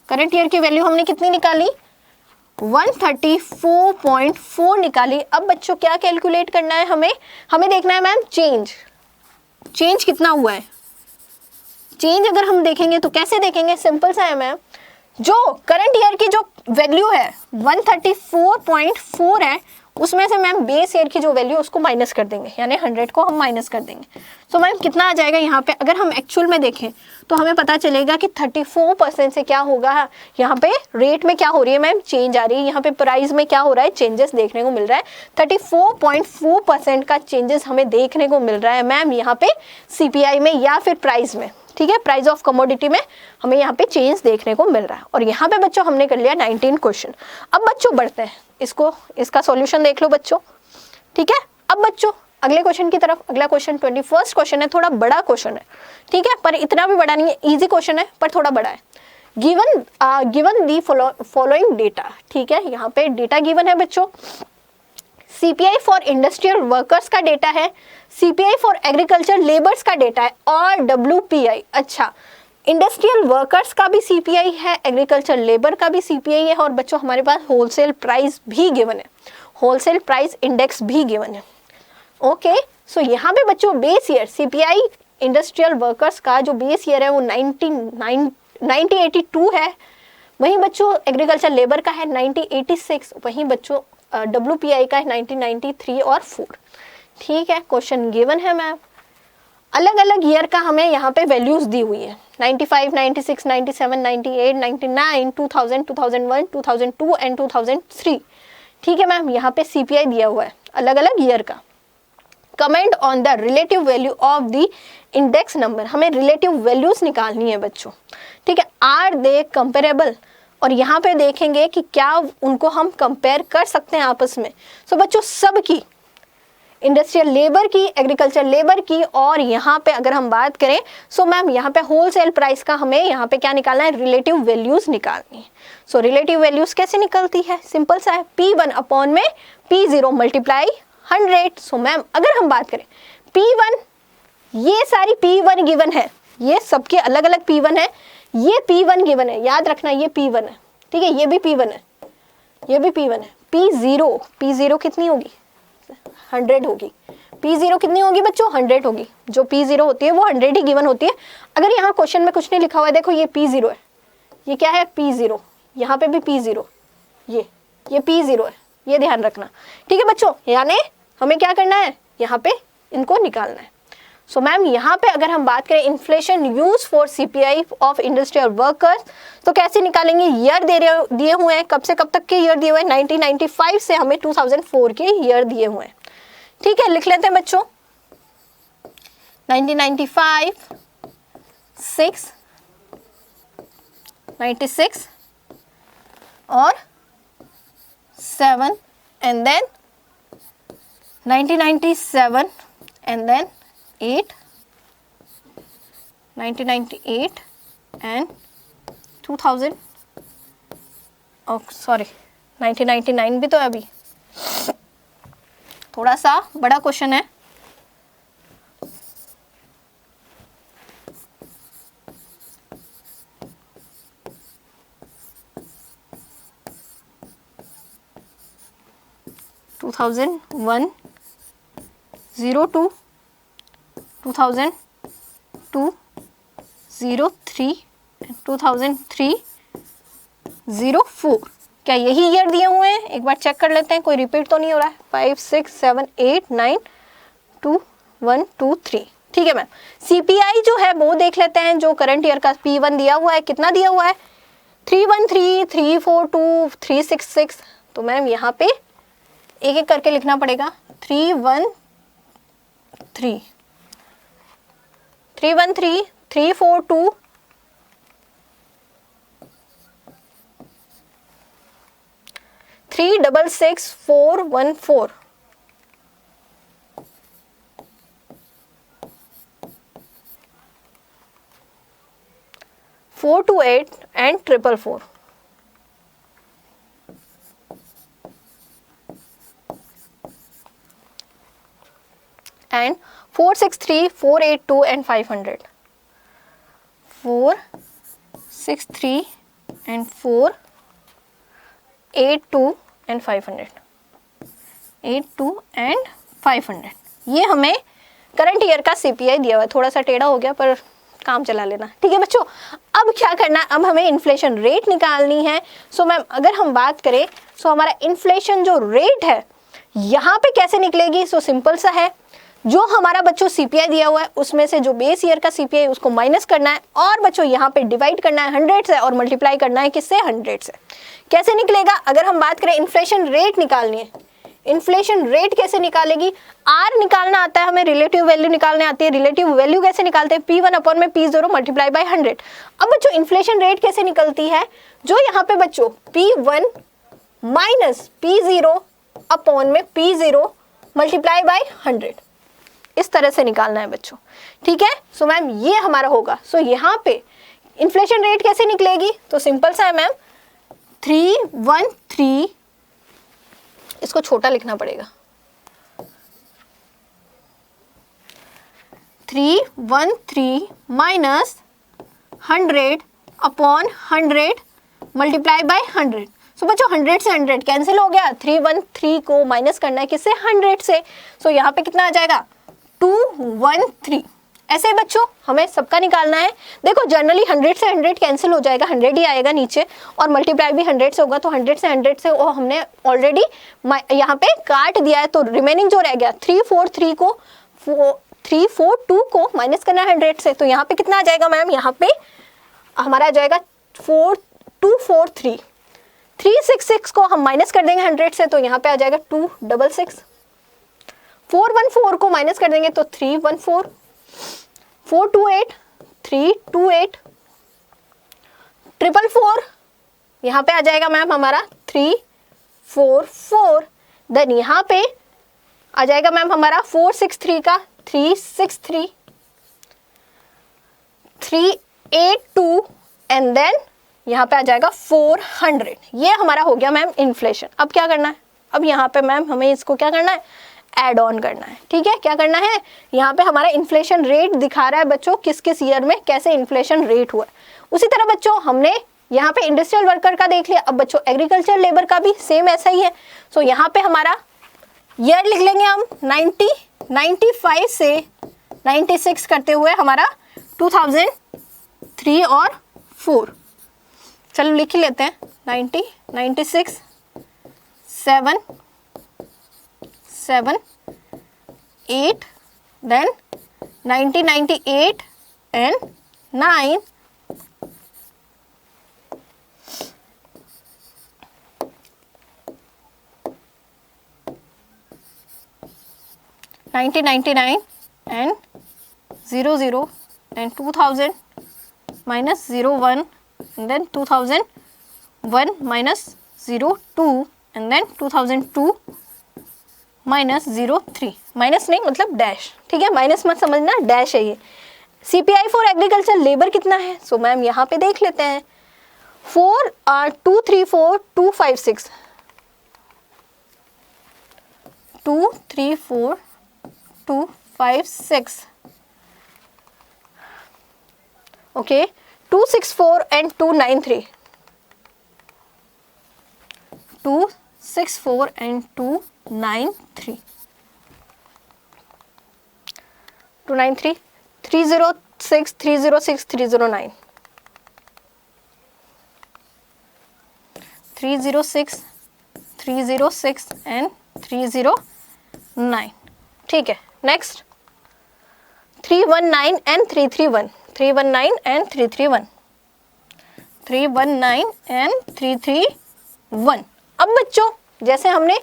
करंट ईयर की वैल्यू हमने कितनी निकाली, 134.4 निकाली। अब बच्चों क्या कैलकुलेट करना है हमें देखना है मैम चेंज कितना हुआ है। चेंज अगर हम देखेंगे तो कैसे देखेंगे, सिंपल सा है मैम, जो करंट ईयर की जो वैल्यू है 134.4 है, उसमें से मैम बेस ईयर की जो वैल्यू उसको माइनस कर देंगे, यानी 100 को हम माइनस कर देंगे। सो मैम कितना आ जाएगा यहाँ पे, अगर हम एक्चुअल में देखें तो हमें पता चलेगा कि 34% से क्या होगा, यहाँ पे रेट में क्या हो रही है मैम, चेंज आ रही है, यहाँ पे प्राइस में क्या हो रहा है, चेंजेस देखने को मिल रहा है। 34.4% का चेंजेस हमें देखने को मिल रहा है मैम यहाँ पे CPI में या फिर प्राइस में, ठीक है, प्राइस ऑफ कमोडिटी में हमें यहाँ पे चेंज देखने को मिल रहा है। और यहाँ पे बच्चों हमने कर लिया 19 क्वेश्चन। अब बच्चों बढ़ते हैं, इसका सॉल्यूशन देख लो बच्चों, ठीक है। अब बच्चों अगले क्वेश्चन की तरफ, अगला क्वेश्चन 21st क्वेश्चन है, थोड़ा बड़ा क्वेश्चन है, ठीक है, पर इतना भी बड़ा नहीं है, इजी क्वेश्चन है पर थोड़ा बड़ा है। गिवन दी फॉलोइंग डेटा, ठीक है, यहाँ पे डेटा गिवन है बच्चों। CPI फॉर इंडस्ट्रियल वर्कर्स का डेटा है, CPI फॉर एग्रीकल्चर लेबर्स का डेटा है, और WPI, अच्छा इंडस्ट्रियल वर्कर्स का भी CPI है, एग्रीकल्चर लेबर का भी CPI है, और बच्चों हमारे पास होलसेल प्राइस भी गिवन है, होलसेल प्राइस इंडेक्स भी गिवन है। ओके, सो यहाँ पे बच्चों base year CPI industrial workers का जो बेस ईयर है वो 1982 है, वहीं बच्चों एग्रीकल्चर लेबर का है 1986, वहीं बच्चों WPI का है 1993 और 4, ठीक है। क्वेश्चन गिवन है मैम। अलग अलग ईयर का हमें यहाँ पे वैल्यूज दी हुई है, 95, 96, 97, 98, 99, 2000, 2001, 2002 एंड 2003। ठीक है मैम, यहाँ पे CPI दिया हुआ है अलग अलग ईयर का। Comment on the relative value of the index number, हमें रिलेटिव वैल्यूज निकालनी है बच्चों। ठीक है, आर दे कंपेरेबल, और यहाँ पे देखेंगे कि क्या उनको हम कंपेयर कर सकते हैं आपस में। सो बच्चों सबकी, इंडस्ट्रियल लेबर की, एग्रीकल्चर लेबर की, और यहाँ पे अगर हम बात करें सो मैम यहाँ पे होलसेल प्राइस का हमें यहाँ पे क्या निकालना है, रिलेटिव वैल्यूज निकालनी है। सो रिलेटिव वैल्यूज कैसे निकलती है, सिंपल सा है, P1 अपॉन में P0 मल्टीप्लाई 100। सो मैम अगर हम बात करें P1, ये सारी P1 गिवन है, ये सबके अलग अलग P1 है, ये P1 गिवन है, याद रखना ये P1 है। ठीक है, ये भी P1 है, ये भी P1 है। P0 कितनी होगी, 100 होगी। P0 कितनी होगी बच्चों, 100 होगी। जो P0 होती है वो 100 ही गिवन होती है। अगर यहाँ क्वेश्चन में कुछ नहीं लिखा हुआ है, देखो ये P0 है, ये क्या है P0, यहाँ पे भी P0, ये P0 है, ये ध्यान रखना। ठीक है बच्चों, यानी हमें क्या करना है, यहाँ पे इनको निकालना है। सो मैम यहाँ पे अगर हम बात करें inflation use for CPI of industrial workers, तो कैसे निकालेंगे, ईयर दिए हुए हैं, कब से कब तक के ईयर दिए हुए हैं, 1995 से हमें 2004 के ईयर दिए हुए हैं। ठीक है, लिख लेते हैं बच्चों, 1995, 6, 96 और 7 and then 1997 and then 8, 1998 and 2000, sorry 1999 भी तो है, अभी थोड़ा सा बड़ा क्वेश्चन है। टू 2001, 02, 2002, 03, 2003, 04, क्या यही ईयर दिए हुए हैं, एक बार चेक कर लेते हैं, कोई रिपीट तो नहीं हो रहा है। 5, 6, 7, 8, 9, 2, 1, 2, 3। ठीक है मैम, CPI जो है वो देख लेते हैं, जो करंट ईयर का P1 दिया हुआ है, कितना दिया हुआ है, 313, 342, 366। तो मैम यहाँ पे एक एक करके लिखना पड़ेगा, 313, 342, 366, 414, 428 and 444। and 463, 482 and 500, 463 and 482 and 500, 82 and 500। ये हमें करंट ईयर का CPI दिया हुआ है, थोड़ा सा टेढ़ा हो गया पर काम चला लेना। ठीक है बच्चों, अब क्या करना है, अब हमें इन्फ्लेशन रेट निकालनी है। सो मैम अगर हम बात करें सो हमारा इन्फ्लेशन जो रेट है यहाँ पे कैसे निकलेगी, सो सिंपल सा है, जो हमारा बच्चों CPI दिया हुआ है उसमें से जो बेस ईयर का CPI उसको माइनस करना है, और बच्चों यहाँ पे डिवाइड करना है 100 से और मल्टीप्लाई करना है किससे, 100 से। कैसे निकलेगा, अगर हम बात करें इन्फ्लेशन रेट निकालनी है, इन्फ्लेशन रेट कैसे निकालेगी, आर निकालना आता है हमें, रिलेटिव वैल्यू निकालने आती है। रिलेटिव वैल्यू कैसे निकालते हैं, P1 अपॉन में P0 मल्टीप्लाई बाय 100। अब बच्चों इन्फ्लेशन रेट कैसे निकलती है, जो यहाँ पे बच्चों P1 माइनस P0 अपॉन में P0 मल्टीप्लाई बाय 100, इस तरह से निकालना है बच्चों। ठीक है, सो मैम ये हमारा होगा। सो यहाँ पे इन्फ्लेशन रेट कैसे निकलेगी, तो सिंपल सा है मैम, 313, इसको छोटा लिखना पड़ेगा, 313 माइनस 100 अपॉन 100 मल्टीप्लाई बाय 100। सो बच्चों 100 से 100 कैंसिल हो गया, 313 को माइनस करना है किससे, 100 से। सो यहाँ पे कितना आ जाएगा, 213। ऐसे बच्चों हमें सबका निकालना है। देखो जनरली 100 से 100 कैंसिल हो जाएगा, 100 ही आएगा नीचे, और मल्टीप्लाई भी 100 से होगा, तो 100 से 100 से वो हमने ऑलरेडी यहाँ पे काट दिया है, तो रिमेनिंग जो रह गया 343 को 342 को माइनस करना है 100 से, तो यहाँ पे कितना आ जाएगा मैम, यहाँ पे हमारा आ जाएगा 4243। 366 को हम माइनस कर देंगे 100 से, तो यहाँ पे आ जाएगा 266। 414 को माइनस कर देंगे तो 314। 428 328। 444 यहाँ पे आ जाएगा मैम हमारा 344। देन यहाँ पे आ जाएगा मैम हमारा 463 का 363। 382 एंड देन यहाँ पे आ जाएगा 400। ये हमारा हो गया मैम इन्फ्लेशन। अब क्या करना है, अब यहाँ पे मैम हमें इसको क्या करना है, ऐड ऑन करना है। ठीक है, क्या करना है, यहाँ पे हमारा इन्फ्लेशन रेट दिखा रहा है बच्चों किस किस ईयर में कैसे इन्फ्लेशन रेट हुआ है। उसी तरह बच्चों हमने यहाँ पे इंडस्ट्रियल वर्कर का देख लिया, अब बच्चों एग्रीकल्चर लेबर का भी सेम ऐसा ही है। सो यहाँ पे हमारा ईयर लिख लेंगे हम 95 से 96 करते हुए हमारा 2003 और 4। चलो लिख ही लेते हैं 90 96 7 7 8 then 1998 and 9 1999 and 00 and 2000 minus 01 and then 2001 minus 02 and then 2002 minus 03। Minus नहीं मतलब डैश, ठीक है, माइनस मत समझना, डैश है ये। CPI फॉर एग्रीकल्चर लेबर कितना है, सो मैम यहाँ पे देख लेते हैं 234256 234256 ओके 264 and 293 264 and 293 293 306 306 309 306 306 and 309। ठीक है, नेक्स्ट 319 and 331 319 and 331 319 and 331। अब बच्चों जैसे हमने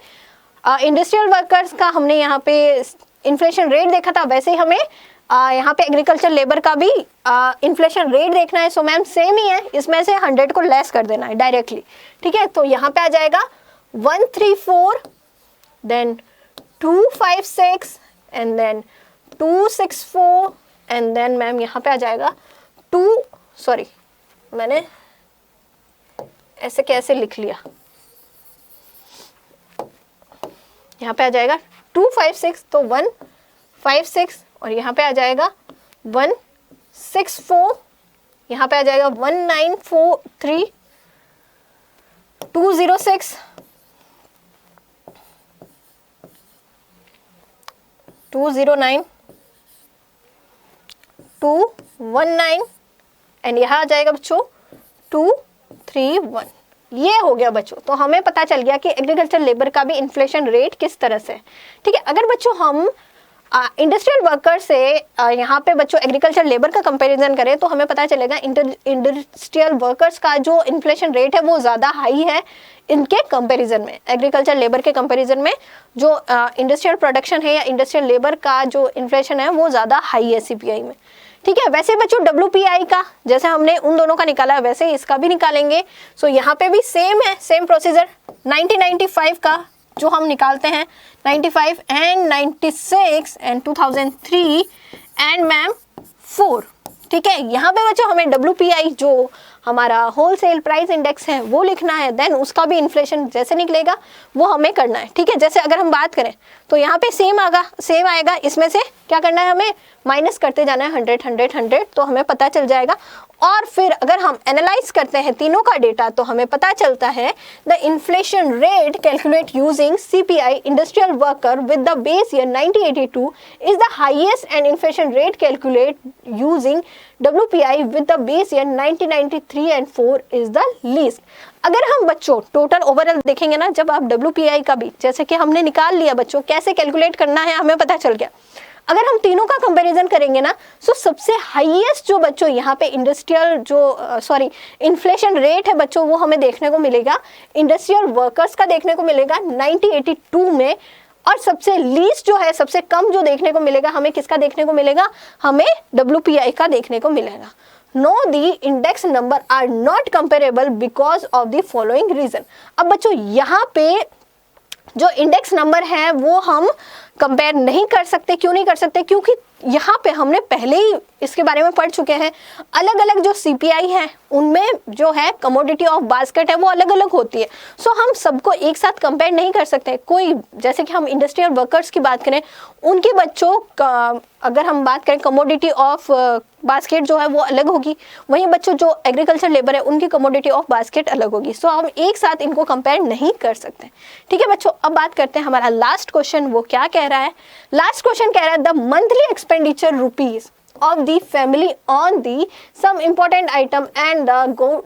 इंडस्ट्रियल वर्कर्स का हमने यहाँ पे इन्फ्लेशन रेट देखा था, वैसे ही हमें यहाँ पे एग्रीकल्चर लेबर का भी इन्फ्लेशन रेट देखना है। सो मैम सेम ही है, इसमें से 100 को लेस कर देना है डायरेक्टली। ठीक है, तो यहाँ पे आ जाएगा 134 then 256 and then 264 and then ma'am यहाँ पे आ जाएगा मैंने ऐसे कैसे लिख लिया, यहाँ पे आ जाएगा 256 तो 156 और यहाँ पे आ जाएगा 164, यहाँ पे आ जाएगा 1943 206 209 219 एंड यहाँ आ जाएगा बच्चों 231। ये हो गया बच्चों, तो हमें पता चल गया कि एग्रीकल्चर लेबर का भी इन्फ्लेशन रेट किस तरह से है। ठीक है, अगर बच्चों हम इंडस्ट्रियल वर्कर से यहाँ पे बच्चों एग्रीकल्चर लेबर का कंपैरिजन करें तो हमें पता चलेगा इंडस्ट्रियल वर्कर्स का जो इन्फ्लेशन रेट है वो ज़्यादा हाई है इनके कंपैरिजन में, एग्रीकल्चर लेबर के कंपैरिजन में जो इंडस्ट्रियल प्रोडक्शन है या इंडस्ट्रियल लेबर का जो इन्फ्लेशन है वो ज़्यादा हाई है CPI में। ठीक है, वैसे बच्चों WPI का जैसे हमने उन दोनों का निकाला है वैसे इसका भी निकालेंगे। सो यहाँ पे भी सेम है, सेम प्रोसीजर 1995 का जो हम निकालते हैं 95 एंड 96 एंड 2003 एंड मैम 4। ठीक है, यहाँ पे बच्चों हमें WPI जो हमारा होलसेल प्राइस इंडेक्स है वो लिखना है, देन उसका भी इन्फ्लेशन जैसे निकलेगा वो हमें करना है। ठीक है, जैसे अगर हम बात करें तो यहाँ पे सेम आएगा, इसमें से क्या करना है हमें माइनस करते जाना है 100 100 100, तो हमें पता चल जाएगा। और फिर अगर हम एनालाइज करते हैं तीनों का डेटा तो हमें पता चलता है the inflation rate calculate using CPI industrial worker with the base year 1982 is the highest and inflation rate calculate using WPI with the base year 1993 and 4 is the least. अगर हम बच्चों टोटल ओवरऑल देखेंगे ना, जब आप WPI का भी जैसे कि हमने निकाल लिया बच्चों, कैसे कैलकुलेट करना है हमें पता चल गया। अगर हम तीनों का कंपैरिजन करेंगे ना, तो सबसे हाईएस्ट जो बच्चों यहाँ पे इंडस्ट्रियल जो इन्फ्लेशन रेट है बच्चों, वो हमें देखने को मिलेगा इंडस्ट्रियल वर्कर्स का देखने को मिलेगा 1982 में। और सबसे लीस्ट जो है, सबसे कम जो देखने को मिलेगा हमें किसका देखने को मिलेगा, हमें WPI का देखने को मिलेगा। No the index number are not comparable because of the following reason. अब बच्चों यहाँ पे जो इंडेक्स नंबर है वो हम कंपेयर नहीं कर सकते। क्यों नहीं कर सकते? क्योंकि यहाँ पे हमने पहले ही इसके बारे में पढ़ चुके हैं। अलग अलग जो CPI है उनमें जो है कमोडिटी ऑफ बास्केट है वो अलग अलग होती है। सो हम सबको एक साथ कंपेयर नहीं कर सकते। कोई जैसे कि हम इंडस्ट्रियल वर्कर्स की बात करें, उनकी बच्चों का अगर हम बात करें कमोडिटी ऑफ बास्केट जो है वो अलग होगी, वहीं बच्चों जो एग्रीकल्चर लेबर है उनकी कमोडिटी ऑफ बास्केट अलग होगी। सो हम एक साथ इनको कंपेयर नहीं कर सकते। ठीक है बच्चों, अब बात करते हैं हमारा लास्ट क्वेश्चन, वो क्या कह रहा है। लास्ट क्वेश्चन कह रहा है the monthly expenditure rupees of the family on the some important item and the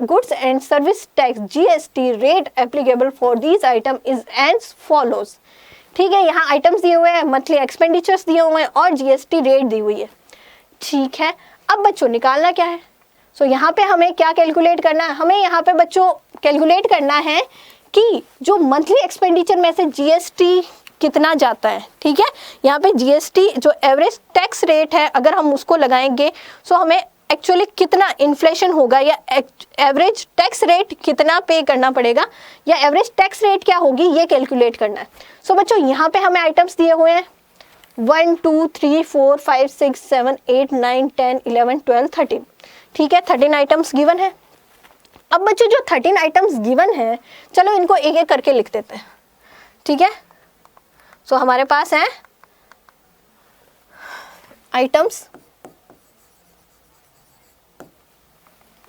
goods and service tax GST rate applicable for these item is as follows। ठीक है, यहाँ आइटम्स दिए हुए हैं, मंथली एक्सपेंडिचर्स दिए हुए हैं और GST रेट दी हुई है। ठीक है, अब बच्चों निकालना क्या है। सो यहाँ पे हमें क्या कैलकुलेट करना है, हमें यहाँ पे बच्चों कैलकुलेट करना है कि जो मंथली एक्सपेंडिचर में से GST कितना जाता है। ठीक है, यहाँ पे GST जो एवरेज टैक्स रेट है अगर हम उसको लगाएंगे, सो हमें एक्चुअली कितना इन्फ्लेशन होगा या एवरेज टैक्स रेट कितना पे करना पड़ेगा या एवरेज टैक्स रेट क्या होगी, ये कैलकुलेट करना है। सो बच्चों यहाँ पे हमें आइटम्स दिए हुए हैं 1 2 3 4 5 6 7 8 9 10 11 12 13। ठीक है, 13 आइटम्स गिवन है। अब बच्चों जो 13 आइटम्स गिवन है, चलो इनको एक एक करके लिख देते हैं। ठीक है, सो हमारे पास है आइटम्स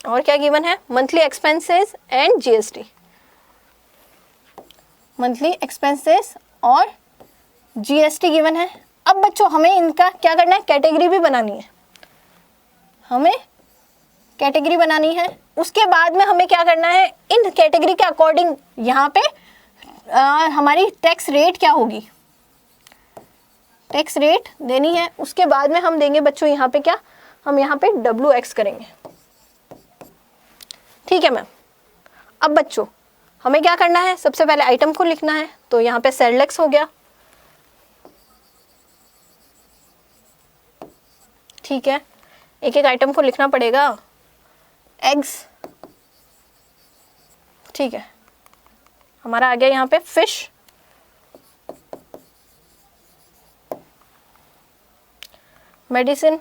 और क्या गिवन है, monthly expenses and GST। Monthly expenses और GST गिवन है। अब बच्चों हमें इनका क्या करना है, कैटेगरी भी बनानी है। हमें कैटेगरी बनानी है। उसके बाद में हमें क्या करना है, इन कैटेगरी के अकॉर्डिंग यहाँ पे हमारी टैक्स रेट क्या होगी, टैक्स रेट देनी है। उसके बाद में हम देंगे बच्चों यहाँ पे क्या, हम यहाँ पे WX करेंगे। ठीक है मैम। अब बच्चों हमें क्या करना है, सबसे पहले आइटम को लिखना है, तो यहाँ पे सेरेलेक्स हो गया। ठीक है, एक एक आइटम को लिखना पड़ेगा। एग्स, ठीक है, हमारा आ गया यहाँ पे फिश। मेडिसिन,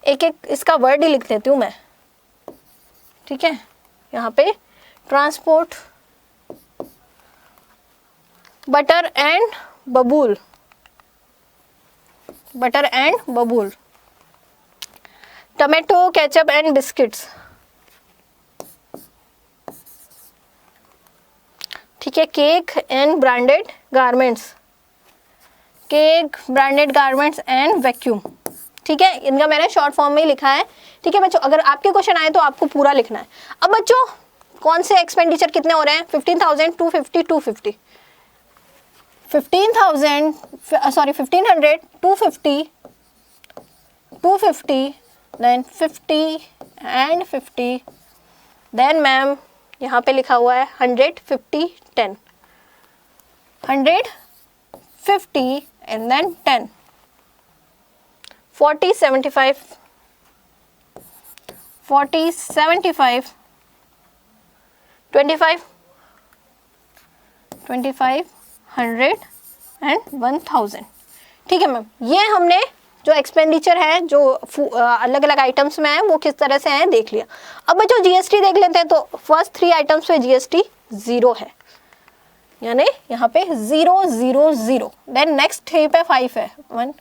एक एक इसका वर्ड ही लिख देती हूँ मैं। ठीक है, यहाँ पे ट्रांसपोर्ट, बटर एंड बबूल, बटर एंड बबूल, टमेटो केचप एंड बिस्किट्स। ठीक है, cake and branded garments, cake branded garments and vacuum. ठीक है, इनका मैंने शॉर्ट फॉर्म में ही लिखा है। ठीक है बच्चों, अगर आपके क्वेश्चन आए तो आपको पूरा लिखना है। अब बच्चों कौन से एक्सपेंडिचर कितने हो रहे हैं, 15,000 250 250 15,000 sorry 1500 250 250 then 50 and 50 then ma'am यहाँ पे लिखा हुआ है 100 50 10 100 50 and then 10 40 75 40 75 25 25 100 एंड 1000। ठीक है मैम, ये हमने जो एक्सपेंडिचर है जो अलग अलग आइटम्स में है वो किस तरह से है देख लिया। अब बच्चों GST देख लेते हैं। तो फर्स्ट 3 आइटम्स पे GST 0 है, यानी यहाँ पे 0 0 0। देन नेक्स्ट 3 पे 5 है, 1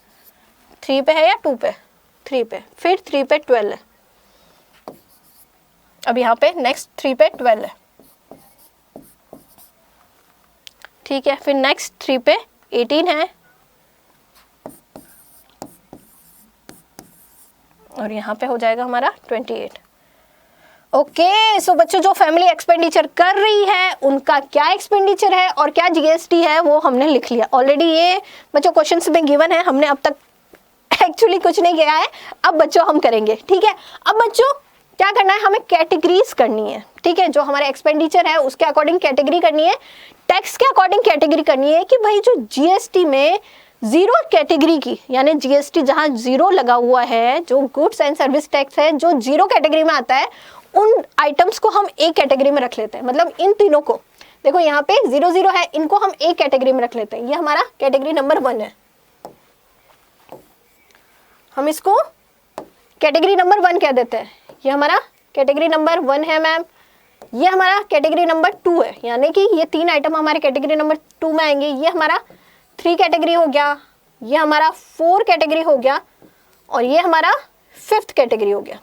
3 पे है या 2 पे, 3 पे, फिर 3 पे 12 है। अब यहाँ पे नेक्स्ट 3 पे 12 है। ठीक है, फिर नेक्स्ट 3 पे 18 है और यहाँ पे हो जाएगा हमारा 28। ओके सो बच्चों जो फैमिली एक्सपेंडिचर कर रही है उनका क्या एक्सपेंडिचर है और क्या जीएसटी है वो हमने लिख लिया ऑलरेडी। ये बच्चों क्वेश्चंस में गिवन है, हमने अब तक एक्चुअली कुछ नहीं किया है, अब बच्चों हम करेंगे। ठीक है, अब बच्चों क्या करना है, हमें कैटेगरीज करनी है। ठीक है, जो हमारा एक्सपेंडिचर है उसके अकॉर्डिंग कैटेगरी करनी है, टैक्स के अकॉर्डिंग कैटेगरी करनी है कि भाई जो जीएसटी में जीरो कैटेगरी की, यानी जीएसटी जहां जीरो लगा हुआ है, जो गुड्स एंड सर्विस टैक्स है जो जीरो कैटेगरी में आता है, उन आइटम्स को हम एक कैटेगरी में रख लेते हैं। मतलब इन तीनों को देखो यहाँ पे 0 है, इनको हम एक कैटेगरी में रख लेते हैं। ये हमारा कैटेगरी नंबर 1 है, हम इसको कैटेगरी नंबर 1 कह देते हैं। ये हमारा कैटेगरी नंबर 1 है मैम। ये हमारा कैटेगरी नंबर 2 है, यानी कि ये 3 आइटम हमारे कैटेगरी नंबर 2 में आएंगे। ये हमारा 3 कैटेगरी हो गया, ये हमारा 4 कैटेगरी हो गया और ये हमारा 5th कैटेगरी हो गया।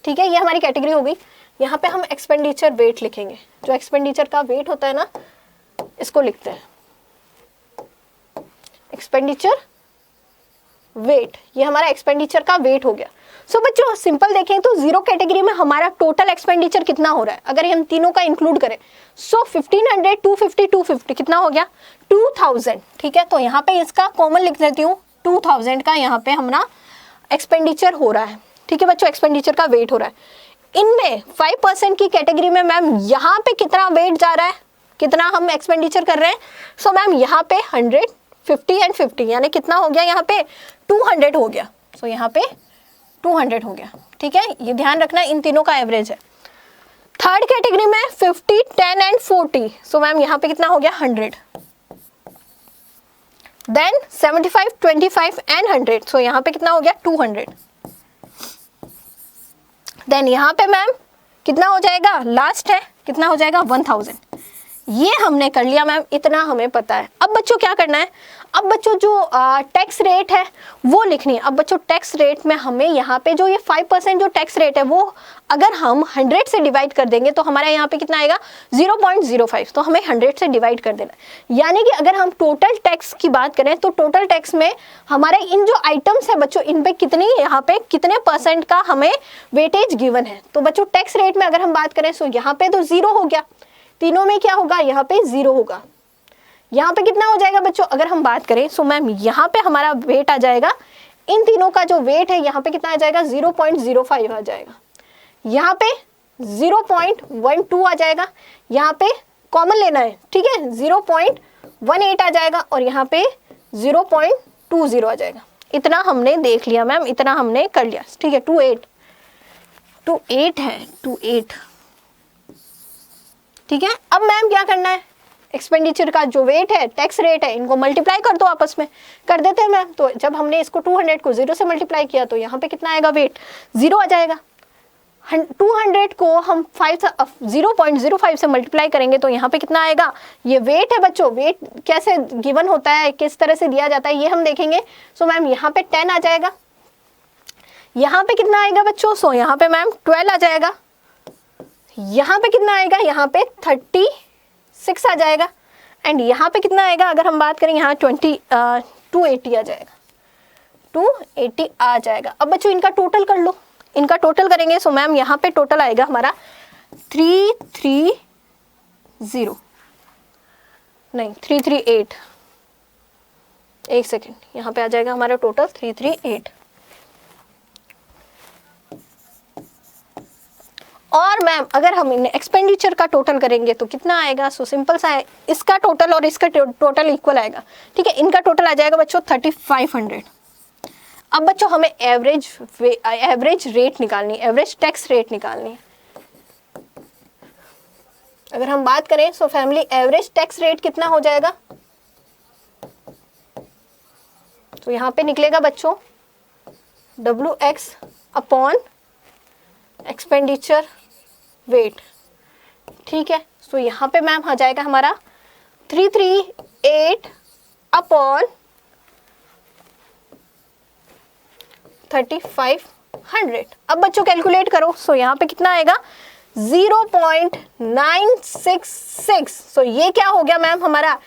ठीक है, ये हमारी कैटेगरी हो गई। यहाँ पे हम एक्सपेंडिचर वेट लिखेंगे, जो एक्सपेंडिचर का वेट होता है ना, इसको लिखते हैं एक्सपेंडिचर वेट। ये हमारा एक्सपेंडिचर का वेट हो गया। सो बच्चों सिंपल देखें तो जीरो कैटेगरी में हमारा टोटल एक्सपेंडिचर कितना हो रहा है, अगर हम तीनों का इंक्लूड करें, सो 1500, 250, 250 कितना हो गया 2000। ठीक है, तो यहाँ पे इसका कॉमन लिख देती हूँ, 2000 का यहाँ पे हमारा एक्सपेंडिचर हो रहा है। ठीक है बच्चों, एक्सपेंडिचर का वेट हो रहा है। इनमें 5% की कैटेगरी में मैम यहाँ पे कितना वेट जा रहा है, कितना हम एक्सपेंडिचर कर रहे हैं। सो मैम यहाँ पे 100, 50 एंड 50, यानी कितना हो गया यहाँ पे 200 हो गया। सो यहाँ पे 200 हो गया। ठीक है, ये ध्यान रखना, इन तीनों का एवरेज है। थर्ड कैटेगरी में 50, 10 एंड 40, सो मैम यहाँ पे कितना हो गया 100। देन 75, 25 एंड 100, सो यहाँ पे कितना हो गया 200। देन यहाँ पे मैम कितना हो जाएगा, लास्ट है, कितना हो जाएगा 1000। ये हमने कर लिया मैम, इतना हमें पता है। अब बच्चों क्या करना है, अब बच्चों जो टैक्स रेट है वो लिखनी है। अब बच्चों टैक्स रेट में हमें यहाँ पे जो ये 5% जो टैक्स रेट है वो अगर हम 100 से डिवाइड कर देंगे तो हमारा यहाँ पे कितना आएगा 0.05, तो हमें 100 से डिवाइड कर देना। यानी कि अगर हम टोटल टैक्स की बात करें तो टोटल टैक्स में हमारे इन जो आइटम्स है बच्चों, इन पे कितनी, यहाँ पे कितने % का हमें वेटेज गिवन है। तो बच्चों टैक्स रेट में अगर हम बात करें तो यहाँ पे तो 0 हो गया, तीनों में क्या होगा, यहाँ पे 0 होगा। यहाँ पे कितना हो जाएगा बच्चों, अगर हम बात करें सो मैम यहाँ पे हमारा वेट आ जाएगा, इन तीनों का जो वेट है यहाँ पे कितना आ जाएगा 0.05 आ जाएगा, यहाँ पे 0.12 आ जाएगा, यहाँ पे कॉमन लेना है। ठीक है, 0.18 आ जाएगा और यहाँ पे 0.20 आ जाएगा। इतना हमने देख लिया मैम, इतना हमने कर लिया। ठीक है, 28 है, 28। ठीक है, अब मैम क्या करना है, एक्सपेंडिचर का जो वेट है, टैक्स रेट है, इनको मल्टीप्लाई कर दो, आपस में कर देते हैं मैम। तो जब हमने इसको 200 को 0 से मल्टीप्लाई किया तो यहाँ पे कितना आएगा, वेट 0 आ जाएगा। 200 को हम 0.05 से मल्टीप्लाई करेंगे तो यहाँ पे कितना आएगा, ये वेट है बच्चों। वेट कैसे गिवन होता है, किस तरह से दिया जाता है, ये हम देखेंगे। सो मैम यहाँ पे 10 आ जाएगा, यहाँ पे कितना आएगा बच्चों, सो यहाँ पे मैम 12 आ जाएगा, यहाँ पे कितना आएगा, यहाँ पे 36 आ जाएगा, एंड यहाँ पे कितना आएगा, अगर हम बात करें यहाँ 280 आ जाएगा, 280 आ जाएगा। अब बच्चों इनका टोटल कर लो, इनका टोटल करेंगे सो मैम यहाँ पे टोटल आएगा हमारा 338, एक सेकेंड, यहाँ पे आ जाएगा हमारा टोटल 338। और मैम अगर हम इन एक्सपेंडिचर का टोटल करेंगे तो कितना आएगा, सो सिंपल सा है, इसका टोटल और इसका टोटल इक्वल आएगा। ठीक है, इनका टोटल आ जाएगा बच्चों 3500। अब बच्चों हमें एवरेज रेट निकालनी, एवरेज टैक्स रेट निकालनी। अगर हम बात करें so family average tax rate कितना हो जाएगा, तो यहाँ पे निकलेगा बच्चों WX अपॉन एक्सपेंडिचर वेट। ठीक है, सो यहाँ पे मैम आ जाएगा हमारा 338 अपॉन 3500। अब बच्चों कैलकुलेट करो, सो यहाँ पे कितना आएगा 0.966। सो ये क्या हो गया मैम, हमारा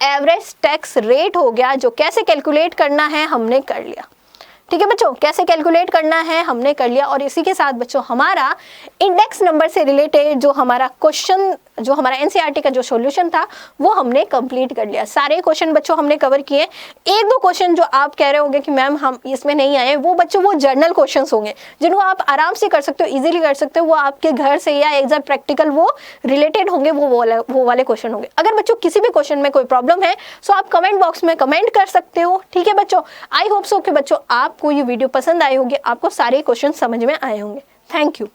एवरेज टैक्स रेट हो गया, जो कैसे कैलकुलेट करना है हमने कर लिया। ठीक है बच्चों, कैसे कैलकुलेट करना है हमने कर लिया। और इसी के साथ बच्चों हमारा इंडेक्स नंबर से रिलेटेड जो हमारा क्वेश्चन, जो हमारा एनसीईआरटी का जो सॉल्यूशन था वो हमने कंप्लीट कर लिया। सारे क्वेश्चन बच्चों हमने कवर किए। एक दो क्वेश्चन जो आप कह रहे होंगे कि मैम हम इसमें नहीं आए, वो बच्चों वो जर्नल क्वेश्चंस होंगे जिनको आप आराम से कर सकते हो, इजीली कर सकते हो। वो आपके घर से या एग्जाम प्रैक्टिकल वो रिलेटेड होंगे, वो वाले क्वेश्चन होंगे। अगर बच्चों किसी भी क्वेश्चन में कोई प्रॉब्लम है तो आप कमेंट बॉक्स में कमेंट कर सकते हो। ठीक है बच्चों, आई होप सो कि बच्चों आपको ये वीडियो पसंद आई होगी, आपको सारे क्वेश्चन समझ में आए होंगे। Thank you.